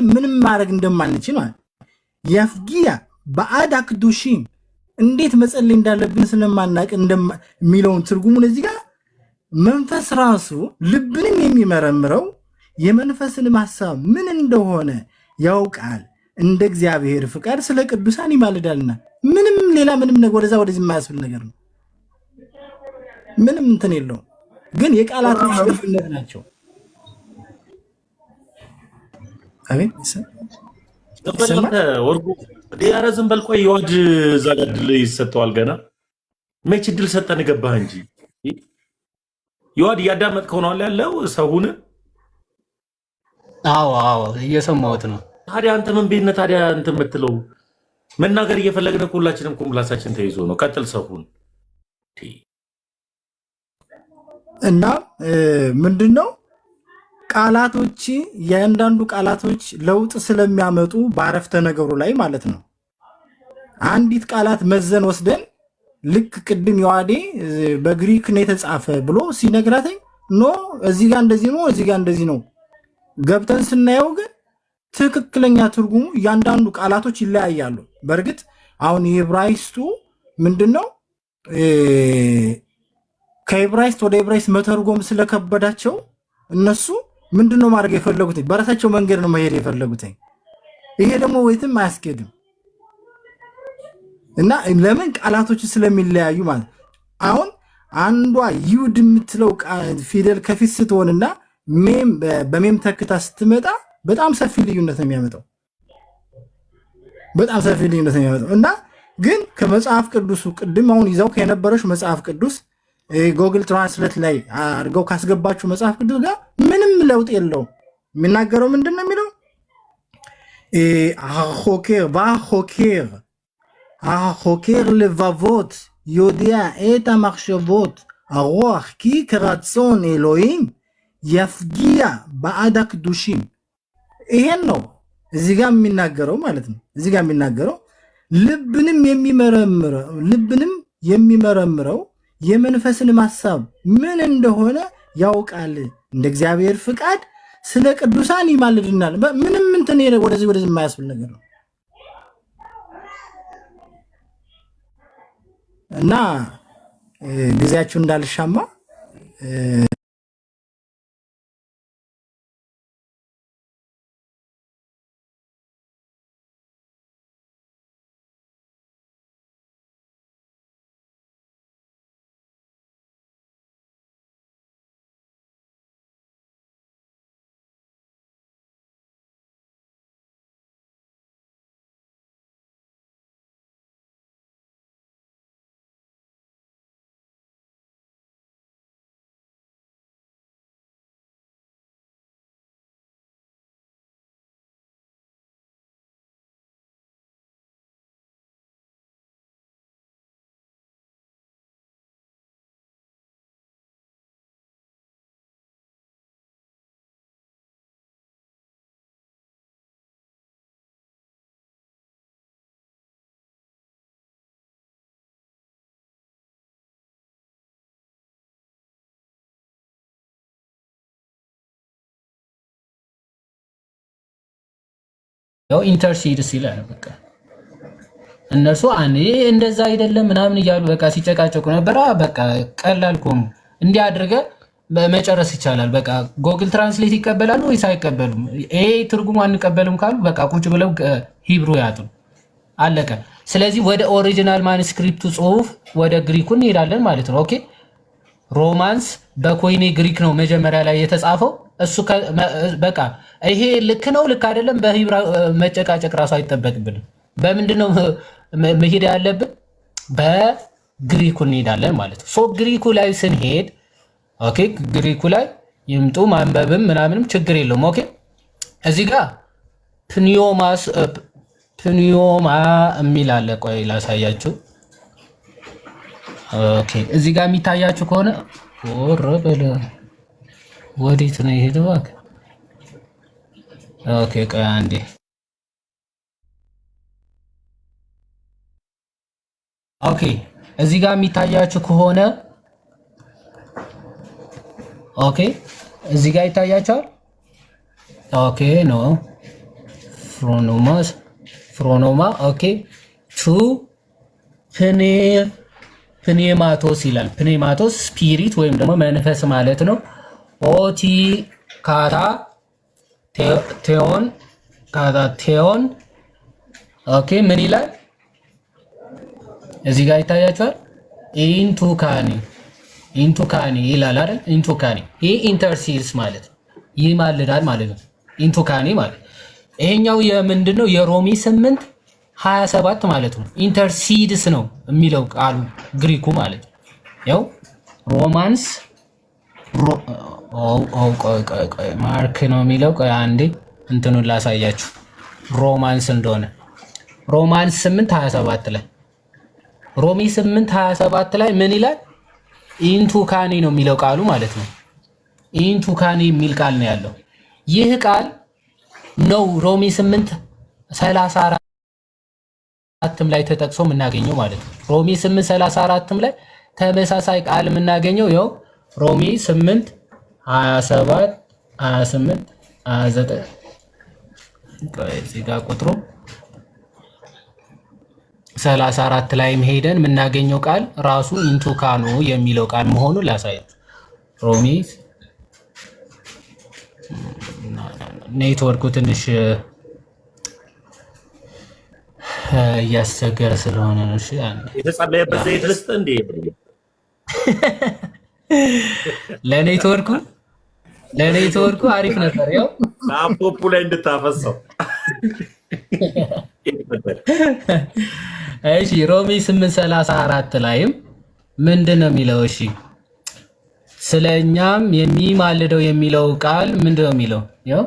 ምንም ማድረግ እንደማንችል ማለት ያፍጊያ በአድ አክዱሺም እንዴት መጸለይ እንዳለብን ስለማናቅ የሚለውን ትርጉሙን እዚህ ጋር መንፈስ ራሱ ልብንም የሚመረምረው የመንፈስንም ሐሳብ ምን እንደሆነ ያውቃል። እንደ እግዚአብሔር ፍቃድ ስለ ቅዱሳን ይማልዳልና ምንም ሌላ ምንም ነገር ወደዛ ወደዚህ የማያስብል ነገር ነው። ምንም እንትን የለውም። ግን የቃላቶች ልዩነት ናቸው። አቤት ወርቁ ዲያረ ዝም በል ቆይ። ይዋድ እዛ ጋር ድል ይሰጠዋል። ገና መች ድል ሰጠን ገባህ እንጂ ይዋድ እያዳመጥከው ነው ያለው ሰውን። አዎ እየሰማሁት ነው። ታዲያ አንተ ምን ቤት ነህ ታዲያ እንትን የምትለው? መናገር እየፈለግን ሁላችንም ምላሳችን ተይዞ ነው። ቀጥል ሰውን እና ምንድነው ቃላቶች የአንዳንዱ ቃላቶች ለውጥ ስለሚያመጡ በአረፍተ ነገሩ ላይ ማለት ነው። አንዲት ቃላት መዘን ወስደን ልክ ቅድም የዋዴ በግሪክ ነው የተጻፈ ብሎ ሲነግራተኝ ኖ እዚህ ጋር እንደዚህ ነው እዚህ ጋር እንደዚህ ነው ገብተን ስናየው ግን ትክክለኛ ትርጉሙ እያንዳንዱ ቃላቶች ይለያያሉ። በእርግጥ አሁን የዕብራይስጡ ምንድነው ከዕብራይስጥ ወደ ዕብራይስጥ መተርጎም ስለከበዳቸው እነሱ ምንድነው ማድረግ የፈለጉት? በራሳቸው መንገድ ነው መሄድ የፈለጉት። ይሄ ደግሞ ወይትም አያስኬድም እና ለምን ቃላቶች ስለሚለያዩ ማለት አሁን አንዷ ይሁድ የምትለው ፊደል ከፊት ስትሆንና በሜም ተክታ ስትመጣ በጣም ሰፊ ልዩነት ነው የሚያመጣው። በጣም ሰፊ ልዩነት ነው የሚያመጣው እና ግን ከመጽሐፍ ቅዱሱ ቅድም አሁን ይዘው ከነበረሽ መጽሐፍ ቅዱስ ጎግል ትራንስሌት ላይ አድርገው ካስገባችሁ መጽሐፍ ቅዱስ ጋር ምንም ለውጥ የለውም። የሚናገረው ምንድን ነው የሚለው? ሆኬር לבבות יודע את המחשבות הרוח כי כרצון אלוהים יפגיע בעד הקדושים። ይሄን ነው እዚህ ጋር የሚናገረው ማለት ነው። እዚህ ጋር የሚናገረው ልብንም የሚመረምረው የመንፈስን ሐሳብ ምን እንደሆነ ያውቃል። እንደ እግዚአብሔር ፍቃድ ስለ ቅዱሳን ይማልድናል። ምንም እንትን ወደዚህ የማያስብል ነገር ነው እና ጊዜያችሁ እንዳልሻማ ያው ኢንተርሲድስ ይላል። በቃ እነሱ እንደዛ አይደለም ምናምን እያሉ በቃ ሲጨቃጨቁ ነበር። በቃ ቀላል እኮ ነው። እንዲህ አድርገህ መጨረስ ይቻላል። በቃ ጎግል ትራንስሌት ይቀበላሉ ወይስ አይቀበሉም? ይሄ ትርጉሙ አንቀበልም ካሉ በቃ ቁጭ ብለው ሂብሩ ያጡ አለቀ። ስለዚህ ወደ ኦሪጂናል ማኑስክሪፕቱ ጽሁፍ ወደ ግሪኩ እንሄዳለን ማለት ነው። ኦኬ ሮማንስ በኮይኔ ግሪክ ነው መጀመሪያ ላይ የተጻፈው። እሱ በቃ ይሄ ልክ ነው ልክ አይደለም በሂብራ መጨቃጨቅ ራሱ አይጠበቅብንም። በምንድነው መሄድ ያለብን? በግሪኩ እንሄዳለን ማለት ነው። ሶ ግሪኩ ላይ ስንሄድ ኦኬ ግሪኩ ላይ ይምጡ ማንበብም ምናምንም ችግር የለውም። ኦኬ እዚህ ጋር ፕኒዮማ የሚል አለ። ቆይ ላሳያችሁ። ኦኬ እዚህ ጋር የሚታያችሁ ከሆነ ወረበለ ወዴት ነው የሄደው? ኦኬ ቆይ አንዴ። ኦኬ እዚህ ጋር የሚታያችሁ ከሆነ ኦኬ እዚህ ጋር ይታያችኋል። ኦኬ ኖ ፍሮኖማ ኦኬ ቱ ፕኔማቶስ ይላል። ፕኔማቶስ ስፒሪት ወይም ደግሞ መንፈስ ማለት ነው። ኦቲ ካታ ቴዎን ኦኬ ምን ይላል? እዚህ ጋር ይታያችኋል። ኢንቱካኒ ይላል አይደል? ኢንቱካኒ ይሄ ኢንተርሲድስ ማለት ነው፣ ይማልዳል ማለት ነው። ኢንቱካኒ ማለት ይሄኛው የምንድነው? የሮሚ 8:27 ማለት ነው። ኢንተርሲድስ ነው የሚለው ቃሉ ግሪኩ ማለት ነው። ያው ሮማንስ ማርክ ነው የሚለው። ቆይ አንዴ እንትኑን ላሳያችሁ ሮማንስ እንደሆነ። ሮማንስ 8:27 ላይ ሮሚ 8:27 ላይ ምን ይላል? ኢንቱካኒ ነው የሚለው ቃሉ ማለት ነው። ኢንቱካኒ የሚል ቃል ነው ያለው። ይህ ቃል ነው ሮሚ 8:34 ላይ ተጠቅሶ የምናገኘው ማለት ነው። ሮሚ 8:34 ላይ ተመሳሳይ ቃል የምናገኘው ያው ሮሚ 8:27 28 29 እዚህ ጋር ቁጥሩ 34 ላይም ሄደን የምናገኘው ቃል ራሱ ኢንቱካኖ የሚለው ቃል መሆኑን ላሳያችሁ። ሮሚ ኔትወርኩ ትንሽ እያስቸገረ ስለሆነ ነው። እሺ የተጸለየበት ዘይት ልስጥ እንዴ? ለኔትወርኩ አሪፍ ነበር። ያው ላፕቶፑ ላይ እንድታፈሰው። እሺ ሮሚ 8:34 ላይም ምንድነው የሚለው? እሺ ስለኛም የሚማልደው የሚለው ቃል ምንድነው የሚለው? ያው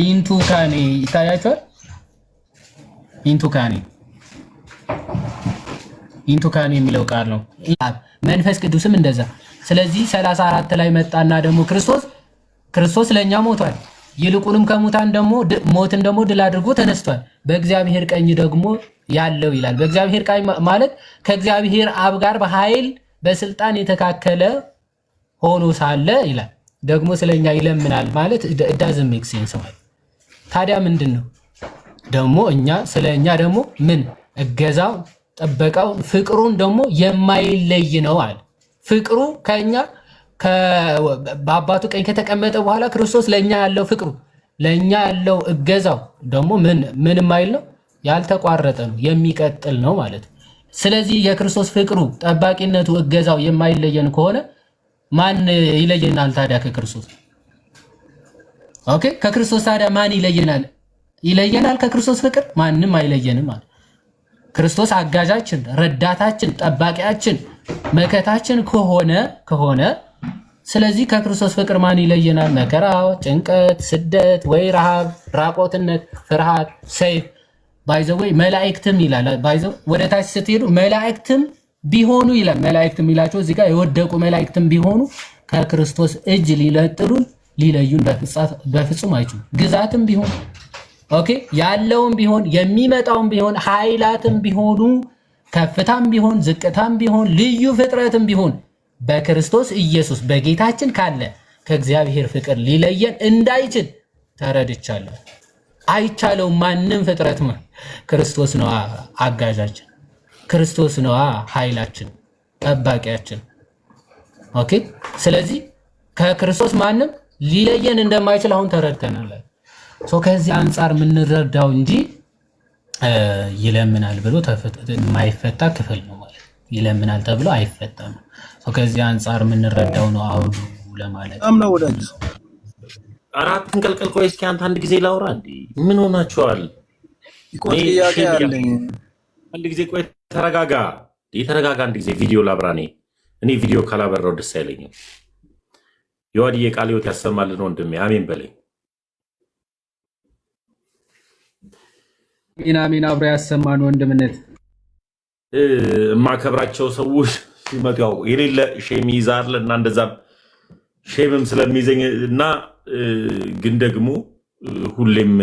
ኢንቱካኒ ይታያችኋል። ኢንቱካኒ የሚለው ቃል ነው። መንፈስ ቅዱስም እንደዛ። ስለዚህ 34 ላይ መጣና ደግሞ ክርስቶስ ለኛ ሞቷል፣ ይልቁንም ከሙታን ደግሞ ሞትን ደግሞ ድል አድርጎ ተነስቷል፣ በእግዚአብሔር ቀኝ ደግሞ ያለው ይላል። በእግዚአብሔር ቀኝ ማለት ከእግዚአብሔር አብ ጋር በኃይል በስልጣን የተካከለ ሆኖ ሳለ ይላል። ደግሞ ስለኛ ይለምናል ማለት ዳዝንት ሜክ ሴንስ ማለት ታዲያ ምንድነው ደግሞ እኛ ስለኛ ደግሞ ምን እገዛው ጥበቃው ፍቅሩን ደግሞ የማይለይ ነው አለ ፍቅሩ ከኛ በአባቱ ቀኝ ከተቀመጠ በኋላ ክርስቶስ ለኛ ያለው ፍቅሩ ለኛ ያለው እገዛው ደግሞ ምን የማይል ነው ያልተቋረጠ ነው የሚቀጥል ነው ማለት ስለዚህ የክርስቶስ ፍቅሩ ጠባቂነቱ እገዛው የማይለየን ከሆነ ማን ይለየናል ታዲያ ከክርስቶስ ኦኬ ከክርስቶስ ታዲያ ማን ይለየናል ከክርስቶስ ፍቅር ማንንም አይለየንም ማለት ክርስቶስ አጋዣችን ረዳታችን ጠባቂያችን መከታችን ከሆነ ስለዚህ ከክርስቶስ ፍቅር ማን ይለየናል መከራው ጭንቀት ስደት ወይ ረሃብ ራቆትነት ፍርሃት ሰይፍ ባይዘው መላእክትም ይላል ባይዘው ወደ ታች ስትሄዱ መላእክትም ቢሆኑ ይላል መላእክትም ይላቸው እዚህ ጋር የወደቁ መላእክትም ቢሆኑ ከክርስቶስ እጅ ሊለዩን በፍጹም አይችሉም ግዛትም ቢሆን ኦኬ ያለውም ቢሆን የሚመጣውም ቢሆን ኃይላትም ቢሆኑ ከፍታም ቢሆን ዝቅታም ቢሆን ልዩ ፍጥረትም ቢሆን በክርስቶስ ኢየሱስ በጌታችን ካለ ከእግዚአብሔር ፍቅር ሊለየን እንዳይችል ተረድቻለሁ አይቻለው ማንንም ፍጥረት ክርስቶስ ነው አጋዣችን ክርስቶስ ነው ኃይላችን ጠባቂያችን ኦኬ ስለዚህ ከክርስቶስ ማንንም ሊለየን እንደማይችል አሁን ተረድተናል ከዚህ አንፃር የምንረዳው እንጂ ይለምናል ብሎ የማይፈታ ክፍል ነው ማለት ይለምናል ተብሎ አይፈታም ከዚህ አንፃር የምንረዳው ነው አሁን ለማለት አምና ወዳጅ አራት እንቀልቀል ቆይ እስኪ አንድ ጊዜ ላውራ እንዴ ምን ሆናችኋል ጥያቄ አለኝ አንድ ጊዜ ቆይ ተረጋጋ አንድ ጊዜ ቪዲዮ ላብራኔ እኔ ቪዲዮ ካላበራው ደስ አይለኝም የዋዲዬ ቃል ሕይወት ያሰማልን ወንድሜ አሜን በለኝ አሜን አብሮ ያሰማን ወንድምነት ማከብራቸው ሰዎች ሲመጡ ያው የሌለ ሼም ይዛል እና እንደዛም ሼምም ስለሚይዘኝ እና ግን ደግሞ ሁሌም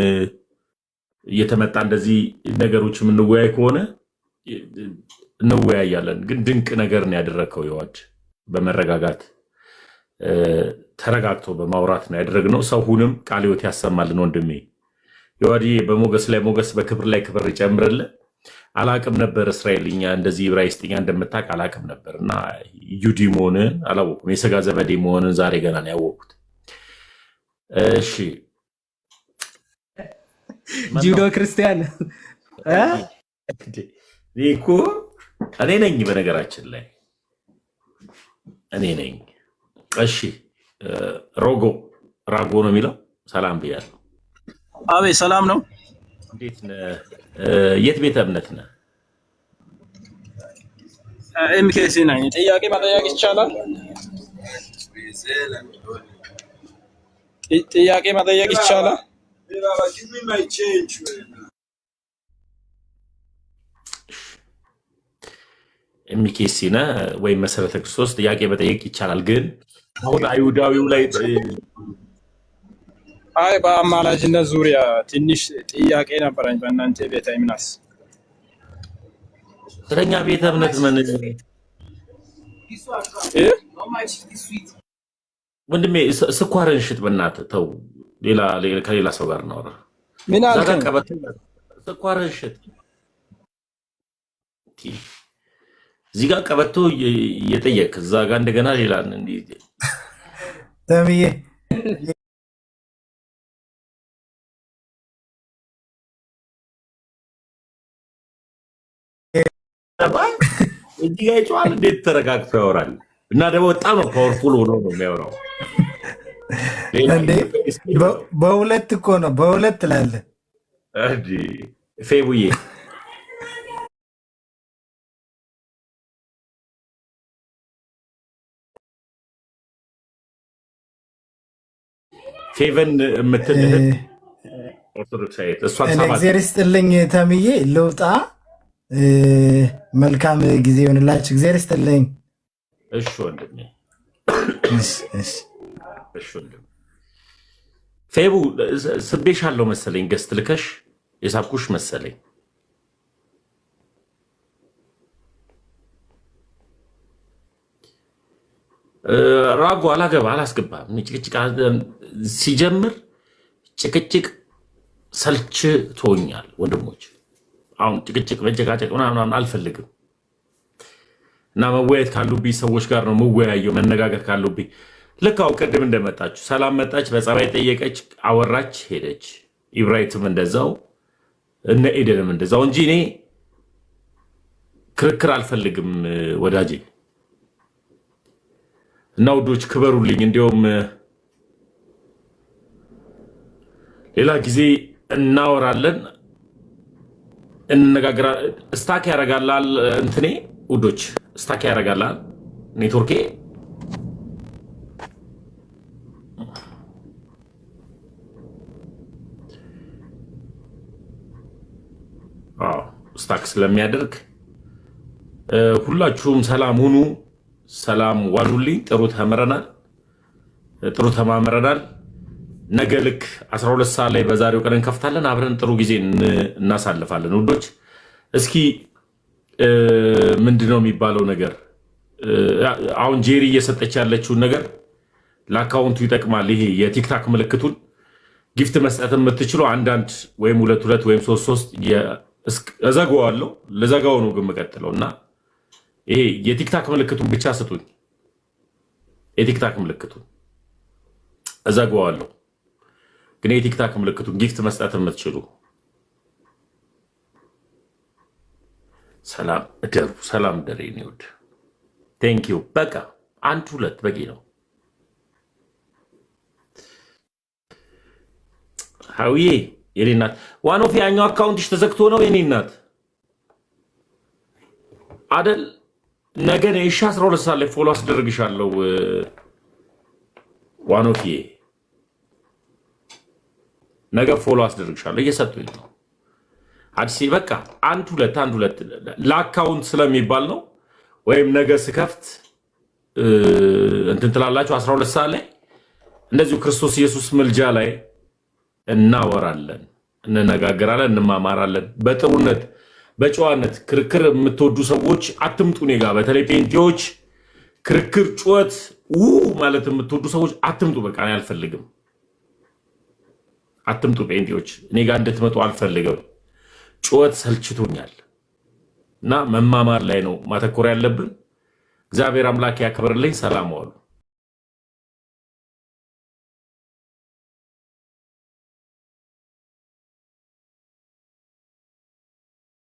እየተመጣ እንደዚህ ነገሮች የምንወያይ ከሆነ እንወያያለን ግን ድንቅ ነገር ነው ያደረከው የዋድ በመረጋጋት ተረጋግቶ በማውራት ነው ያደረግነው ሰው ሁሉም ቃል ሕይወት ያሰማልን ወንድሜ የዋዲ በሞገስ ላይ ሞገስ በክብር ላይ ክብር ይጨምርልህ አላቅም ነበር እስራኤልኛ እንደዚህ ዕብራይስጥኛ እንደምታውቅ አላቅም ነበር እና ዩዲ መሆንን አላወኩም የሥጋ ዘመዴ መሆንን ዛሬ ገና ነው ያወቅሁት እሺ ጁዶ ክርስቲያን እኮ እኔ ነኝ በነገራችን ላይ እኔ ነኝ እሺ ራጎ ነው የሚለው ሰላም ብያለሁ አቤት ሰላም ነው እንዴት ነህ የት ቤተ እምነት ነህ ኤምኬሲ ነኝ ጥያቄ መጠየቅ ይቻላል ጥያቄ መጠየቅ ይቻላል ኤምኬሲ ነህ ወይ መሰረተ ክርስቶስ ጥያቄ መጠየቅ ይቻላል ግን አሁን አይሁዳዊው ላይ አይ በአማላጅነት ዙሪያ ትንሽ ጥያቄ ነበረኝ በእናንተ ቤተ እምነት ስለኛ ቤተ እምነት ምን ወንድሜ ስኳርን ሽጥ በእናትህ ተው ከሌላ ሰው ጋር ነው ምን አልከኝ ስኳርን ሽጥ እዚህ ጋር ቀበቶ እየጠየቅ እዛ ጋር እንደገና ሌላ ተብዬ እዚህ ጋር ይጫዋል እንዴት ተረጋግቶ ያወራል እና ደግሞ በጣም ነው ፓወርፉል ሆኖ ነው የሚያወራው በሁለት እኮ ነው በሁለት ላለ ፌቡዬ ፌቨን የምትል ኦርቶዶክሳዊት እሷ እግዚአብሔር ይስጥልኝ ተምዬ ልውጣ መልካም ጊዜ ይሆንላችሁ እግዚአብሔር ይስጥልኝ እሺ ወንድሜ እሺ ወንድሜ ፌቡ ስቤሻለሁ መሰለኝ ገስት ልከሽ የሳብኩሽ መሰለኝ ራጉ አላስገባም። ጭቅጭቅ ሲጀምር ጭቅጭቅ ሰልችቶኛል ወንድሞች። አሁን ጭቅጭቅ መጨቃጨቅ ምናምን አልፈልግም እና መወያየት ካሉብኝ ሰዎች ጋር ነው መወያየው። መነጋገር ካሉብኝ ልክ አሁን ቅድም እንደመጣችሁ ሰላም መጣች፣ በጸባይ ጠየቀች፣ አወራች፣ ሄደች። ኢብራሂትም እንደዛው እነ ኤደንም እንደዛው እንጂ እኔ ክርክር አልፈልግም ወዳጄ። እና ውዶች ክበሩልኝ። እንዲያውም ሌላ ጊዜ እናወራለን፣ እንነጋገራለን። ስታክ ያደርጋላል እንትኔ ውዶች፣ ስታክ ያደርጋላል ኔትወርኬ። ስታክ ስለሚያደርግ ሁላችሁም ሰላም ሁኑ፣ ሰላም ዋሉልኝ። ጥሩ ተምረናል፣ ጥሩ ተማምረናል። ነገ ልክ 12 ሰዓት ላይ በዛሬው ቀን እንከፍታለን። አብረን ጥሩ ጊዜ እናሳልፋለን ውዶች። እስኪ ምንድነው የሚባለው ነገር አሁን ጄሪ እየሰጠች ያለችውን ነገር ለአካውንቱ ይጠቅማል። ይሄ የቲክታክ ምልክቱን ጊፍት መስጠት የምትችሉ አንዳንድ ወይም ሁለት ወይም ሶስት እዘጋዋለሁ። ለዘጋው ነው ግን የምቀጥለው እና ይሄ የቲክታክ ምልክቱን ብቻ ስጡኝ። የቲክታክ ምልክቱን እዘጋዋለሁ፣ ግን የቲክታክ ምልክቱን ጊፍት መስጠት የምትችሉ ሰላም እደሩ። ሰላም እደሩ የኔ ውድ። ቴንክ ዩ። በቃ 1-2 በቂ ነው። ሀውዬ የኔ እናት ዋን ኦፍ ያኛው አካውንትሽ ተዘግቶ ነው የኔ እናት አደል? ነገ ነው 12 ሰዓት ላይ ፎሎ አስደርግሻለሁ። ዋን ኦፍ ነገ ፎሎ አስደርግሻለሁ። እየሰጡኝ ነው አዲስ። በቃ 1-2 ለአካውንት ስለሚባል ነው። ወይም ነገ ስከፍት እንትን ትላላችሁ 12 ሰዓት ላይ እንደዚሁ ክርስቶስ ኢየሱስ ምልጃ ላይ እናወራለን፣ እንነጋገራለን፣ እንማማራለን። በጥሩነት በጨዋነት ክርክር የምትወዱ ሰዎች አትምጡ እኔ ጋ። በተለይ ጴንጤዎች ክርክር፣ ጩኸት ማለት የምትወዱ ሰዎች አትምጡ። በቃ እኔ አልፈልግም። አትምጡ ጴንጤዎች፣ እኔ ጋ እንድትመጡ አልፈልግም። ጩኸት ሰልችቶኛል እና መማማር ላይ ነው ማተኮር ያለብን። እግዚአብሔር አምላክ ያክብርልኝ። ሰላም ዋሉ።